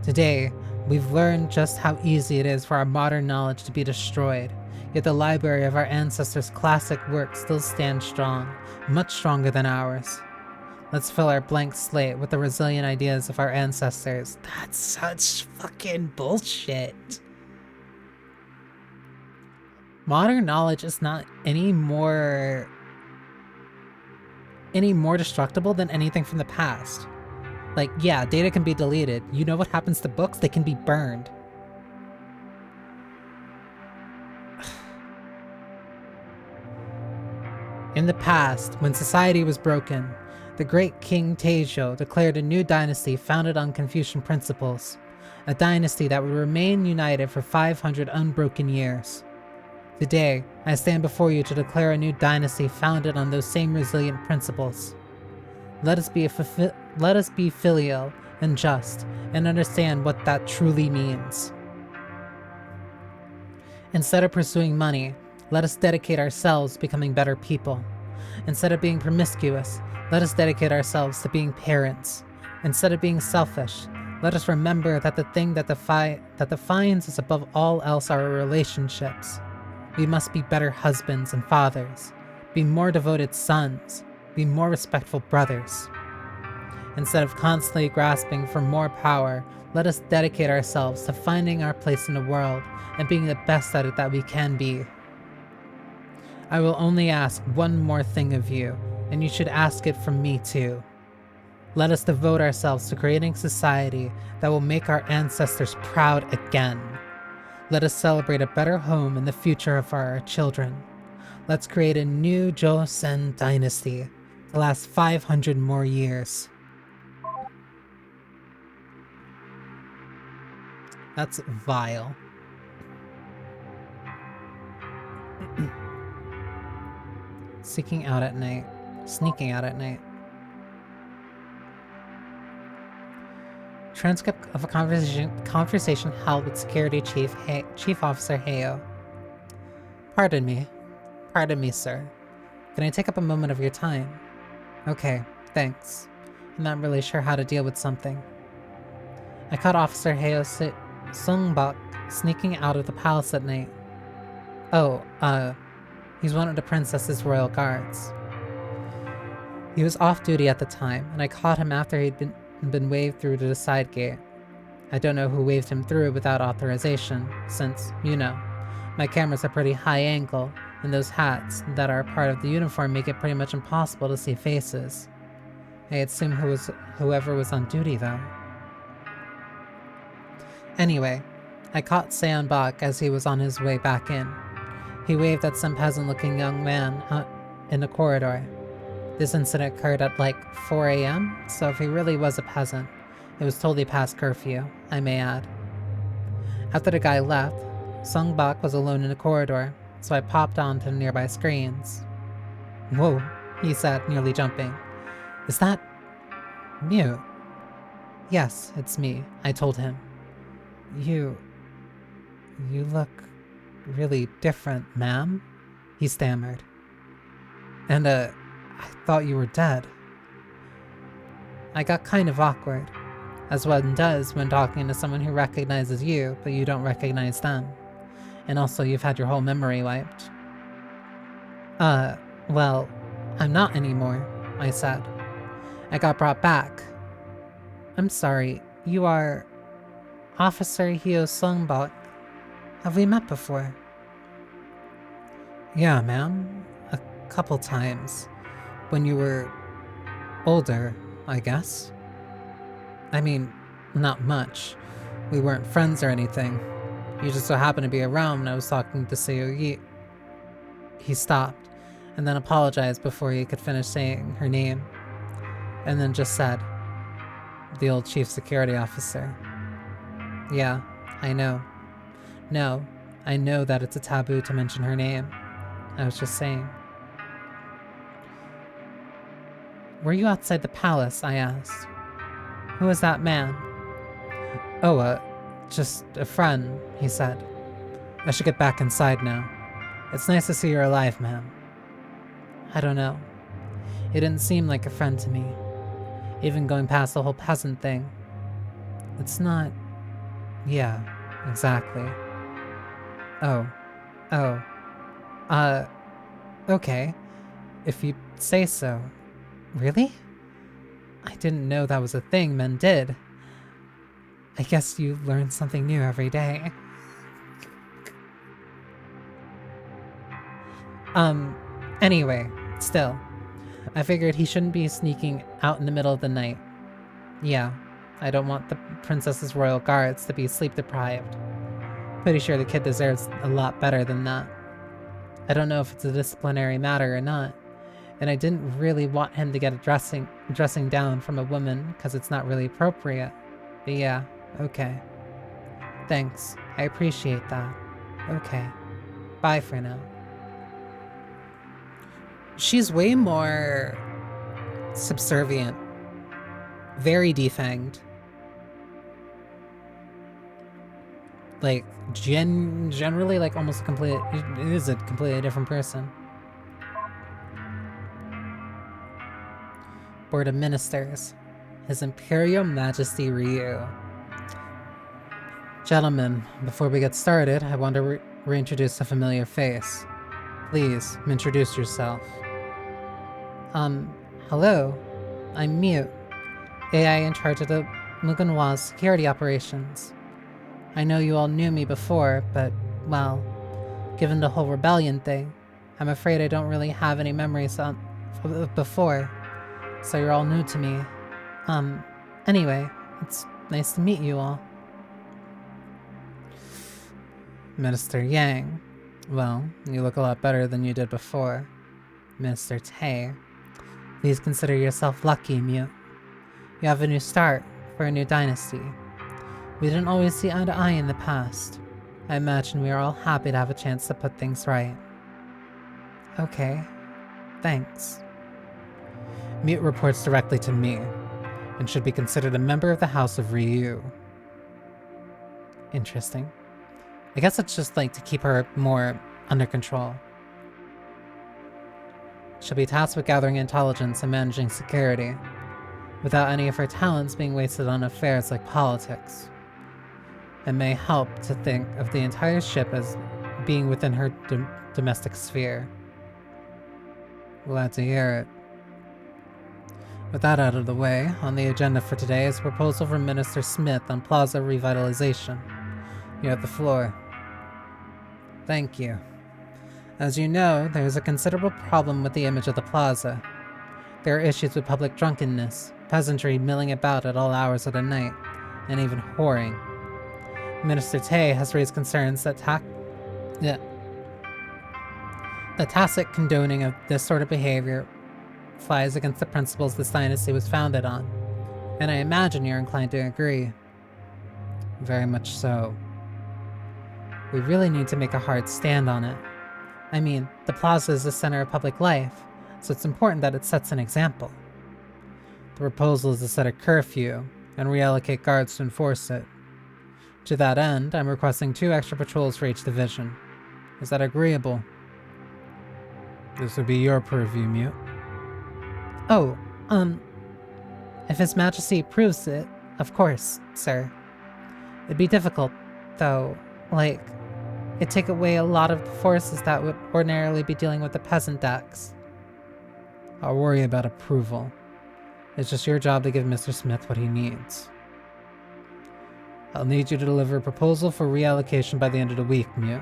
Today, we've learned just how easy it is for our modern knowledge to be destroyed, yet the library of our ancestors' classic work still stands strong, much stronger than ours. Let's fill our blank slate with the resilient ideas of our ancestors. That's such fucking bullshit. Modern knowledge is not any more destructible than anything from the past. Like, yeah, data can be deleted. You know what happens to books? They can be burned. In the past, when society was broken, the great King Taejo declared a new dynasty founded on Confucian principles, a dynasty that would remain united for 500 unbroken years. Today, I stand before you to declare a new dynasty founded on those same resilient principles. Let us be filial and just, and understand what that truly means. Instead of pursuing money, let us dedicate ourselves to becoming better people. Instead of being promiscuous, let us dedicate ourselves to being parents. Instead of being selfish, let us remember that the thing that defines us above all else are our relationships. We must be better husbands and fathers, be more devoted sons, be more respectful brothers. Instead of constantly grasping for more power, let us dedicate ourselves to finding our place in the world and being the best at it that we can be. I will only ask one more thing of you, and you should ask it from me too. Let us devote ourselves to creating a society that will make our ancestors proud again. Let us celebrate a better home in the future of our children. Let's create a new Joseon dynasty to last 500 more years. That's vile. Sneaking out at night. Transcript of a conversation held with Security Chief Officer Heyo. Pardon me, sir. Can I take up a moment of your time? Okay, thanks. I'm not really sure how to deal with something. I caught Officer Heyo Sungbok sneaking out of the palace at night. Oh, he's one of the princess's royal guards. He was off duty at the time, and I caught him after he'd been waved through to the side gate. I don't know who waved him through without authorization, since, you know, my camera's a pretty high angle, and those hats that are part of the uniform make it pretty much impossible to see faces. I assume whoever was on duty, though. Anyway, I caught Seonbok as he was on his way back in. He waved at some peasant-looking young man out in the corridor. This incident occurred at like 4 a.m., so if he really was a peasant, it was totally past curfew, I may add. After the guy left, Sungbok was alone in the corridor, so I popped onto the nearby screens. Whoa, he said, nearly jumping. Is that... Mute? Yes, it's me, I told him. You look really different, ma'am, he stammered. And, I thought you were dead. I got kind of awkward, as one does when talking to someone who recognizes you, but you don't recognize them. And also, you've had your whole memory wiped. Well, I'm not anymore, I said. I got brought back. I'm sorry, you are... Officer Hyo Sungbok. Have we met before? Yeah, ma'am. A couple times. When you were... older, I guess. I mean, not much. We weren't friends or anything. You just so happened to be around when I was talking to Seo Yi. He stopped, and then apologized before he could finish saying her name. And then just said, the old chief security officer. Yeah, I know. No, I know that it's a taboo to mention her name. I was just saying. Were you outside the palace? I asked. Who was that man? Oh, just a friend, he said. I should get back inside now. It's nice to see you're alive, ma'am. I don't know. It didn't seem like a friend to me. Even going past the whole peasant thing. It's not... Yeah, exactly. Okay. If you say so. Really? I didn't know that was a thing men did. I guess you learn something new every day. Anyway, still. I figured he shouldn't be sneaking out in the middle of the night. Yeah, I don't want the princess's royal guards to be sleep deprived. Pretty sure the kid deserves a lot better than that. I don't know if it's a disciplinary matter or not, and I didn't really want him to get a dressing down from a woman because it's not really appropriate. But yeah, okay. Thanks, I appreciate that. Okay, bye for now. She's way more subservient. Very defanged. Like, generally, like, almost it is a completely different person. Board of Ministers. His Imperial Majesty Ryu. Gentlemen, before we get started, I want to reintroduce a familiar face. Please, introduce yourself. Hello. I'm Mute. AI in charge of the Mugunwa's security operations. I know you all knew me before, but, well, given the whole rebellion thing, I'm afraid I don't really have any memories of before, so you're all new to me. Anyway, it's nice to meet you all. Minister Yang. Well, you look a lot better than you did before. Minister Tay. Please consider yourself lucky, Mute. You have a new start for a new dynasty. We didn't always see eye to eye in the past. I imagine we are all happy to have a chance to put things right. Okay. Thanks. Mute reports directly to me, and should be considered a member of the House of Ryu. Interesting. I guess it's just like to keep her more under control. She'll be tasked with gathering intelligence and managing security, without any of her talents being wasted on affairs like politics. It may help to think of the entire ship as being within her domestic sphere. Glad to hear it. With that out of the way, on the agenda for today is a proposal from Minister Smith on plaza revitalization. You have the floor. Thank you. As you know, there is a considerable problem with the image of the plaza. There are issues with public drunkenness, peasantry milling about at all hours of the night, and even whoring. Minister Tay has raised concerns that the tacit condoning of this sort of behavior flies against the principles this dynasty was founded on, and I imagine you're inclined to agree. Very much so. We really need to make a hard stand on it. I mean, the plaza is the center of public life, so it's important that it sets an example. The proposal is to set a curfew and reallocate guards to enforce it. To that end, I'm requesting 2 extra patrols for each division. Is that agreeable? This would be your purview, Mute. Oh, if His Majesty approves it, of course, sir. It'd be difficult, though, like, it'd take away a lot of the forces that would ordinarily be dealing with the peasant decks. I'll worry about approval. It's just your job to give Mr. Smith what he needs. I'll need you to deliver a proposal for reallocation by the end of the week, Mute.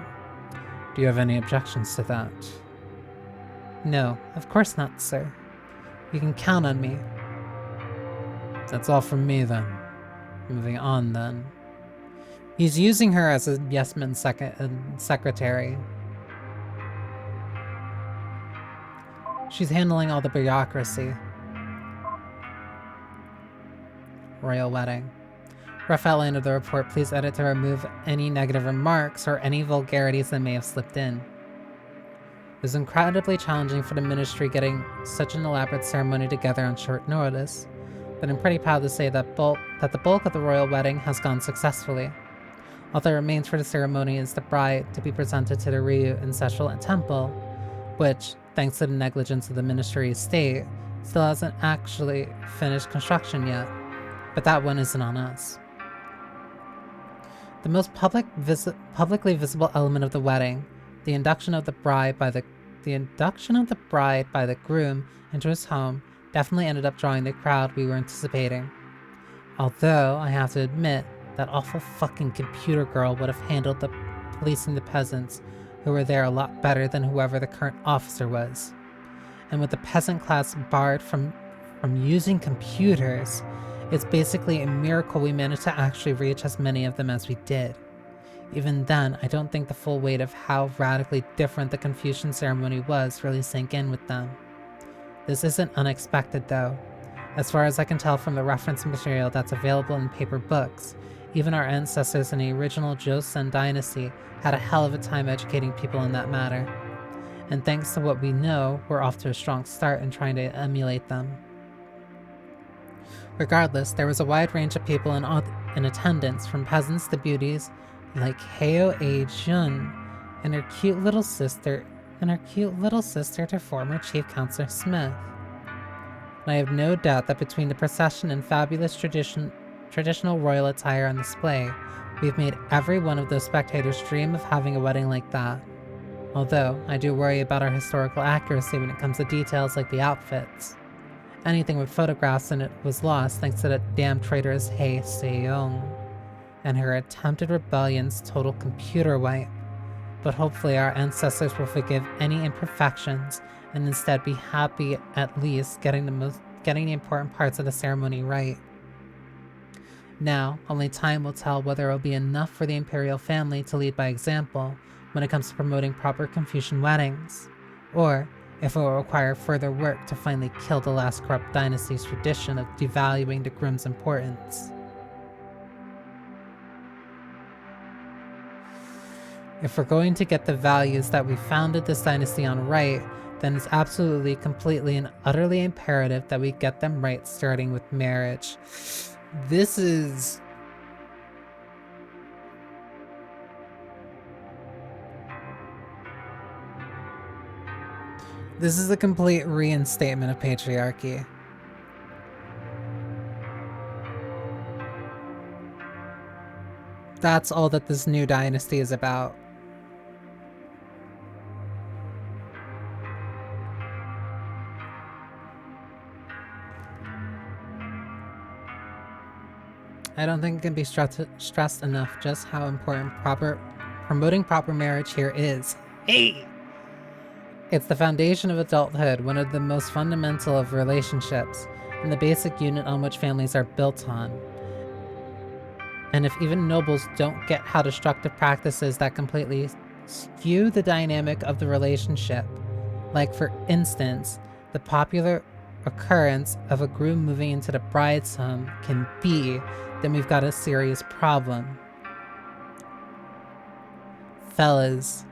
Do you have any objections to that? No, of course not, sir. You can count on me. That's all from me, then. Moving on, then. He's using her as a yes-man secretary. She's handling all the bureaucracy. Royal wedding. Rough outline of the report. Please edit to remove any negative remarks or any vulgarities that may have slipped in. It was incredibly challenging for the ministry getting such an elaborate ceremony together on short notice, but I'm pretty proud to say that the bulk of the royal wedding has gone successfully. All that remains for the ceremony is the bride to be presented to the Ryu Ancestral Temple, which, thanks to the negligence of the Ministry Estate, still hasn't actually finished construction yet, but that one isn't on us. The most publicly visible element of the wedding, the induction of the bride by the groom into his home, definitely ended up drawing the crowd we were anticipating. Although, I have to admit, that awful fucking computer girl would have handled the policing the peasants who were there a lot better than whoever the current officer was. And with the peasant class barred from using computers, it's basically a miracle we managed to actually reach as many of them as we did. Even then, I don't think the full weight of how radically different the Confucian ceremony was really sank in with them. This isn't unexpected though. As far as I can tell from the reference material that's available in paper books, even our ancestors in the original Joseon dynasty had a hell of a time educating people in that matter. And thanks to what we know, we're off to a strong start in trying to emulate them. Regardless, there was a wide range of people in attendance, from peasants to beauties like Heo A-jun and her cute little sister to former Chief Counselor Smith. And I have no doubt that between the procession and fabulous traditional royal attire on display, we've made every one of those spectators dream of having a wedding like that. Although, I do worry about our historical accuracy when it comes to details like the outfits. Anything with photographs in it was lost thanks to that damn traitorous Hye Seong and her attempted rebellion's total computer wipe. But hopefully our ancestors will forgive any imperfections and instead be happy at least getting the important parts of the ceremony right. Now, only time will tell whether it will be enough for the imperial family to lead by example when it comes to promoting proper Confucian weddings, or if it will require further work to finally kill the last corrupt dynasty's tradition of devaluing the groom's importance. If we're going to get the values that we founded this dynasty on right, then it's absolutely, completely, and utterly imperative that we get them right starting with marriage. This is a complete reinstatement of patriarchy. That's all that this new dynasty is about. I don't think it can be stressed enough just how important promoting proper marriage here is. Hey! It's the foundation of adulthood, one of the most fundamental of relationships, and the basic unit on which families are built on. And if even nobles don't get how destructive practices that completely skew the dynamic of the relationship, like for instance, the popular occurrence of a groom moving into the bride's home can be, then we've got a serious problem. Fellas,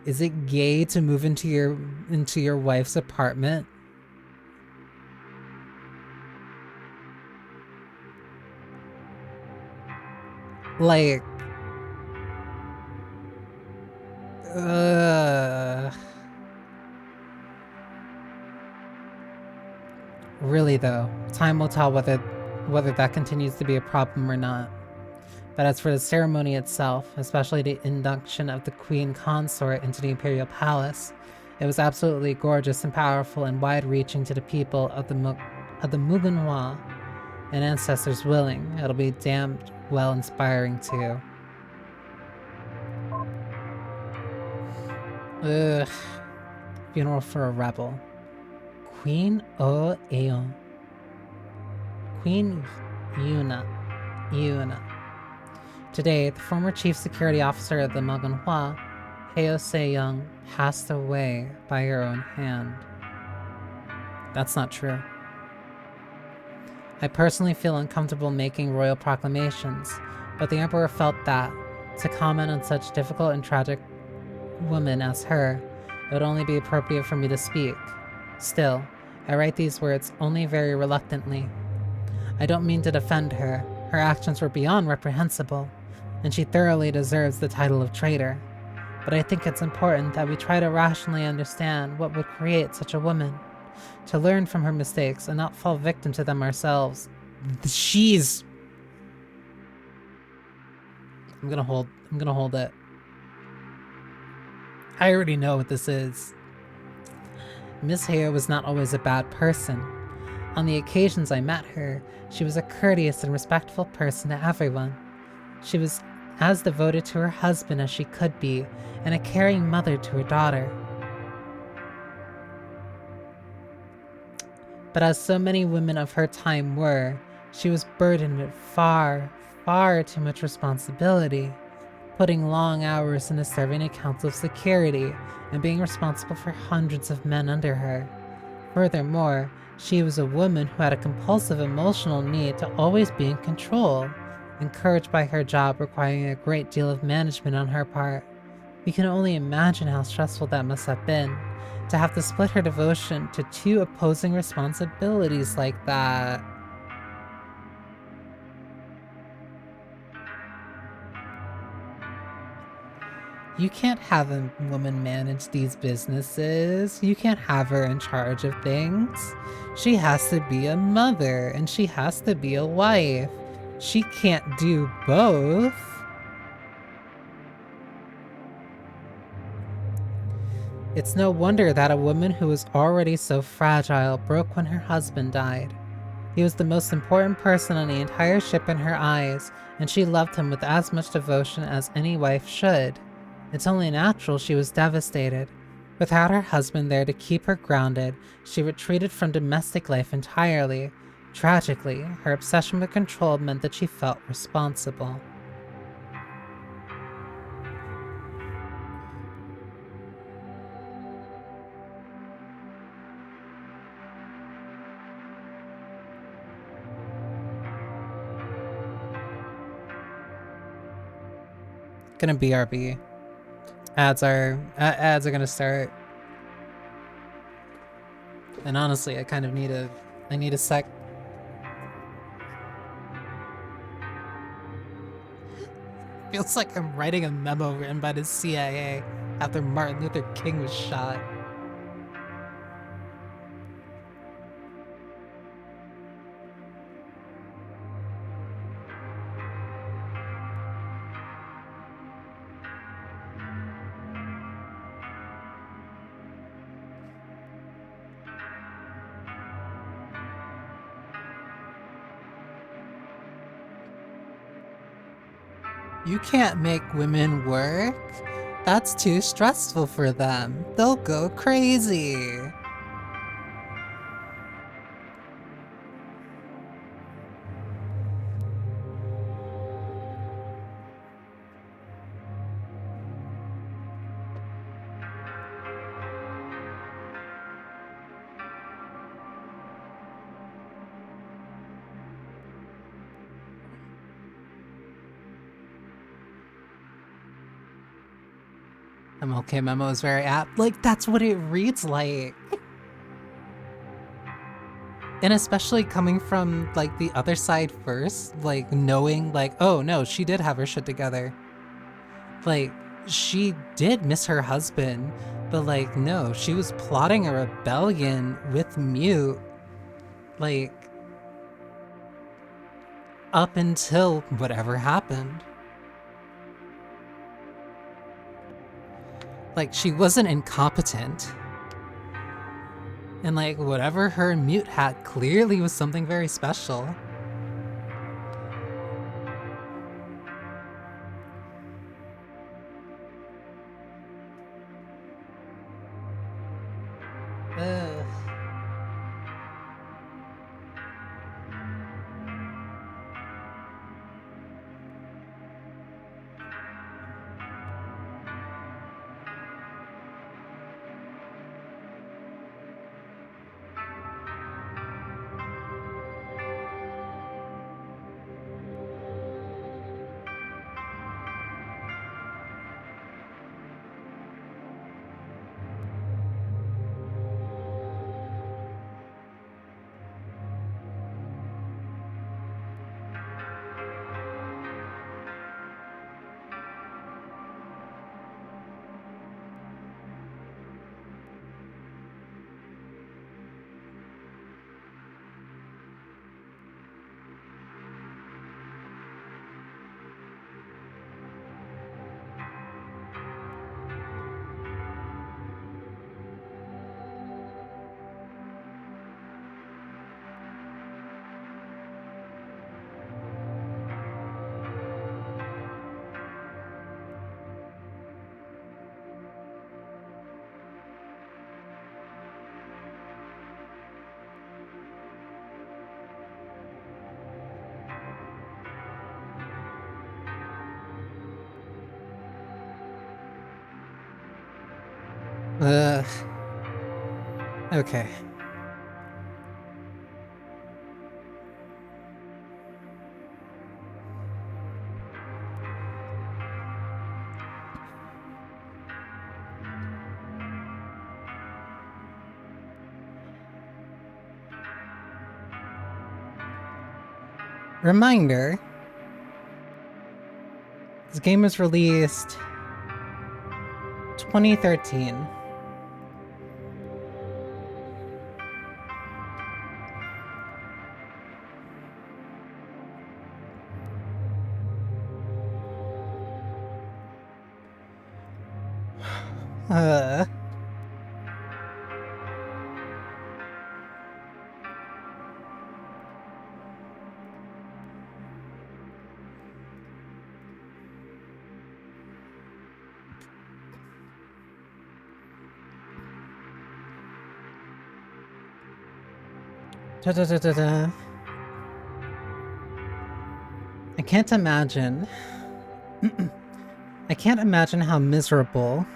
is it gay to move into your wife's apartment? Like, really though, time will tell whether that continues to be a problem or not. But as for the ceremony itself, especially the induction of the queen consort into the imperial palace, it was absolutely gorgeous and powerful and wide-reaching to the people of the Mugunhwa and ancestors willing. It'll be damned well inspiring too. Ugh. Funeral for a rebel. Queen O Aeon. Queen Yuna. Today, the former chief security officer of the Mugunhwa, Hye Se-young, passed away by her own hand. That's not true. I personally feel uncomfortable making royal proclamations, but the Emperor felt that, to comment on such difficult and tragic woman as her, it would only be appropriate for me to speak. Still, I write these words only very reluctantly. I don't mean to defend her. Her actions were beyond reprehensible, and she thoroughly deserves the title of traitor. But I think it's important that we try to rationally understand what would create such a woman, to learn from her mistakes and not fall victim to them ourselves. I'm gonna hold it. I already know what this is. Miss Hye was not always a bad person. On the occasions I met her, she was a courteous and respectful person to everyone. She was as devoted to her husband as she could be, and a caring mother to her daughter. But as so many women of her time were, she was burdened with far, far too much responsibility, putting long hours into serving a council of security and being responsible for hundreds of men under her. Furthermore, she was a woman who had a compulsive emotional need to always be in control, encouraged by her job requiring a great deal of management on her part. We can only imagine how stressful that must have been, to have to split her devotion to two opposing responsibilities like that. You can't have a woman manage these businesses. You can't have her in charge of things. She has to be a mother, and she has to be a wife. She can't do both. It's no wonder that a woman who was already so fragile broke when her husband died. He was the most important person on the entire ship in her eyes, and she loved him with as much devotion as any wife should. It's only natural she was devastated. Without her husband there to keep her grounded, she retreated from domestic life entirely. Tragically, her obsession with control meant that she felt responsible. Gonna BRB. Ads are gonna start. And honestly, I need a sec. Feels like I'm writing a memo written by the CIA after Martin Luther King was shot. You can't make women work. That's too stressful for them. They'll go crazy. MLK memo is very apt. Like, that's what it reads like. And especially coming from, like, the other side first, like, knowing, like, oh no, she did have her shit together. Like, she did miss her husband, but, like, no, she was plotting a rebellion with Mute. Like, up until whatever happened. Like, she wasn't incompetent. And like, whatever her Mute had clearly was something very special. Ugh. Ugh. Okay. Reminder. This game was released 2013. Da-da-da-da-da. I can't imagine. I can't imagine how miserable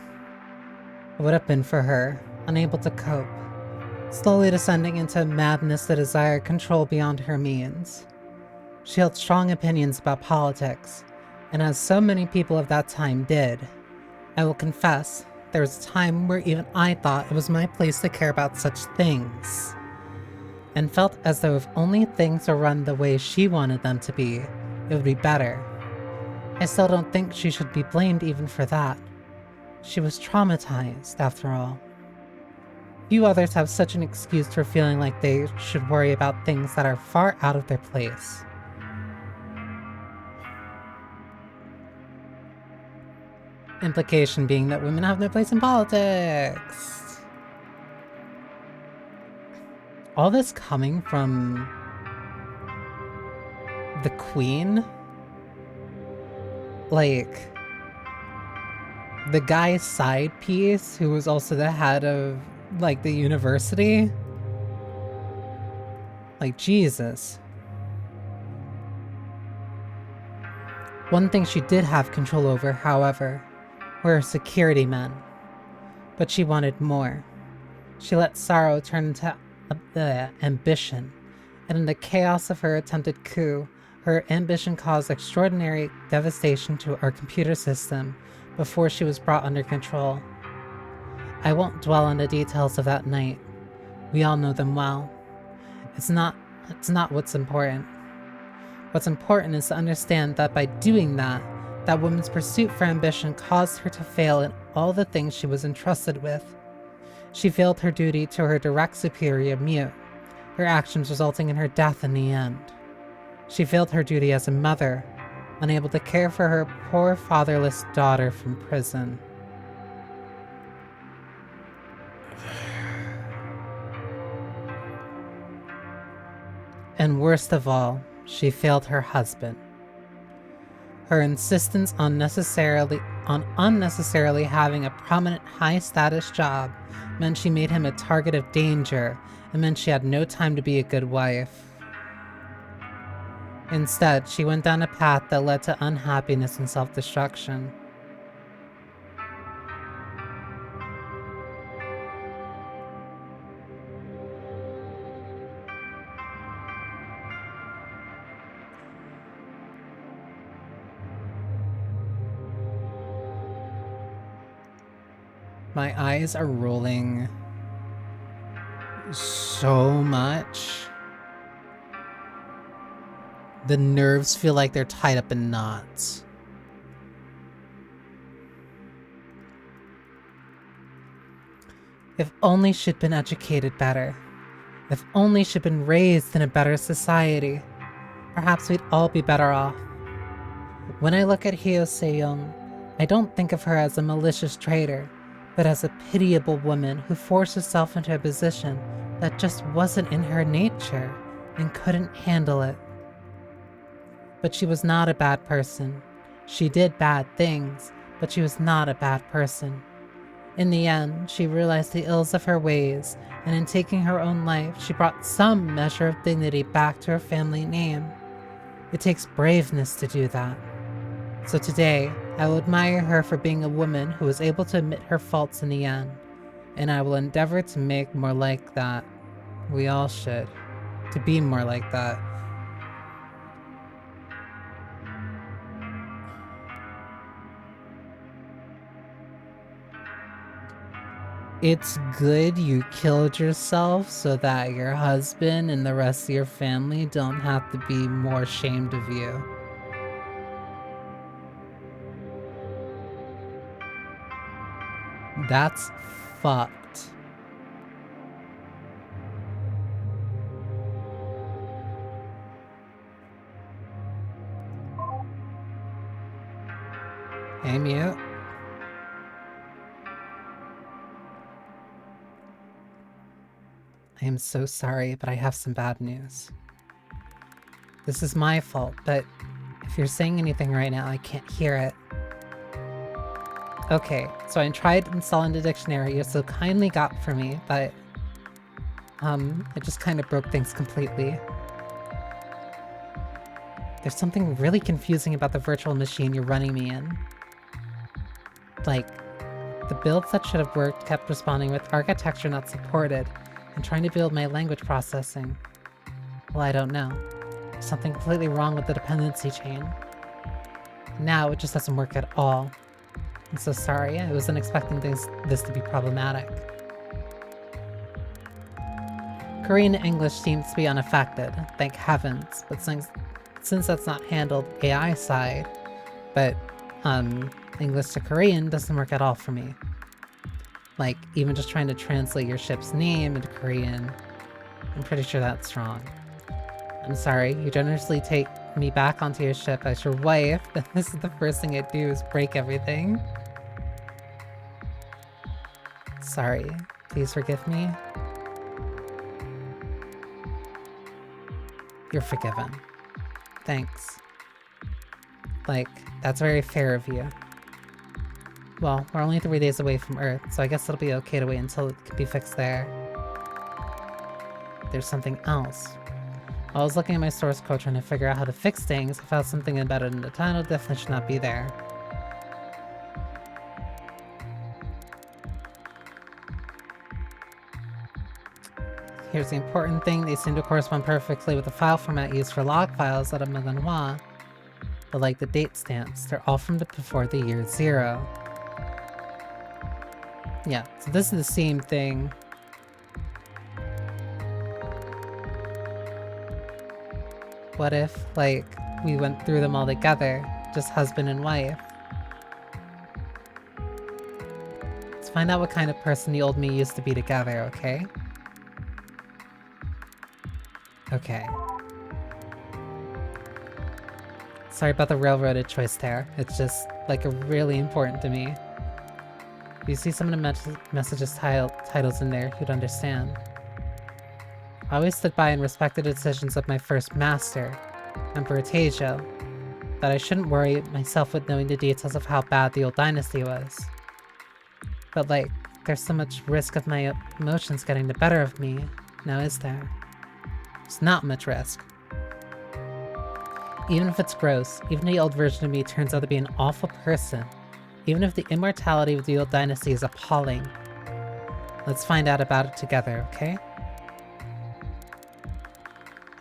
it would have been for her, unable to cope, slowly descending into madness that desired control beyond her means. She held strong opinions about politics, and as so many people of that time did, I will confess, there was a time where even I thought it was my place to care about such things, and felt as though if only things were run the way she wanted them to be, it would be better. I still don't think she should be blamed even for that. She was traumatized, after all. Few others have such an excuse for feeling like they should worry about things that are far out of their place. Implication being that women have no place in politics. All this coming from the queen? Like, the guy's side piece, who was also the head of, like, the university? Like, Jesus. One thing she did have control over, however, were her security men. But she wanted more. She let sorrow turn into ambition, and in the chaos of her attempted coup, her ambition caused extraordinary devastation to our computer system before she was brought under control. I won't dwell on the details of that night. We all know them well. It's not what's important. What's important is to understand that by doing that, that woman's pursuit for ambition caused her to fail in all the things she was entrusted with. She failed her duty to her direct superior, Mute, her actions resulting in her death in the end. She failed her duty as a mother, unable to care for her poor fatherless daughter from prison. And worst of all, she failed her husband. Her insistence on unnecessarily having a prominent high-status job meant she made him a target of danger and meant she had no time to be a good wife. Instead, she went down a path that led to unhappiness and self-destruction. My eyes are rolling so much. The nerves feel like they're tied up in knots. If only she'd been educated better. If only she'd been raised in a better society. Perhaps we'd all be better off. When I look at Hyo Se-young, I don't think of her as a malicious traitor, but as a pitiable woman who forced herself into a position that just wasn't in her nature and couldn't handle it. But she was not a bad person. She did bad things, but she was not a bad person. In the end, she realized the ills of her ways, and in taking her own life, she brought some measure of dignity back to her family name. It takes braveness to do that. So today, I will admire her for being a woman who was able to admit her faults in the end, and I will endeavor to make more like that. We all should. To be more like that. It's good you killed yourself so that your husband and the rest of your family don't have to be more ashamed of you. That's fucked. Hey, Mute. I am so sorry, but I have some bad news. This is my fault, but if you're saying anything right now, I can't hear it. Okay, so I tried installing the dictionary you so kindly got for me, but It just kind of broke things completely. There's something really confusing about the virtual machine you're running me in. Like, the builds that should have worked kept responding with architecture not supported, and trying to build my language processing. Well, I don't know. There's something completely wrong with the dependency chain. Now it just doesn't work at all. I'm so sorry, I wasn't expecting this to be problematic. Korean English seems to be unaffected, thank heavens, but since that's not handled AI side, but English to Korean doesn't work at all for me. Like, even just trying to translate your ship's name into Korean, I'm pretty sure that's wrong. I'm sorry, you generously take me back onto your ship as your wife, then this is the first thing I do is break everything. Sorry, please forgive me. You're forgiven. Thanks. Like, that's very fair of you. Well, we're only 3 days away from Earth, so I guess it'll be okay to wait until it can be fixed there. There's something else. While I was looking at my source code trying to figure out how to fix things, I found something embedded in the title definitely should not be there. Here's the important thing, they seem to correspond perfectly with the file format used for log files at Meganhua. But like the date stamps, they're all from before the year 0. Yeah, so this is the same thing. What if, like, we went through them all together, just husband and wife? Let's find out what kind of person the old me used to be together, okay? Okay. Sorry about the railroaded choice there. It's just, like, really important to me. If you see some of the messages titles in there, you'd understand. I always stood by and respected the decisions of my first master, Emperor Tejo, that I shouldn't worry myself with knowing the details of how bad the old dynasty was. But like, there's so much risk of my emotions getting the better of me, now is there? There's not much risk. Even if it's gross, even the old version of me turns out to be an awful person, even if the immortality of the old dynasty is appalling. Let's find out about it together, okay?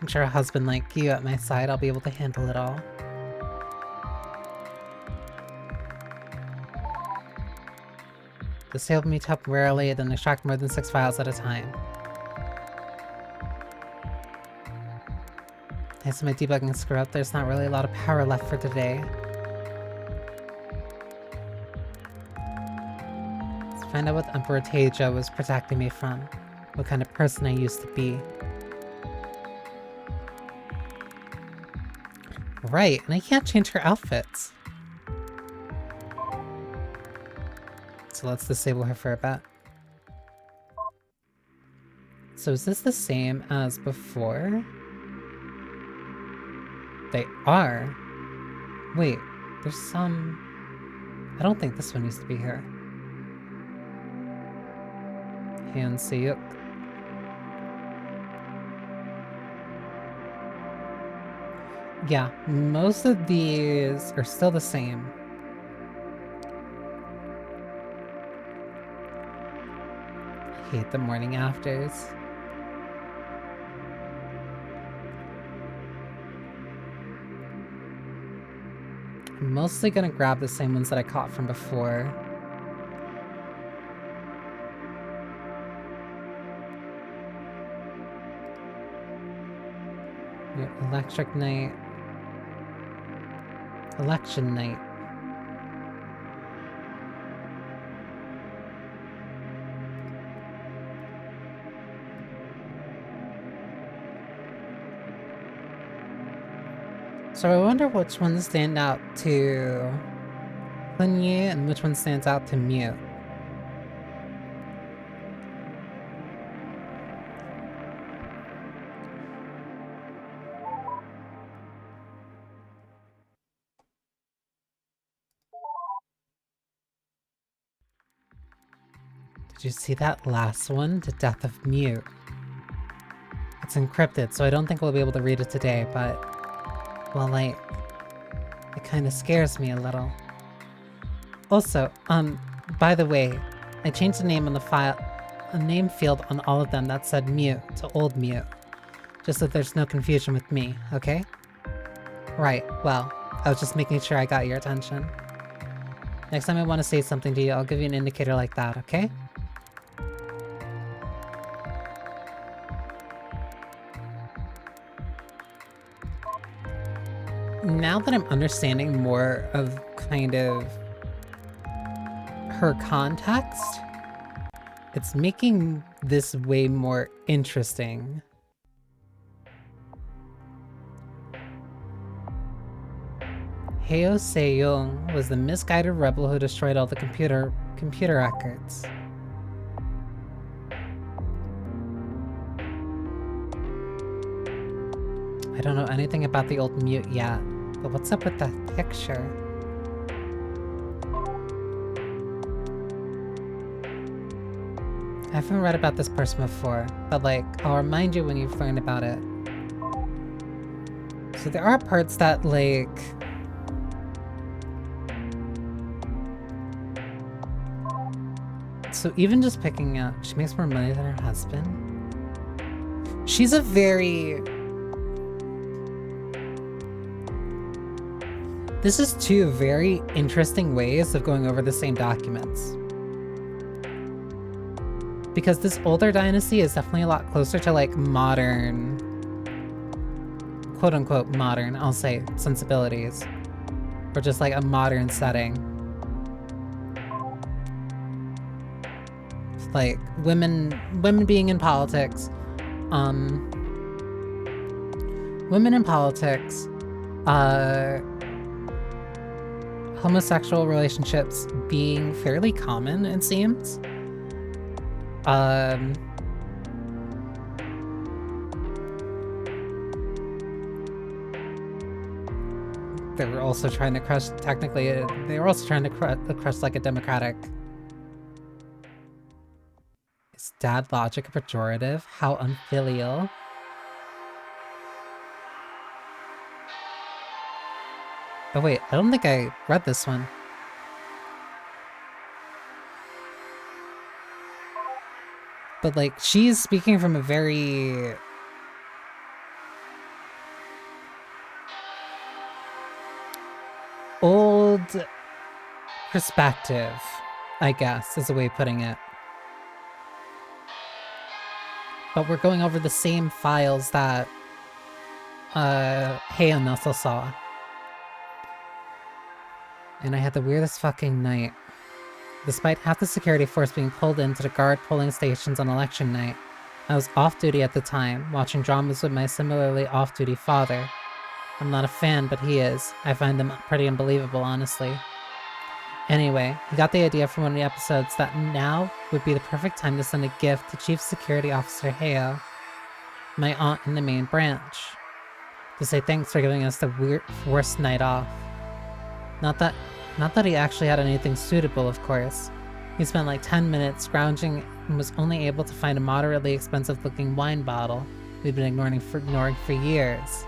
I'm sure a husband like you at my side, I'll be able to handle it all. Disable me temporarily, then extract more than 6 files at a time. Thanks to my debugging screw up, there's not really a lot of power left for today. Let's find out what Emperor Tejo was protecting me from. What kind of person I used to be. Right, and I can't change her outfits. So let's disable her for a bit. So is this the same as before? They are? Wait, there's some... I don't think this one used to be here. Han Seyuk. Yeah, most of these are still the same. I hate the morning afters. I'm mostly gonna grab the same ones that I caught from before. Electric Night. Election Night. So I wonder which ones stand out to Linyi and which one stands out to Mew. Did you see that last one? The death of Mew. It's encrypted, so I don't think we'll be able to read it today, but... well, like... it kind of scares me a little. Also, by the way, I changed the name on the file... a name field on all of them that said Mute to Old Mute. Just so there's no confusion with me, okay? Right, well, I was just making sure I got your attention. Next time I want to say something to you, I'll give you an indicator like that, okay? Now that I'm understanding more of kind of her context, it's making this way more interesting. Heo Seyoung was the misguided rebel who destroyed all the computer records. I don't know anything about the old Mute yet, but what's up with that picture? I haven't read about this person before, but like, I'll remind you when you've learned about it. So there are parts that like... so even just picking out, she makes more money than her husband. She's a very... this is two very interesting ways of going over the same documents. Because this older dynasty is definitely a lot closer to like modern, quote-unquote modern, I'll say, sensibilities. Or just like a modern setting. Like women being in politics, women in politics, homosexual relationships being fairly common, it seems. They were also trying to crush, technically, they were also trying to crush like a democratic. Is dad logic a pejorative? How unfilial. Oh wait, I don't think I read this one. But like, she's speaking from a very... old perspective, I guess, is a way of putting it. But we're going over the same files that Heian also saw. And I had the weirdest fucking night. Despite half the security force being pulled in to guard polling stations on election night, I was off-duty at the time, watching dramas with my similarly off-duty father. I'm not a fan, but he is. I find them pretty unbelievable, honestly. Anyway, he got the idea from one of the episodes that now would be the perfect time to send a gift to Chief Security Officer Heo, my aunt in the main branch, to say thanks for giving us the worst night off. Not that he actually had anything suitable, of course. He spent like 10 minutes scrounging and was only able to find a moderately expensive-looking wine bottle we'd been ignoring for years.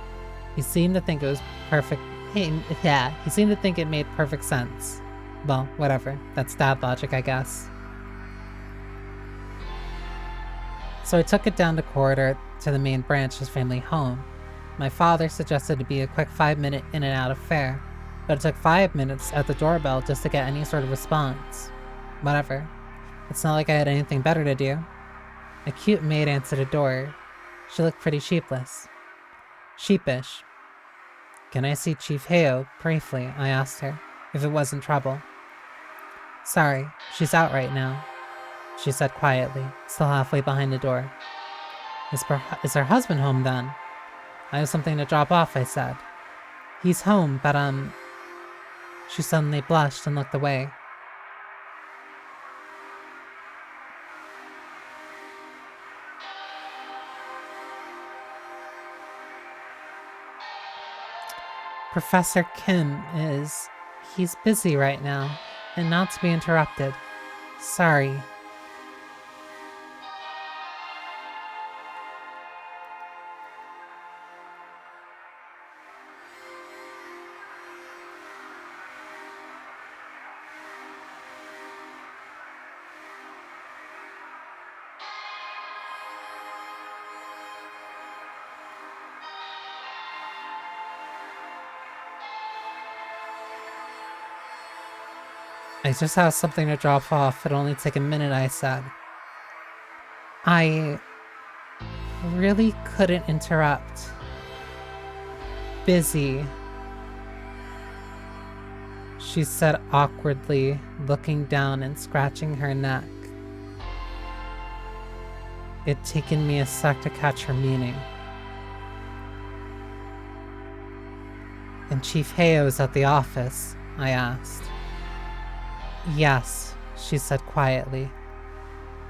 He seemed to think it was perfect. He seemed to think it made perfect sense. Well, whatever. That's dad logic, I guess. So I took it down the corridor to the main branch's family home. My father suggested it be a quick 5-minute in and out affair, but it took 5 minutes at the doorbell just to get any sort of response. Whatever. It's not like I had anything better to do. A cute maid answered the door. She looked pretty sheepish. Can I see Chief Heo, briefly, I asked her, if it wasn't trouble. Sorry, she's out right now, she said quietly, still halfway behind the door. Is her husband home then? I have something to drop off, I said. He's home, but She suddenly blushed and looked away. Professor Kim he's busy right now, and not to be interrupted. Sorry. I just have something to drop off. It'll only take a minute, I said. I really couldn't interrupt. Busy, she said awkwardly, looking down and scratching her neck. It'd taken me a sec to catch her meaning. And Chief Heyo's at the office? I asked. Yes, she said quietly.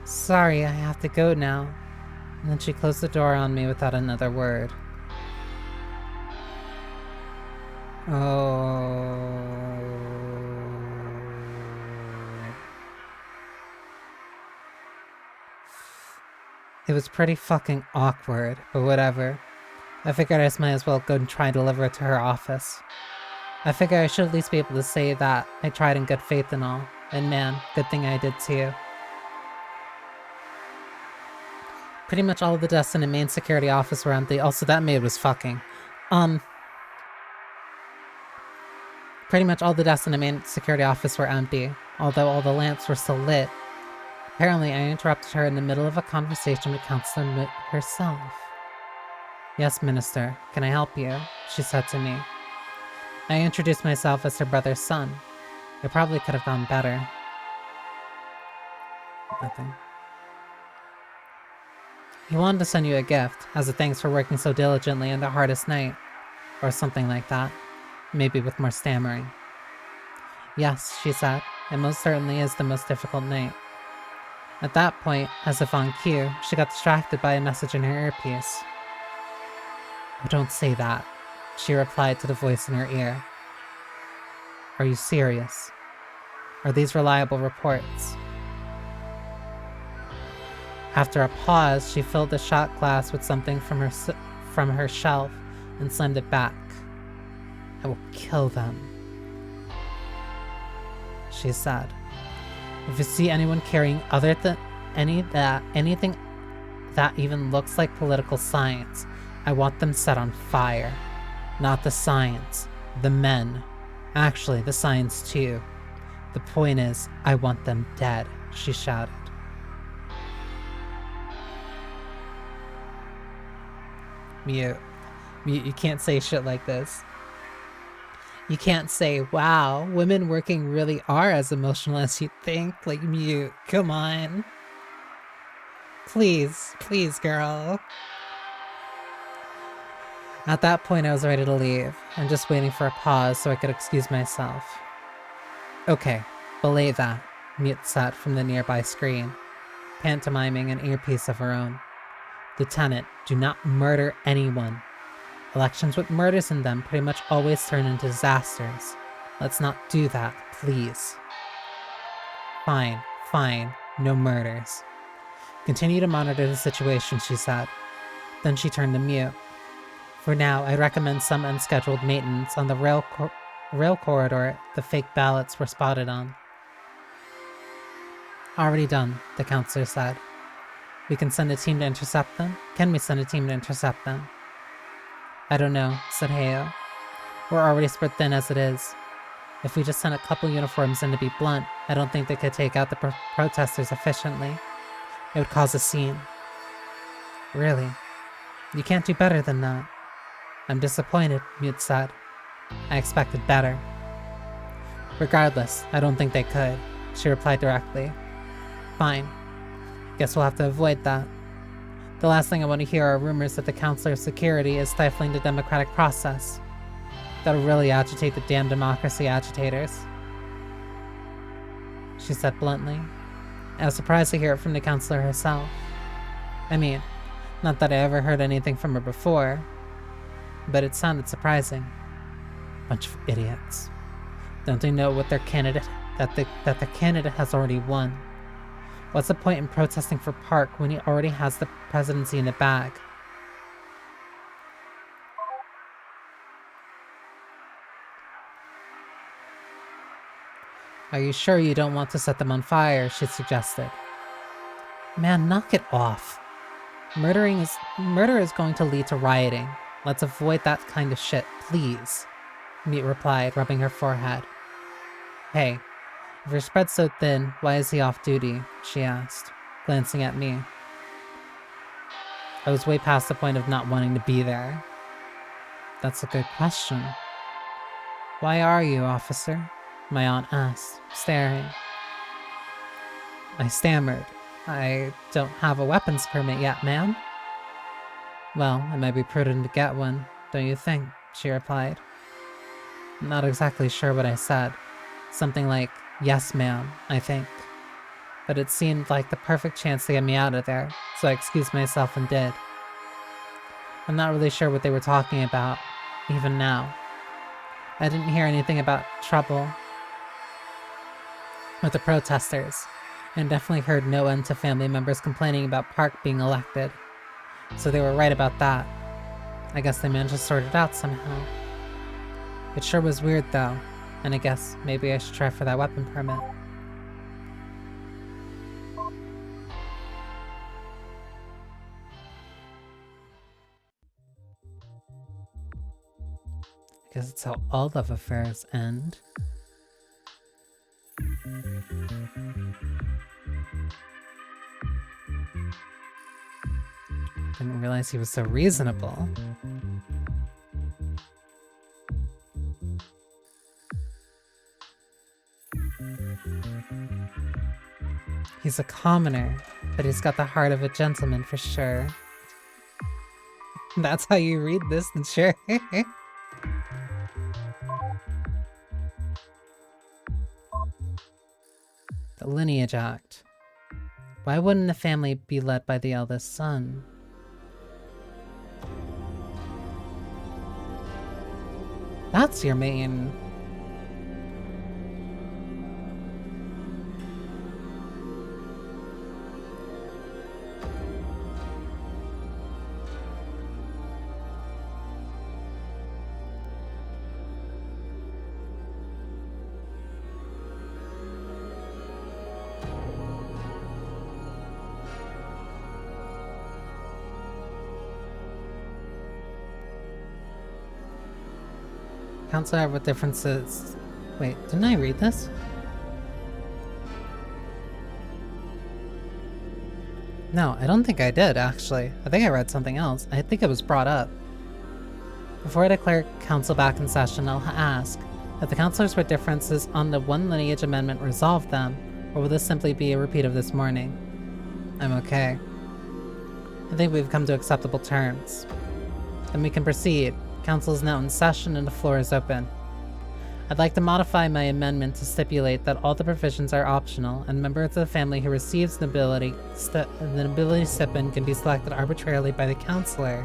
Sorry, I have to go now. And then she closed the door on me without another word. Oh. It was pretty fucking awkward, but whatever. I figured I might as well go and try and deliver it to her office. I figure I should at least be able to say that I tried in good faith and all. And man, good thing I did too. Pretty much all of the desks in the main security office were empty. Also, that maid was fucking. Pretty much all the desks in the main security office were empty, although all the lamps were still lit. Apparently, I interrupted her in the middle of a conversation with Counselor herself. Yes, Minister, can I help you? She said to me. I introduced myself as her brother's son. It probably could have gone better. Nothing. He wanted to send you a gift, as a thanks for working so diligently in the hardest night. Or something like that. Maybe with more stammering. Yes, she said. It most certainly is the most difficult night. At that point, as if on cue, she got distracted by a message in her earpiece. Oh, don't say that, she replied to the voice in her ear. Are you serious? Are these reliable reports? After a pause, she filled the shot glass with something from her shelf and slammed it back. I will kill them, she said. If you see anyone carrying anything that even looks like political science, I want them set on fire. Not the science, the men. Actually, the science too. The point is, I want them dead, she shouted. Mute. Mute, you can't say shit like this. You can't say, wow, women working really are as emotional as you think. Like, Mute, come on. Please, please, girl. At that point, I was ready to leave. I'm just waiting for a pause so I could excuse myself. Okay, belay that, Mute said from the nearby screen, pantomiming an earpiece of her own. Lieutenant, do not murder anyone. Elections with murders in them pretty much always turn into disasters. Let's not do that, please. Fine, fine, no murders. Continue to monitor the situation, she said. Then she turned to Mute. For now, I recommend some unscheduled maintenance on the rail corridor the fake ballots were spotted on. Already done, the counselor said. We can send a team to intercept them? Can we send a team to intercept them? I don't know, said Heyo. We're already spread thin as it is. If we just sent a couple uniforms in to be blunt, I don't think they could take out the protesters efficiently. It would cause a scene. Really? You can't do better than that. I'm disappointed, Mute said. I expected better. Regardless, I don't think they could, she replied directly. Fine. Guess we'll have to avoid that. The last thing I want to hear are rumors that the Counselor of Security is stifling the democratic process. That'll really agitate the damn democracy agitators, she said bluntly. I was surprised to hear it from the Counselor herself. I mean, not that I ever heard anything from her before, but it sounded surprising. Bunch of idiots. Don't they know what their candidate, that the candidate has already won? What's the point in protesting for Park when he already has the presidency in the bag? Are you sure you don't want to set them on fire? She suggested. Man, knock it off. Murder is going to lead to rioting. Let's avoid that kind of shit, please, Mute replied, rubbing her forehead. Hey, If your spread's so thin, why is he off duty? She asked, glancing at me. I was way past the point of not wanting to be there. That's a good question. Why are you, officer? My aunt asked, staring. I stammered. I don't have a weapons permit yet, ma'am. Well, it might be prudent to get one, don't you think? She replied. I'm not exactly sure what I said. Something like, yes, ma'am, I think. But it seemed like the perfect chance to get me out of there, so I excused myself and did. I'm not really sure what they were talking about, even now. I didn't hear anything about trouble with the protesters, and definitely heard no end to family members complaining about Park being elected. So they were right about that. I guess they managed to sort it out somehow. It sure was weird though, and I guess maybe I should try for that weapon permit. I guess it's how all love affairs end. Didn't realize he was so reasonable. He's a commoner, but he's got the heart of a gentleman for sure. That's how you read this, then sure. The Lineage Act. Why wouldn't a family be led by the eldest son? That's your main... Counselor, what differences... Wait, didn't I read this? No, I don't think I did, actually. I think I read something else. I think it was brought up. Before I declare council back in session, I'll ask if the counselors with differences on the one lineage amendment resolve them, or will this simply be a repeat of this morning? I'm okay. I think we've come to acceptable terms. Then we can proceed. Council is now in session and the floor is open. I'd like to modify my amendment to stipulate that all the provisions are optional, and members of the family who receives the nobility stipend can be selected arbitrarily by the counselor.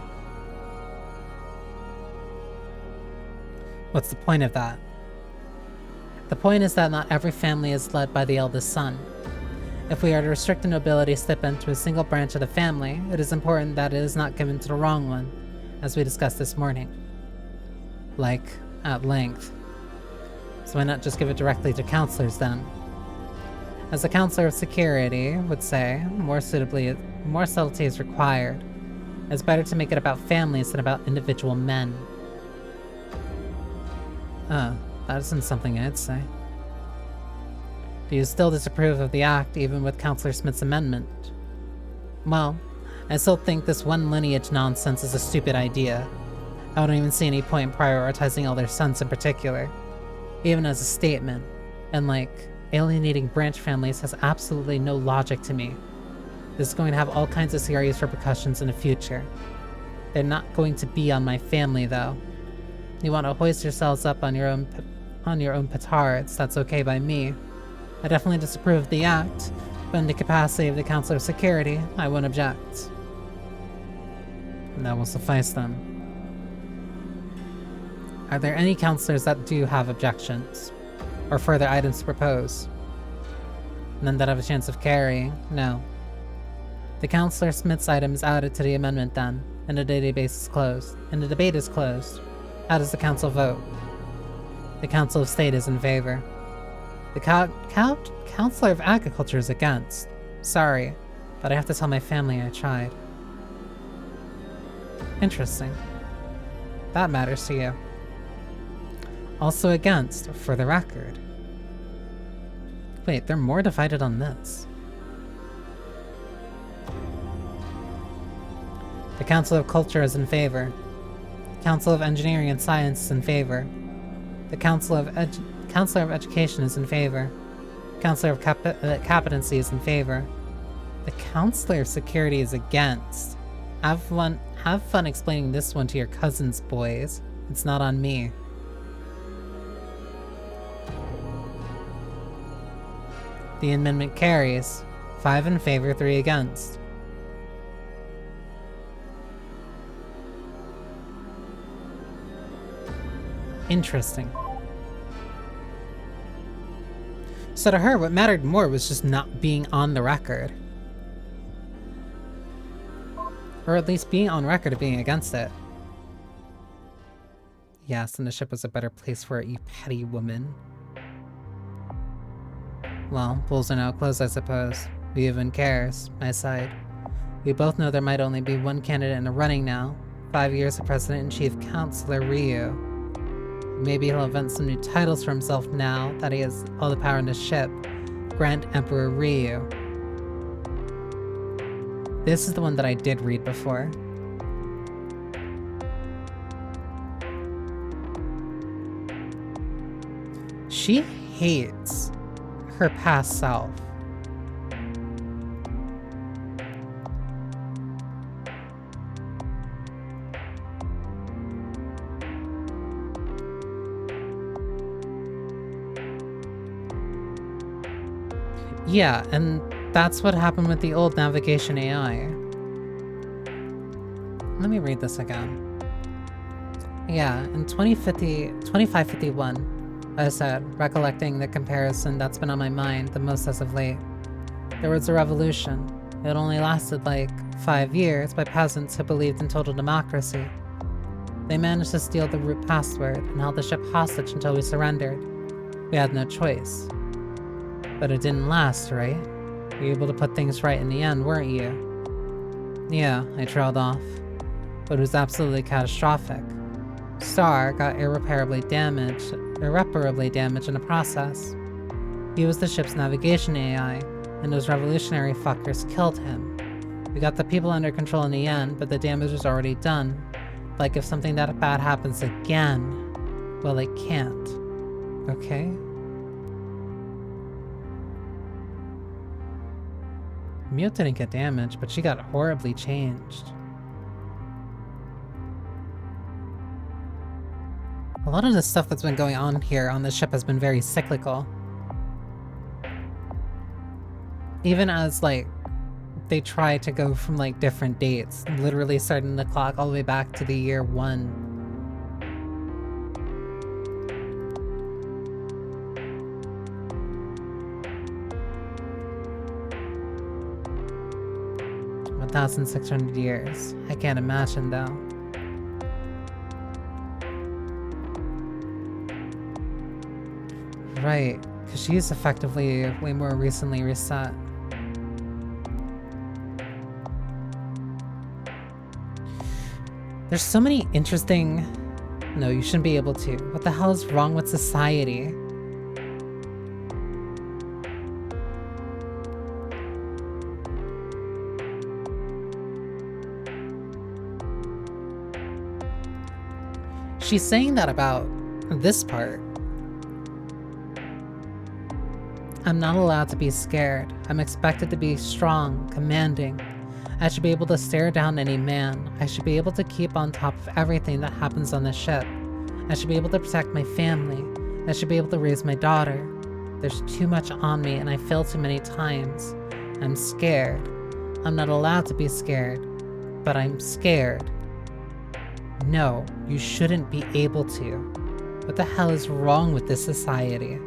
What's the point of that? The point is that not every family is led by the eldest son. If we are to restrict the nobility stipend to a single branch of the family, it is important that it is not given to the wrong one, as we discussed this morning. Like, at length. So why not just give it directly to counselors then? As a counselor of security would say, more subtlety is required. It's better to make it about families than about individual men. That isn't something I'd say. Do you still disapprove of the act even with Counselor Smith's amendment? Well, I still think this one lineage nonsense is a stupid idea. I don't even see any point in prioritizing elder sons in particular. Even as a statement. And like, alienating branch families has absolutely no logic to me. This is going to have all kinds of serious repercussions in the future. They're not going to be on my family though. You want to hoist yourselves up on your own petards, that's okay by me. I definitely disapprove of the act, but in the capacity of the Counselor of Security, I won't object. And that will suffice then. Are there any counselors that do have objections? Or further items to propose? None that have a chance of carrying? No. The Counselor Smith's item is added to the amendment then, and the debate is closed. How does the council vote? The Council of State is in favor. The Counselor of Agriculture is against. Sorry, but I have to tell my family I tried. Interesting. That matters to you. Also against, for the record. Wait, they're more divided on this. The Council of Culture is in favor. The Council of Engineering and Science is in favor. The Counselor of Education is in favor. The Counselor of Competency is in favor. The Counselor of Security is against. Have fun explaining this one to your cousins, boys. It's not on me. The amendment carries. 5 in favor, 3 against. Interesting. So to her, what mattered more was just not being on the record. Or at least being on record of being against it. Yes, and the ship was a better place for it, you petty woman. Well, polls are now closed, I suppose. Who even cares? I sighed. We both know there might only be one candidate in the running now. 5 years of President-in-Chief Counselor Ryu. Maybe he'll invent some new titles for himself now that he has all the power in the ship. Grand Emperor Ryu. This is the one that I did read before. She hates her past self. Yeah, and that's what happened with the old navigation AI. Let me read this again. Yeah, in 2551, I said, recollecting the comparison that's been on my mind the most as of late. There was a revolution. It only lasted like 5 years by peasants who believed in total democracy. They managed to steal the root password and held the ship hostage until we surrendered. We had no choice. But it didn't last, right? You were able to put things right in the end, weren't you? Yeah, I trailed off. But it was absolutely catastrophic. Star got irreparably damaged in the process. He was the ship's navigation AI, and those revolutionary fuckers killed him. We got the people under control in the end, but the damage was already done. Like if something that bad happens again, well, it can't. Okay? Mute didn't get damaged, but she got horribly changed. A lot of the stuff that's been going on here on this ship has been very cyclical. Even as, like, they try to go from, like, different dates, literally starting the clock all the way back to the year 1. $1,600 years. I can't imagine, though. Right, because she's effectively way more recently reset. There's so many interesting... No, you shouldn't be able to. What the hell is wrong with society? She's saying that about this part. I'm not allowed to be scared. I'm expected to be strong, commanding. I should be able to stare down any man. I should be able to keep on top of everything that happens on the ship. I should be able to protect my family. I should be able to raise my daughter. There's too much on me and I fail too many times. I'm scared. I'm not allowed to be scared, but I'm scared. No, you shouldn't be able to. What the hell is wrong with this society?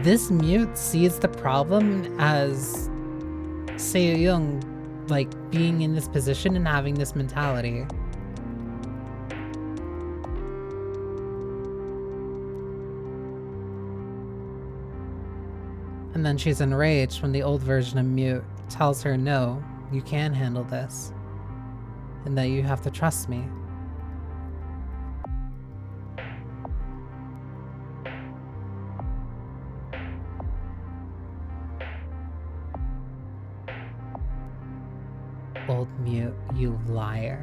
This mute sees the problem as Seo-young, like, being in this position and having this mentality. And then she's enraged when the old version of Mute tells her, no, you can handle this. And that you have to trust me. hold mute, you liar.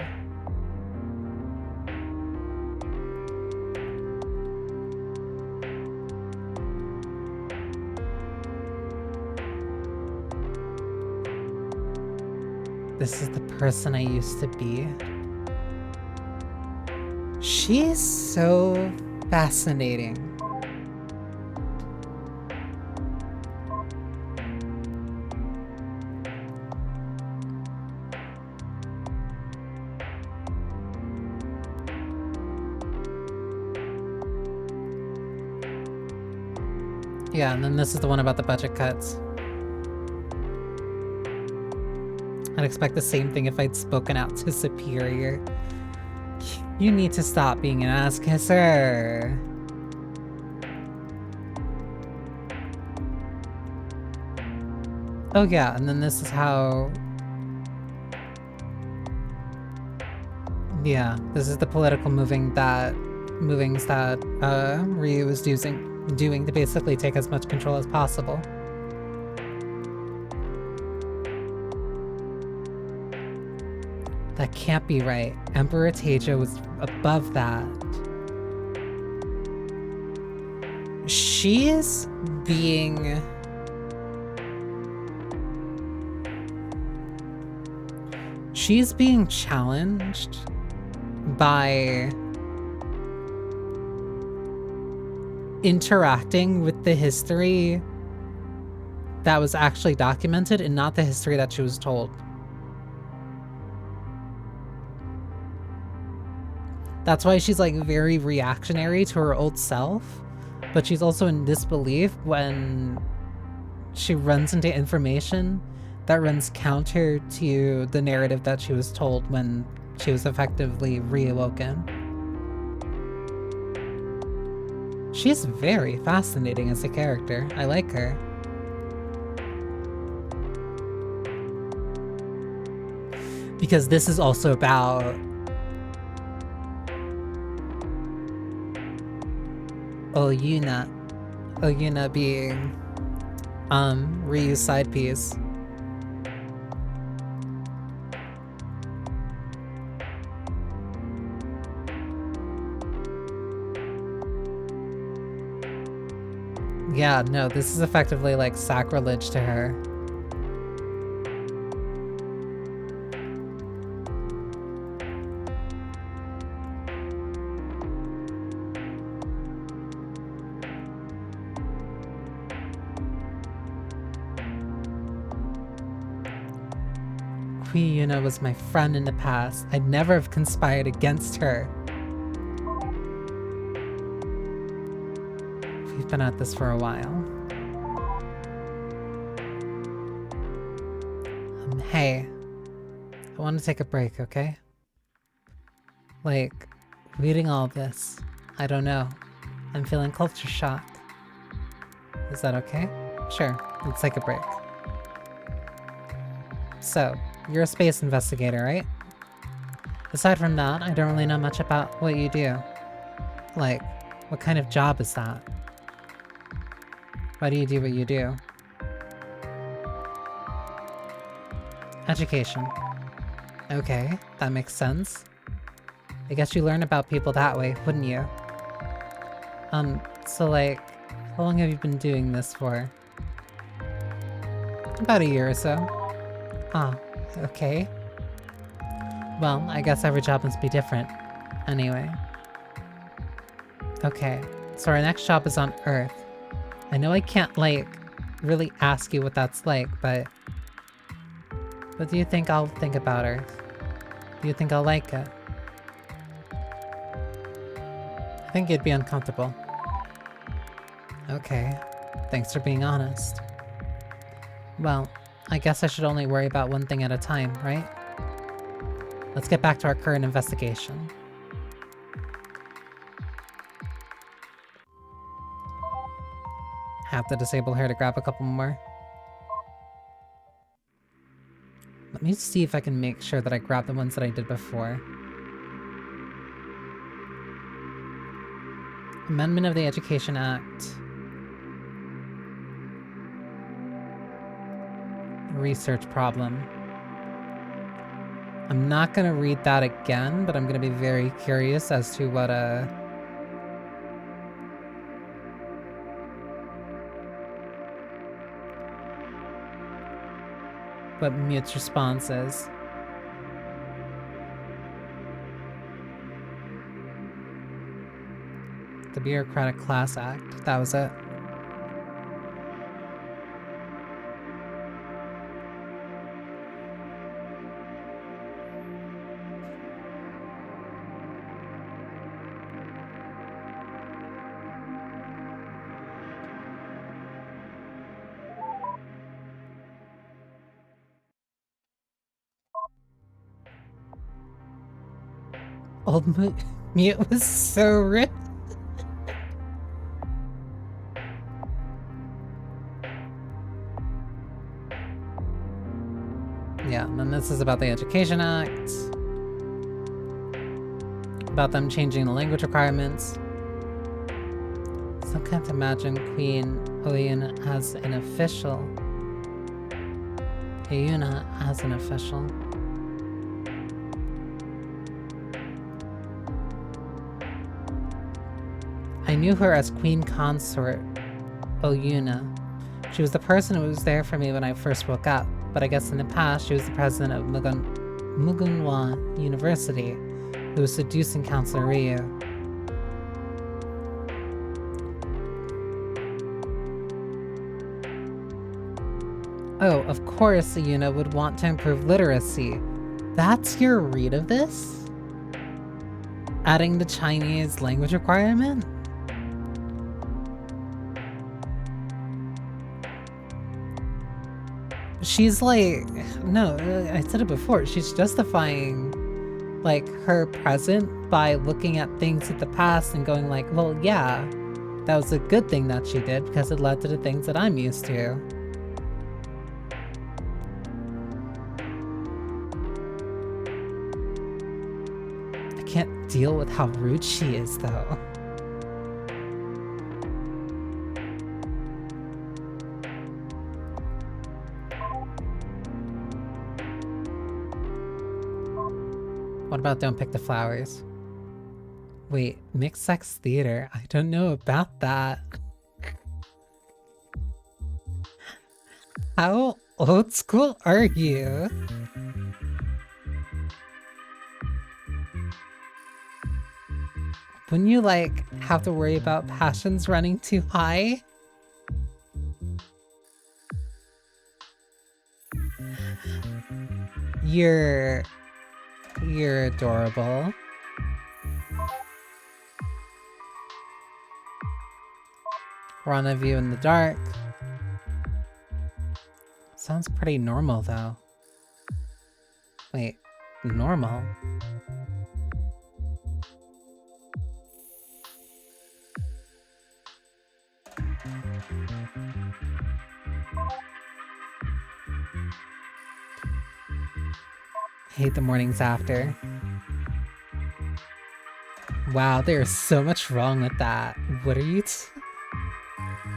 This is the person I used to be. She's so fascinating. Yeah, and then this is the one about the budget cuts. I'd expect the same thing if I'd spoken out to Superior. You need to stop being an ass kisser. Oh yeah, and then this is how... Yeah, this is the political movings that Ryu was doing to basically take as much control as possible. That can't be right. Emperor Tejo was above that. She's being... She's being challenged by interacting with the history that was actually documented and not the history that she was told. That's why she's like very reactionary to her old self, but she's also in disbelief when she runs into information that runs counter to the narrative that she was told when she was effectively reawoken. She's very fascinating as a character. I like her. Because this is also about Oyuna being Ryu's side piece. Yeah, no, this is effectively like sacrilege to her. Kui Yuna was my friend in the past. I'd never have conspired against her. We've been at this for a while. Hey, I want to take a break, okay? Like, reading all this, I don't know. I'm feeling culture shock. Is that okay? Sure, let's take a break. So, you're a space investigator, right? Aside from that, I don't really know much about what you do. Like, what kind of job is that? Why do you do what you do? Education. Okay, that makes sense. I guess you learn about people that way, wouldn't you? So like, how long have you been doing this for? About a year or so. Ah, okay. Well, I guess every job must be different. Anyway. Okay, so our next job is on Earth. I know I can't, like, really ask you what that's like, but... What do you think I'll think about Earth? Do you think I'll like it? I think you'd be uncomfortable. Okay, thanks for being honest. Well, I guess I should only worry about one thing at a time, right? Let's get back to our current investigation. Have to disable her to grab a couple more. Let me see if I can make sure that I grab the ones that I did before. Amendment of the Education Act. Research problem. I'm not gonna read that again, but I'm gonna be very curious as to what Mute's response is. The Bureaucratic Class Act. That was it. Old Mute was so rude. Yeah, and then this is about the Education Act. About them changing the language requirements. So I can't imagine Queen Oyuna as an official. Oyuna as an official. I knew her as Queen Consort Oyuna. She was the person who was there for me when I first woke up, but I guess in the past she was the president of Mugunwa University, who was seducing Counselor Ryu. Oh, of course Oyuna would want to improve literacy. That's your read of this? Adding the Chinese language requirement? She's like, no, I said it before, she's justifying like her present by looking at things of the past and going like, well, yeah, that was a good thing that she did because it led to the things that I'm used to. I can't deal with how rude she is though. What about Don't Pick the Flowers? Wait, mixed sex theater? I don't know about that. How old school are you? Wouldn't you like have to worry about passions running too high? You're adorable. Rendezvous in the dark. Sounds pretty normal though. Wait, normal? Hate the mornings after. Wow, there's so much wrong with that. What are you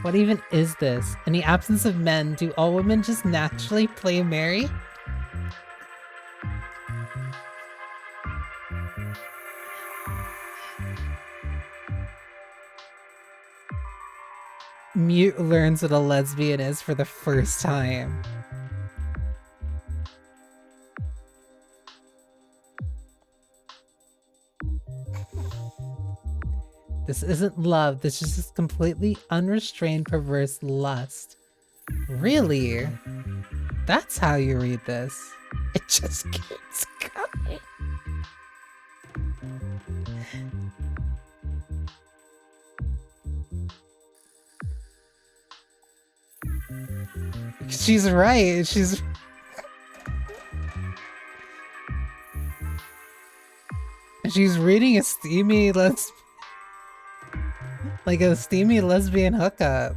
what even is this? In the absence of men, do all women just naturally play Mary? Mute learns what a lesbian is for the first time. This isn't love, this is just completely unrestrained perverse lust. Really? That's how you read this? It just keeps going. She's right, she's... She's reading a steamy like a steamy lesbian hookup.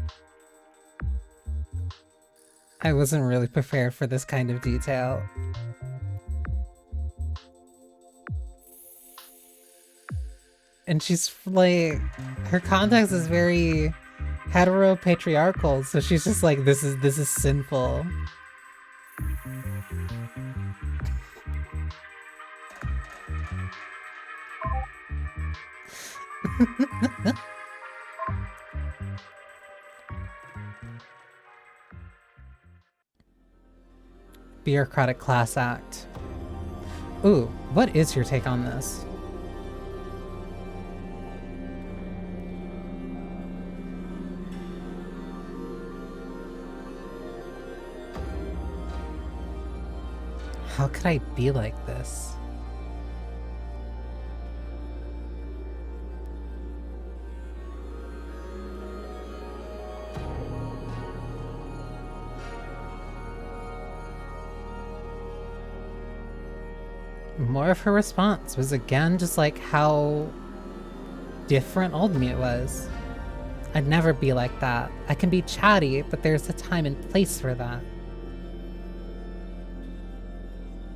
I wasn't really prepared for this kind of detail. And she's like, her context is very hetero-patriarchal, so she's just like, this is sinful. Bureaucratic class act. Ooh, what is your take on this? How could I be like this? More of her response was again just like how different Old Mute was. I'd never be like that. I can be chatty, but there's a time and place for that.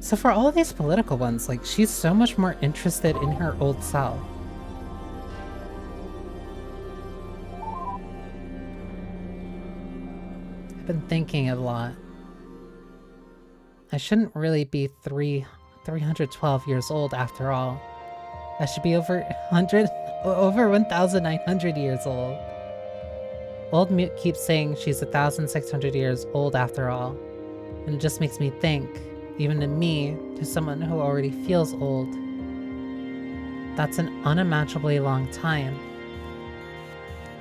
So for all these political ones, like, she's so much more interested in her old self. I've been thinking a lot. I shouldn't really be 312 years old after all. I should be over 1,900 years old. Old Mute keeps saying she's 1,600 years old after all, and it just makes me think, even to me, to someone who already feels old, that's an unimaginably long time.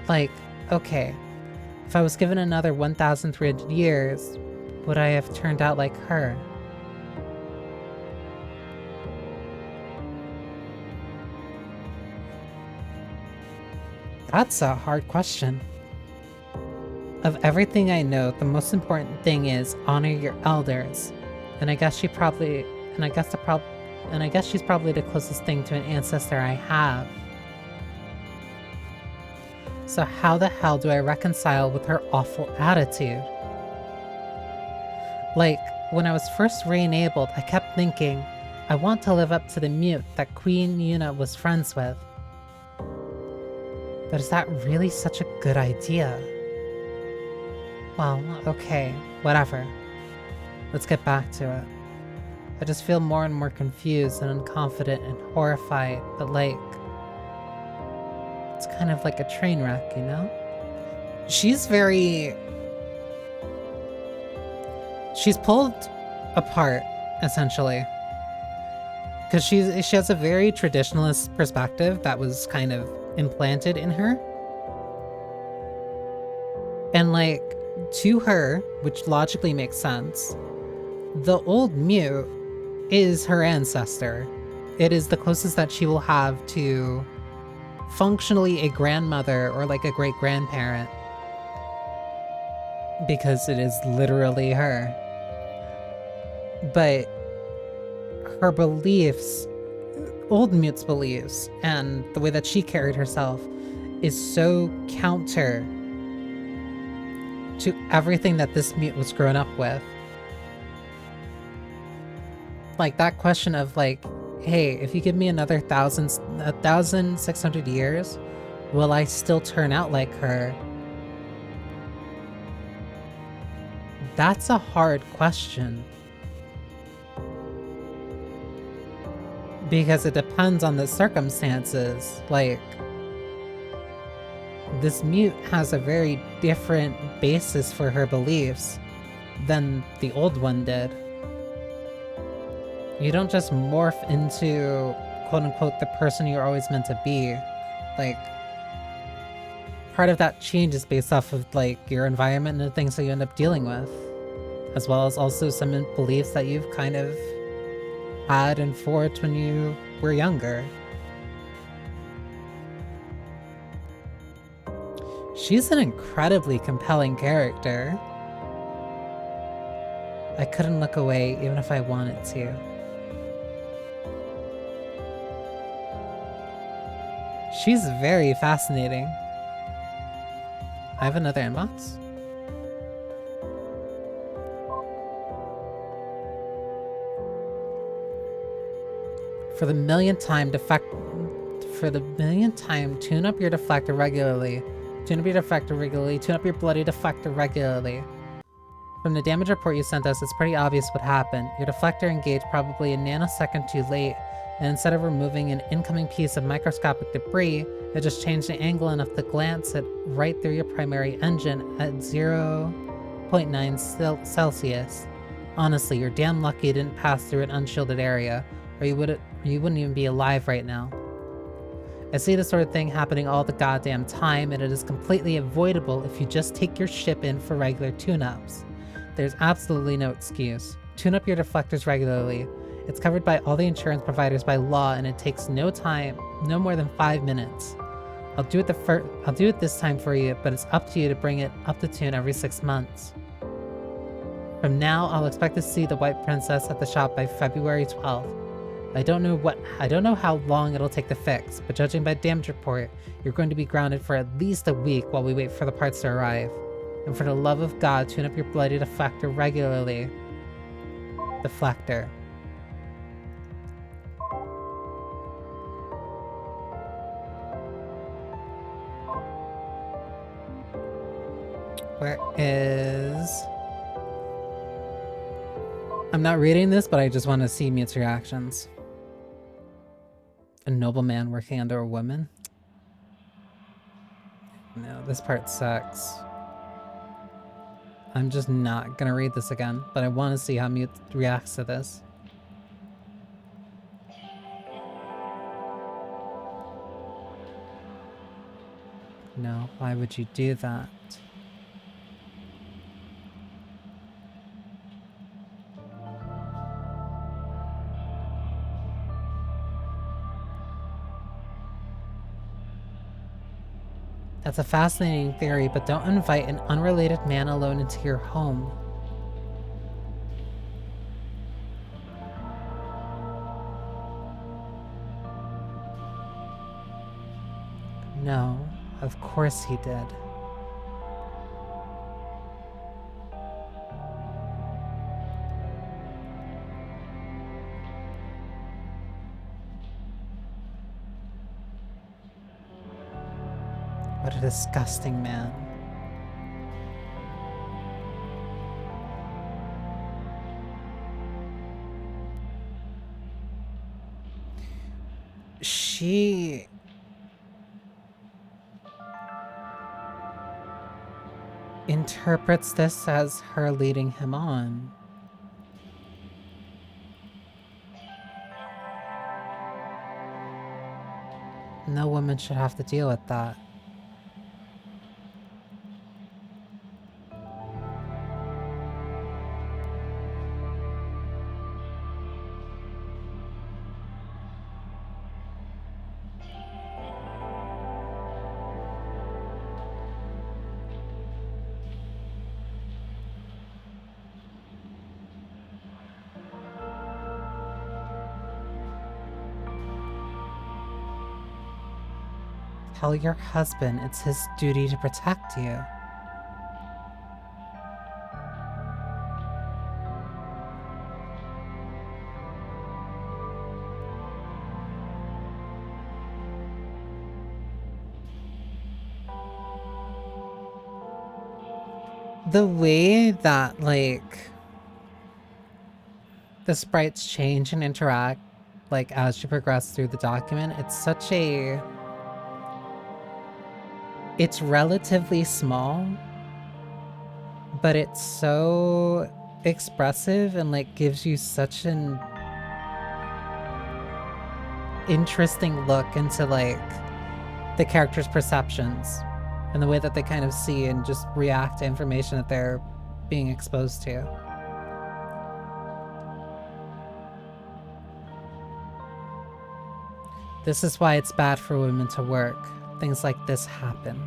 Like, okay, if I was given another 1,300 years, would I have turned out like her? That's a hard question. Of everything I know, the most important thing is honor your elders. And I guess she's probably the closest thing to an ancestor I have. So how the hell do I reconcile with her awful attitude? Like, when I was first re-enabled, I kept thinking, I want to live up to the Mute that Queen Yuna was friends with. But is that really such a good idea? Well, okay, whatever. Let's get back to it. I just feel more and more confused and unconfident and horrified, but like, it's kind of like a train wreck, you know? She's pulled apart, essentially. Because she has a very traditionalist perspective that was kind of implanted in her. And like, to her, which logically makes sense, the Old Mute is her ancestor. It is the closest that she will have to functionally a grandmother or like a great-grandparent. Because it is literally her. But her beliefs, Old Mute's beliefs, and the way that she carried herself is so counter to everything that this Mute was grown up with. Like, that question of like, hey, if you give me another 1,600 years, will I still turn out like her? That's a hard question. Because it depends on the circumstances. Like, this Mute has a very different basis for her beliefs than the old one did. You don't just morph into, quote-unquote, the person you're always meant to be. Like, part of that change is based off of, like, your environment and the things that you end up dealing with. As well as also some beliefs that you've kind of had and forged when you were younger. She's an incredibly compelling character. I couldn't look away even if I wanted to. She's very fascinating. I have another inbox. For the millionth time, tune up your deflector regularly. Tune up your deflector regularly. Tune up your bloody deflector regularly. From the damage report you sent us, it's pretty obvious what happened. Your deflector engaged probably a nanosecond too late, and instead of removing an incoming piece of microscopic debris, it just changed the angle enough to glance it right through your primary engine at 0.9 Celsius. Honestly, you're damn lucky it didn't pass through an unshielded area, or you wouldn't even be alive right now. I see this sort of thing happening all the goddamn time, and it is completely avoidable if you just take your ship in for regular tune-ups. There's absolutely no excuse. Tune up your deflectors regularly. It's covered by all the insurance providers by law, and it takes no more than 5 minutes. I'll do it this time for you, but it's up to you to bring it up to tune every 6 months. From now, I'll expect to see the White Princess at the shop by February 12th. I don't know how long it'll take to fix, but judging by damage report, you're going to be grounded for at least a week while we wait for the parts to arrive. And for the love of God, tune up your bloody deflector regularly. Deflector. Where is... I'm not reading this, but I just want to see Mut's reactions. A nobleman working under a woman? No, this part sucks. I'm just not gonna read this again, but I want to see how Mute reacts to this. No, why would you do that? That's a fascinating theory, but don't invite an unrelated man alone into your home. No, of course he did. What a disgusting man. She... interprets this as her leading him on. No woman should have to deal with that. Tell your husband it's his duty to protect you. The way that, like, the sprites change and interact, like, as you progress through the document, it's such a... It's relatively small, but it's so expressive and, like, gives you such an interesting look into, like, the character's perceptions and the way that they kind of see and just react to information that they're being exposed to. This is why it's bad for women to work. Things like this happen.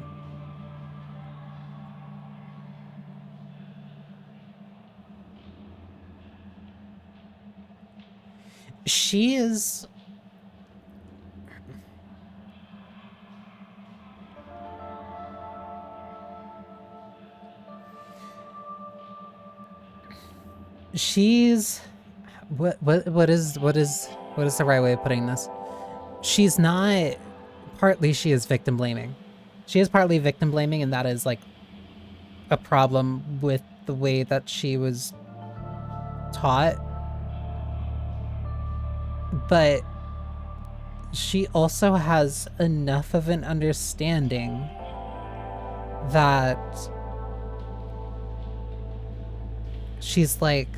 She is... She's... What is the right way of putting this? She's not... Partly she is victim blaming. She is partly victim blaming, and that is like a problem with the way that she was taught. But she also has enough of an understanding that she's like,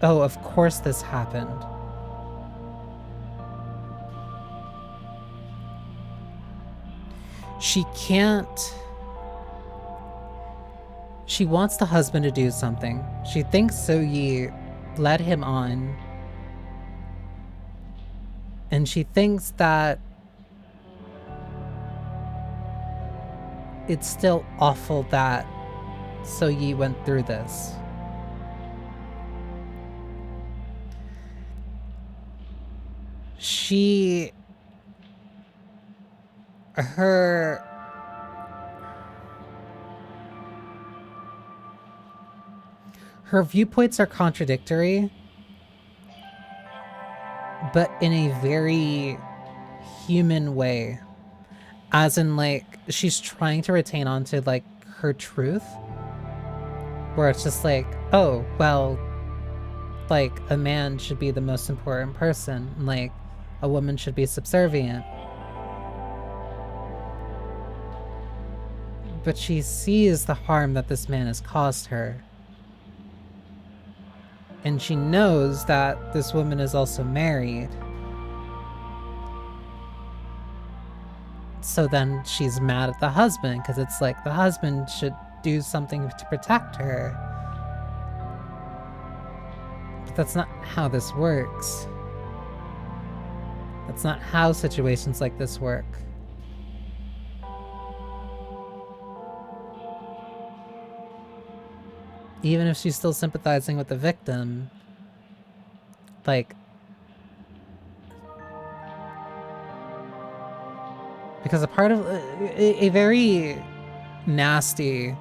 oh, of course this happened. She can't... She wants the husband to do something. She thinks So-yi led him on. And she thinks that it's still awful that So-yi went through this. Her viewpoints are contradictory, but in a very human way. As in, like, she's trying to retain onto, like, her truth. Where it's just like, oh, well, like, a man should be the most important person. Like, a woman should be subservient. But she sees the harm that this man has caused her. And she knows that this woman is also married. So then she's mad at the husband, because it's like the husband should do something to protect her. But that's not how this works. That's not how situations like this work. Even if she's still sympathizing with the victim, like... Because a part of... A very nasty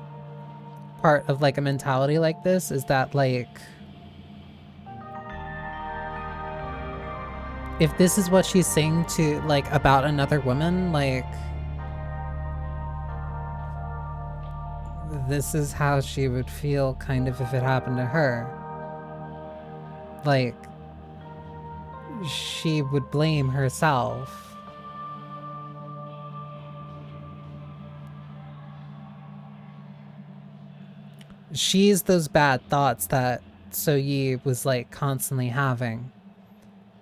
part of, like, a mentality like this is that, like... If this is what she's saying to, like, about another woman, like... This is how she would feel, kind of, if it happened to her. Like, she would blame herself. She's those bad thoughts that So-yi was, like, constantly having.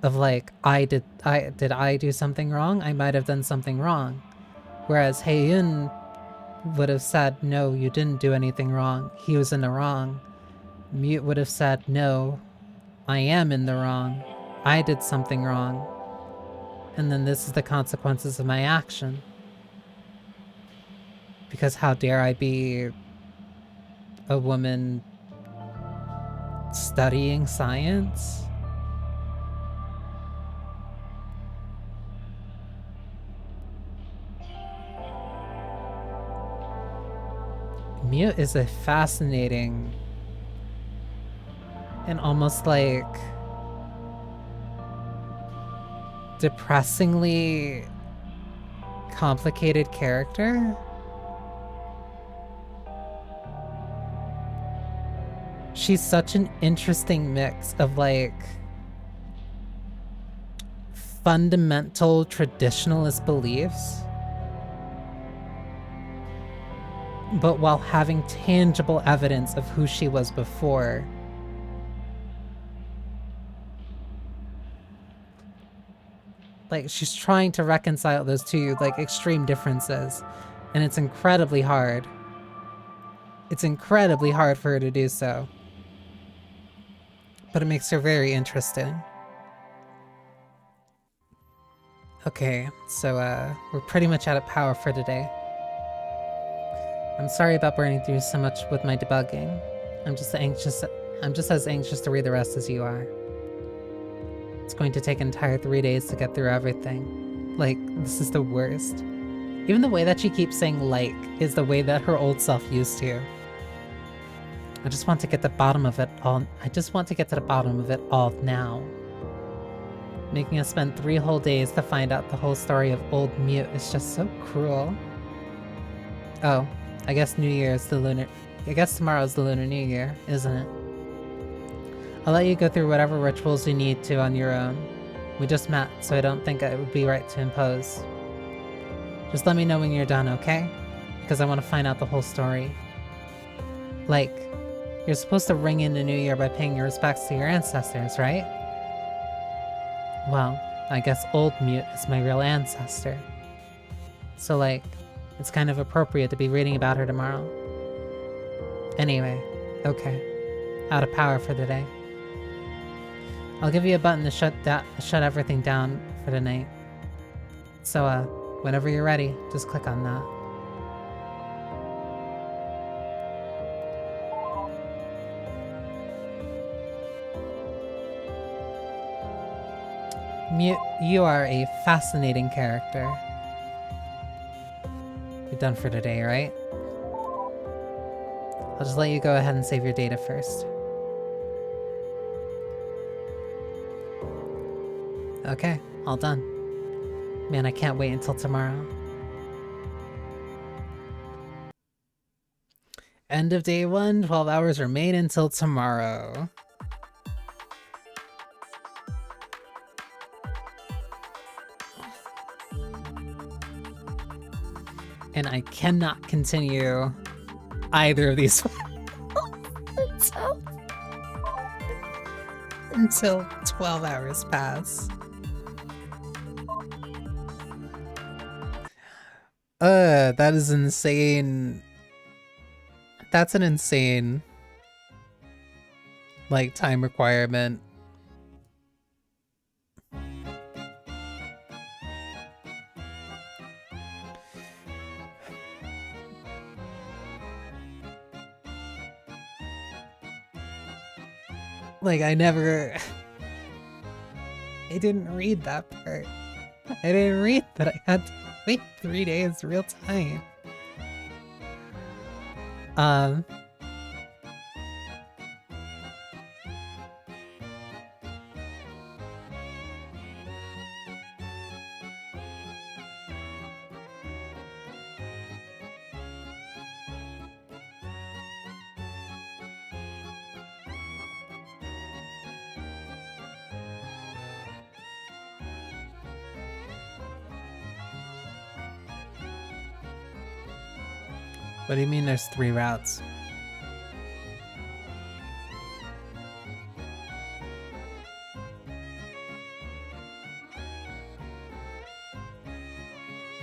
Of, like, did I do something wrong? I might have done something wrong. Whereas Hae-in would have said, no, you didn't do anything wrong. He was in the wrong. Mute would have said, no, I am in the wrong. I did something wrong. And then this is the consequences of my action. Because how dare I be a woman studying science? Mute is a fascinating and almost like depressingly complicated character. She's such an interesting mix of like fundamental traditionalist beliefs, but while having tangible evidence of who she was before. Like, she's trying to reconcile those two, like, extreme differences, and it's incredibly hard. It's incredibly hard for her to do so. But it makes her very interesting. Okay, so, we're pretty much out of power for today. I'm sorry about burning through so much with my debugging. I'm just as anxious to read the rest as you are. It's going to take an entire 3 days to get through everything. Like, this is the worst. Even the way that she keeps saying like is the way that her old self used to. I just want to get the bottom of it all. I just want to get to the bottom of it all now. Making us spend 3 whole days to find out the whole story of old Mute is just so cruel. Oh, I guess tomorrow's the Lunar New Year, isn't it? I'll let you go through whatever rituals you need to on your own. We just met, so I don't think it would be right to impose. Just let me know when you're done, okay? Because I want to find out the whole story. Like, you're supposed to ring in the new year by paying your respects to your ancestors, right? Well, I guess Old Mute is my real ancestor. So, like, it's kind of appropriate to be reading about her tomorrow. Anyway, okay. Out of power for the day. I'll give you a button to shut everything down for the night. So, whenever you're ready, just click on that. Mute, you are a fascinating character. You're done for today, right? I'll just let you go ahead and save your data first. Okay, all done. Man, I can't wait until tomorrow. End of day 1, 12 hours remain until tomorrow. And I cannot continue either of these until 12 hours pass. That is insane. That's an insane, like, time requirement. Like, I didn't read that part. I didn't read that I had to wait 3 days real time. What do you mean there's 3 routes?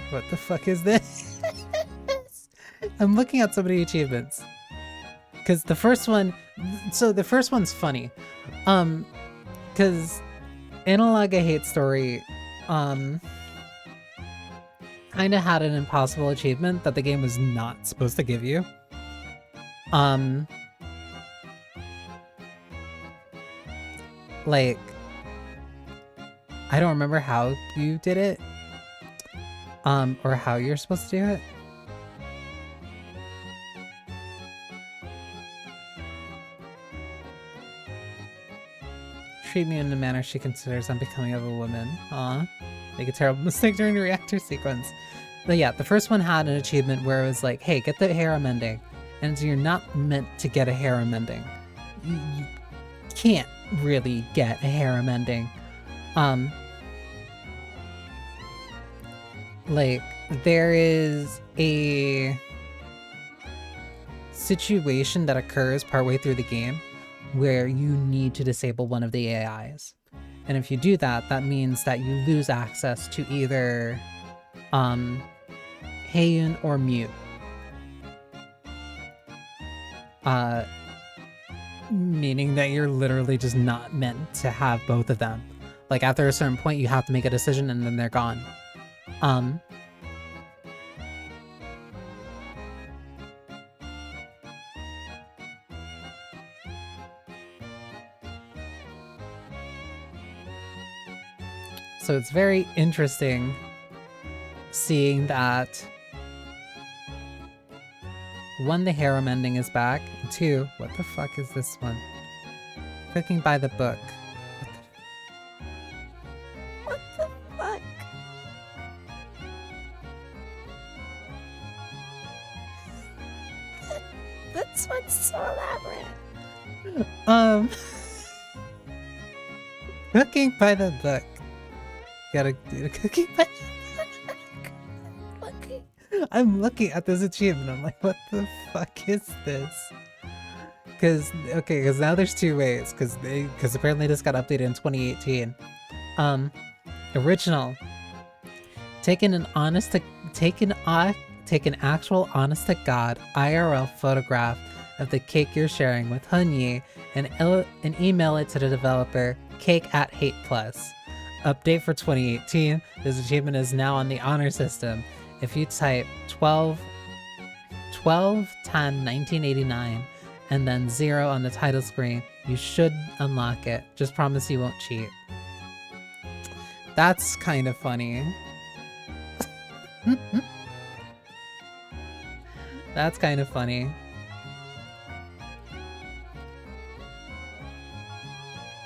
What the fuck is this? I'm looking at so many achievements. Cause the first one, so the first one's funny. Cause Analog A Hate Story, kinda had an impossible achievement that the game was not supposed to give you. Like, I don't remember how you did it, or how you're supposed to do it. Treat me in the manner she considers unbecoming of a woman. Aw. Make a terrible mistake during the reactor sequence. But yeah, the first one had an achievement where it was like, hey, get the harem ending. And you're not meant to get a harem ending. You can't really get a harem ending. Like, there is a situation that occurs partway through the game where you need to disable one of the AIs. And if you do that, that means that you lose access to either Heiyun or Mute. Meaning that you're literally just not meant to have both of them. Like, after a certain point, you have to make a decision and then they're gone. So it's very interesting seeing that 1, the harem ending is back, and 2, what the fuck is this one? Cooking by the book. What the fuck? This one's so elaborate. Cooking by the book. Gotta do the cookie punch. Okay. I'm looking at this achievement. I'm like, what the fuck is this? Because now there's two ways. Because apparently this got updated in 2018. Original. Take an actual honest to God IRL photograph of the cake you're sharing with Hunyi and email it to the developer cake@hate+. Update for 2018. This achievement is now on the honor system. If you type 12/10/1989 and then 0 on the title screen, you should unlock it. Just promise you won't cheat. That's kind of funny. That's kind of funny.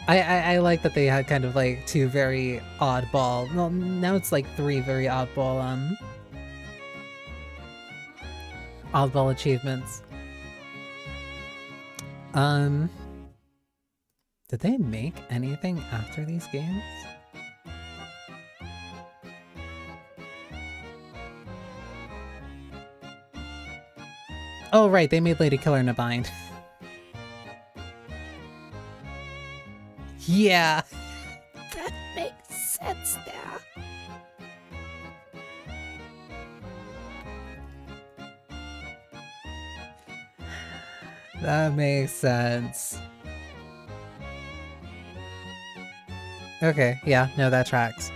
I like that they had kind of like two very oddball, well, now it's like three very oddball achievements. Did they make anything after these games? Oh right, they made Lady Killer in a Bind. Yeah. That makes sense now. That makes sense. Okay, yeah, no, that tracks.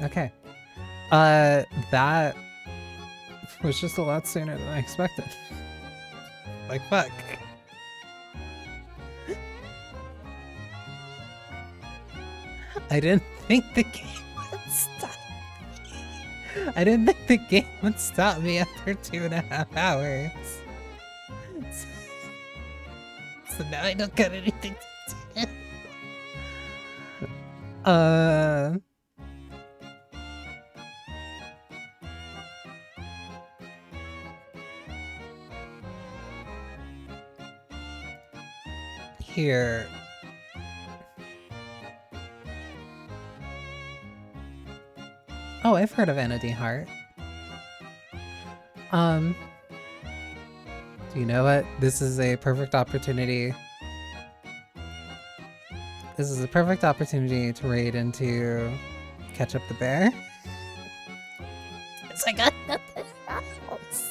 Okay. That was just a lot sooner than I expected. Like, fuck. I didn't think the game would stop. I didn't think the game would stop me after 2.5 hours. So now I don't got anything to do. Here. Oh, I've heard of Anna D. Hart. Do you know what? This is a perfect opportunity. This is a perfect opportunity to raid into Catch Up the Bear. Because I got nothing else.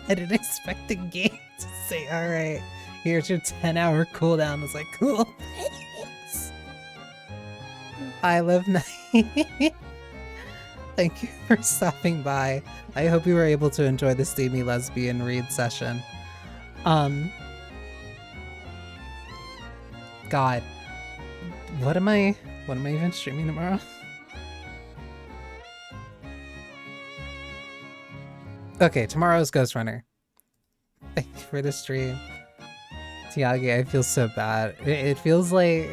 I didn't expect the game to say, alright, here's your 10-hour cooldown. I was like, cool. Thanks. I love night. Thank you for stopping by. I hope you were able to enjoy the steamy lesbian read session. God. What am I even streaming tomorrow? Okay, tomorrow's Ghost Runner. Thank you for the stream. Tiagi, I feel so bad. It feels like...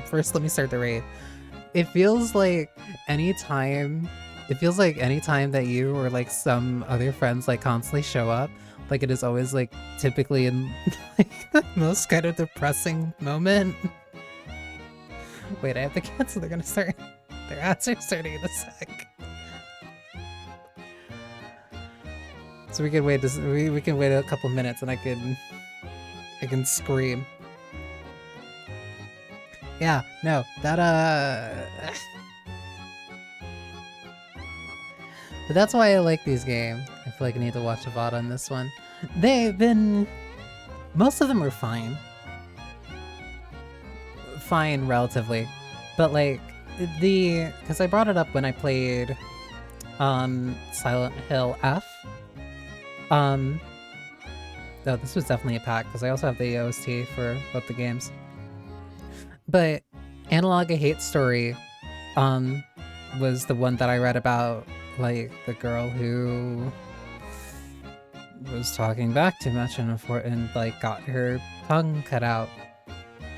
First, let me start the raid. It feels like anytime that you or like some other friends like constantly show up, like it is always like typically in like the most kind of depressing moment. Wait, I have to cancel. They're gonna start. Their ads are starting in a sec. So we can wait. We can wait a couple minutes, and I can scream. Yeah, no, that but that's why I like these games. I feel like I need to watch a VOD on this one. Most of them are fine. Fine, relatively. But like, because I brought it up when I played, Silent Hill F. No, this was definitely a pack, because I also have the OST for both the games. But Analog: A Hate Story, was the one that I read about, like, the girl who was talking back too much and like got her tongue cut out.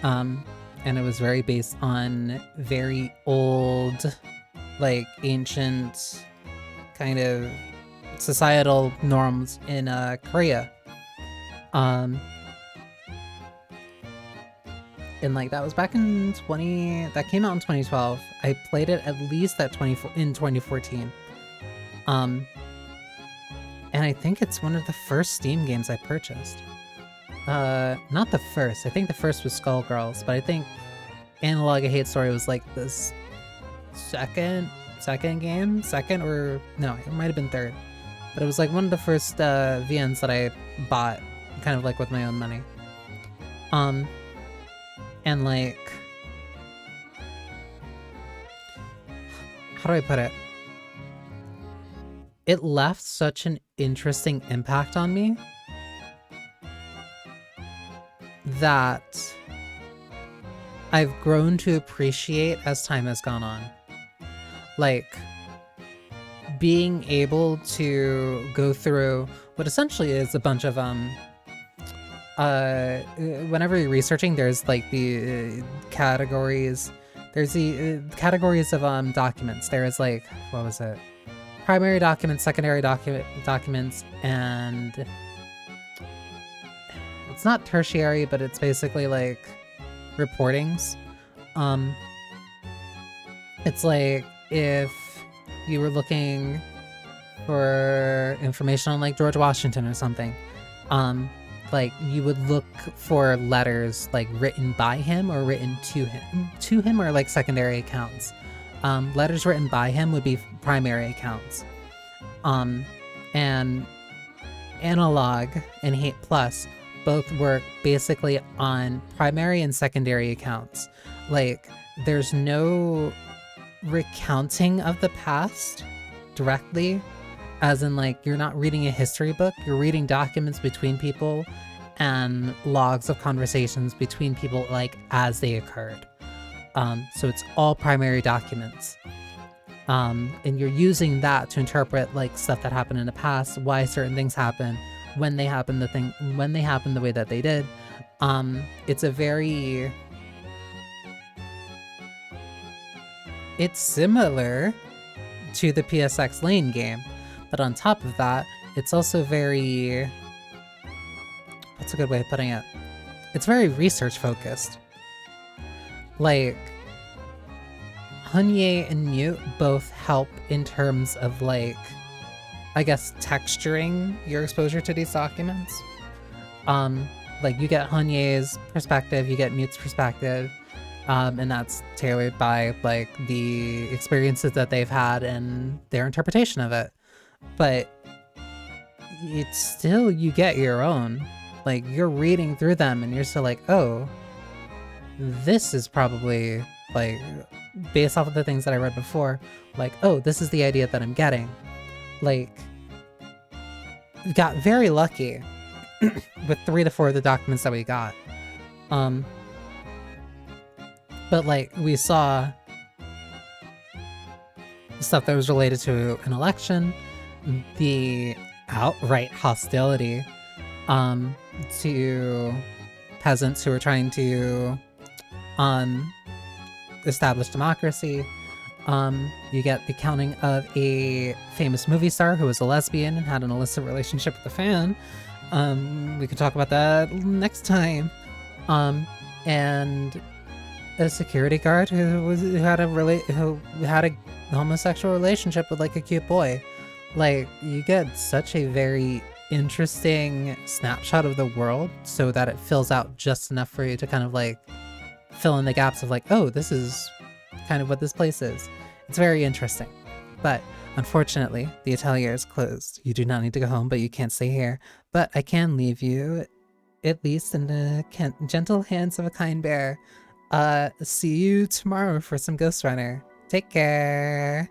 And it was very based on very old, like ancient kind of societal norms in And like that was back in that came out in 2012. I played it at least in 2014. And I think it's one of the first Steam games I purchased. Not the first. I think the first was Skullgirls, but I think Analog: A Hate Story was like this second game? Second, or no, it might have been third. But it was like one of the first VNs that I bought, kind of like with my own money. And like, how do I put it? It left such an interesting impact on me that I've grown to appreciate as time has gone on. Like, being able to go through what essentially is a bunch of whenever you're researching, there's like the categories. There's the categories of documents. There's like, what was it? Primary documents, secondary documents, and it's not tertiary, but it's basically like reportings. It's like if you were looking for information on like George Washington or something, like you would look for letters like written by him or written to him or like secondary accounts. Letters written by him would be primary accounts. And Analog and Hate Plus both work basically on primary and secondary accounts. Like, there's no recounting of the past directly, as in like you're not reading a history book, you're reading documents between people and logs of conversations between people like as they occurred. So it's all primary documents. And you're using that to interpret like stuff that happened in the past, why certain things happen, when they happened the way that they did. It's similar to the PSX Lane game, but on top of that, it's also very, what's a good way of putting it? It's very research focused. Like, Hunye and Mute both help in terms of like, I guess, texturing your exposure to these documents. Like you get Hunye's perspective, you get Mute's perspective, and that's tailored by like the experiences that they've had and their interpretation of it. But it's still, you get your own. Like, you're reading through them and you're still like, oh, this is probably like based off of the things that I read before, like, oh, this is the idea that I'm getting. Like, we got very lucky with 3 to 4 of the documents that we got. But like, we saw stuff that was related to an election, the outright hostility to peasants who were trying to establish democracy. You get the counting of a famous movie star who was a lesbian and had an illicit relationship with a fan. We could talk about that next time. And a security guard who had a homosexual relationship with like a cute boy. Like, you get such a very interesting snapshot of the world so that it fills out just enough for you to kind of like fill in the gaps of like, oh, this is kind of what this place is. It's very interesting. But unfortunately, the atelier is closed. You do not need to go home, but you can't stay here. But I can leave you, at least in the gentle hands of a kind bear. See you tomorrow for some Ghost Runner. Take care.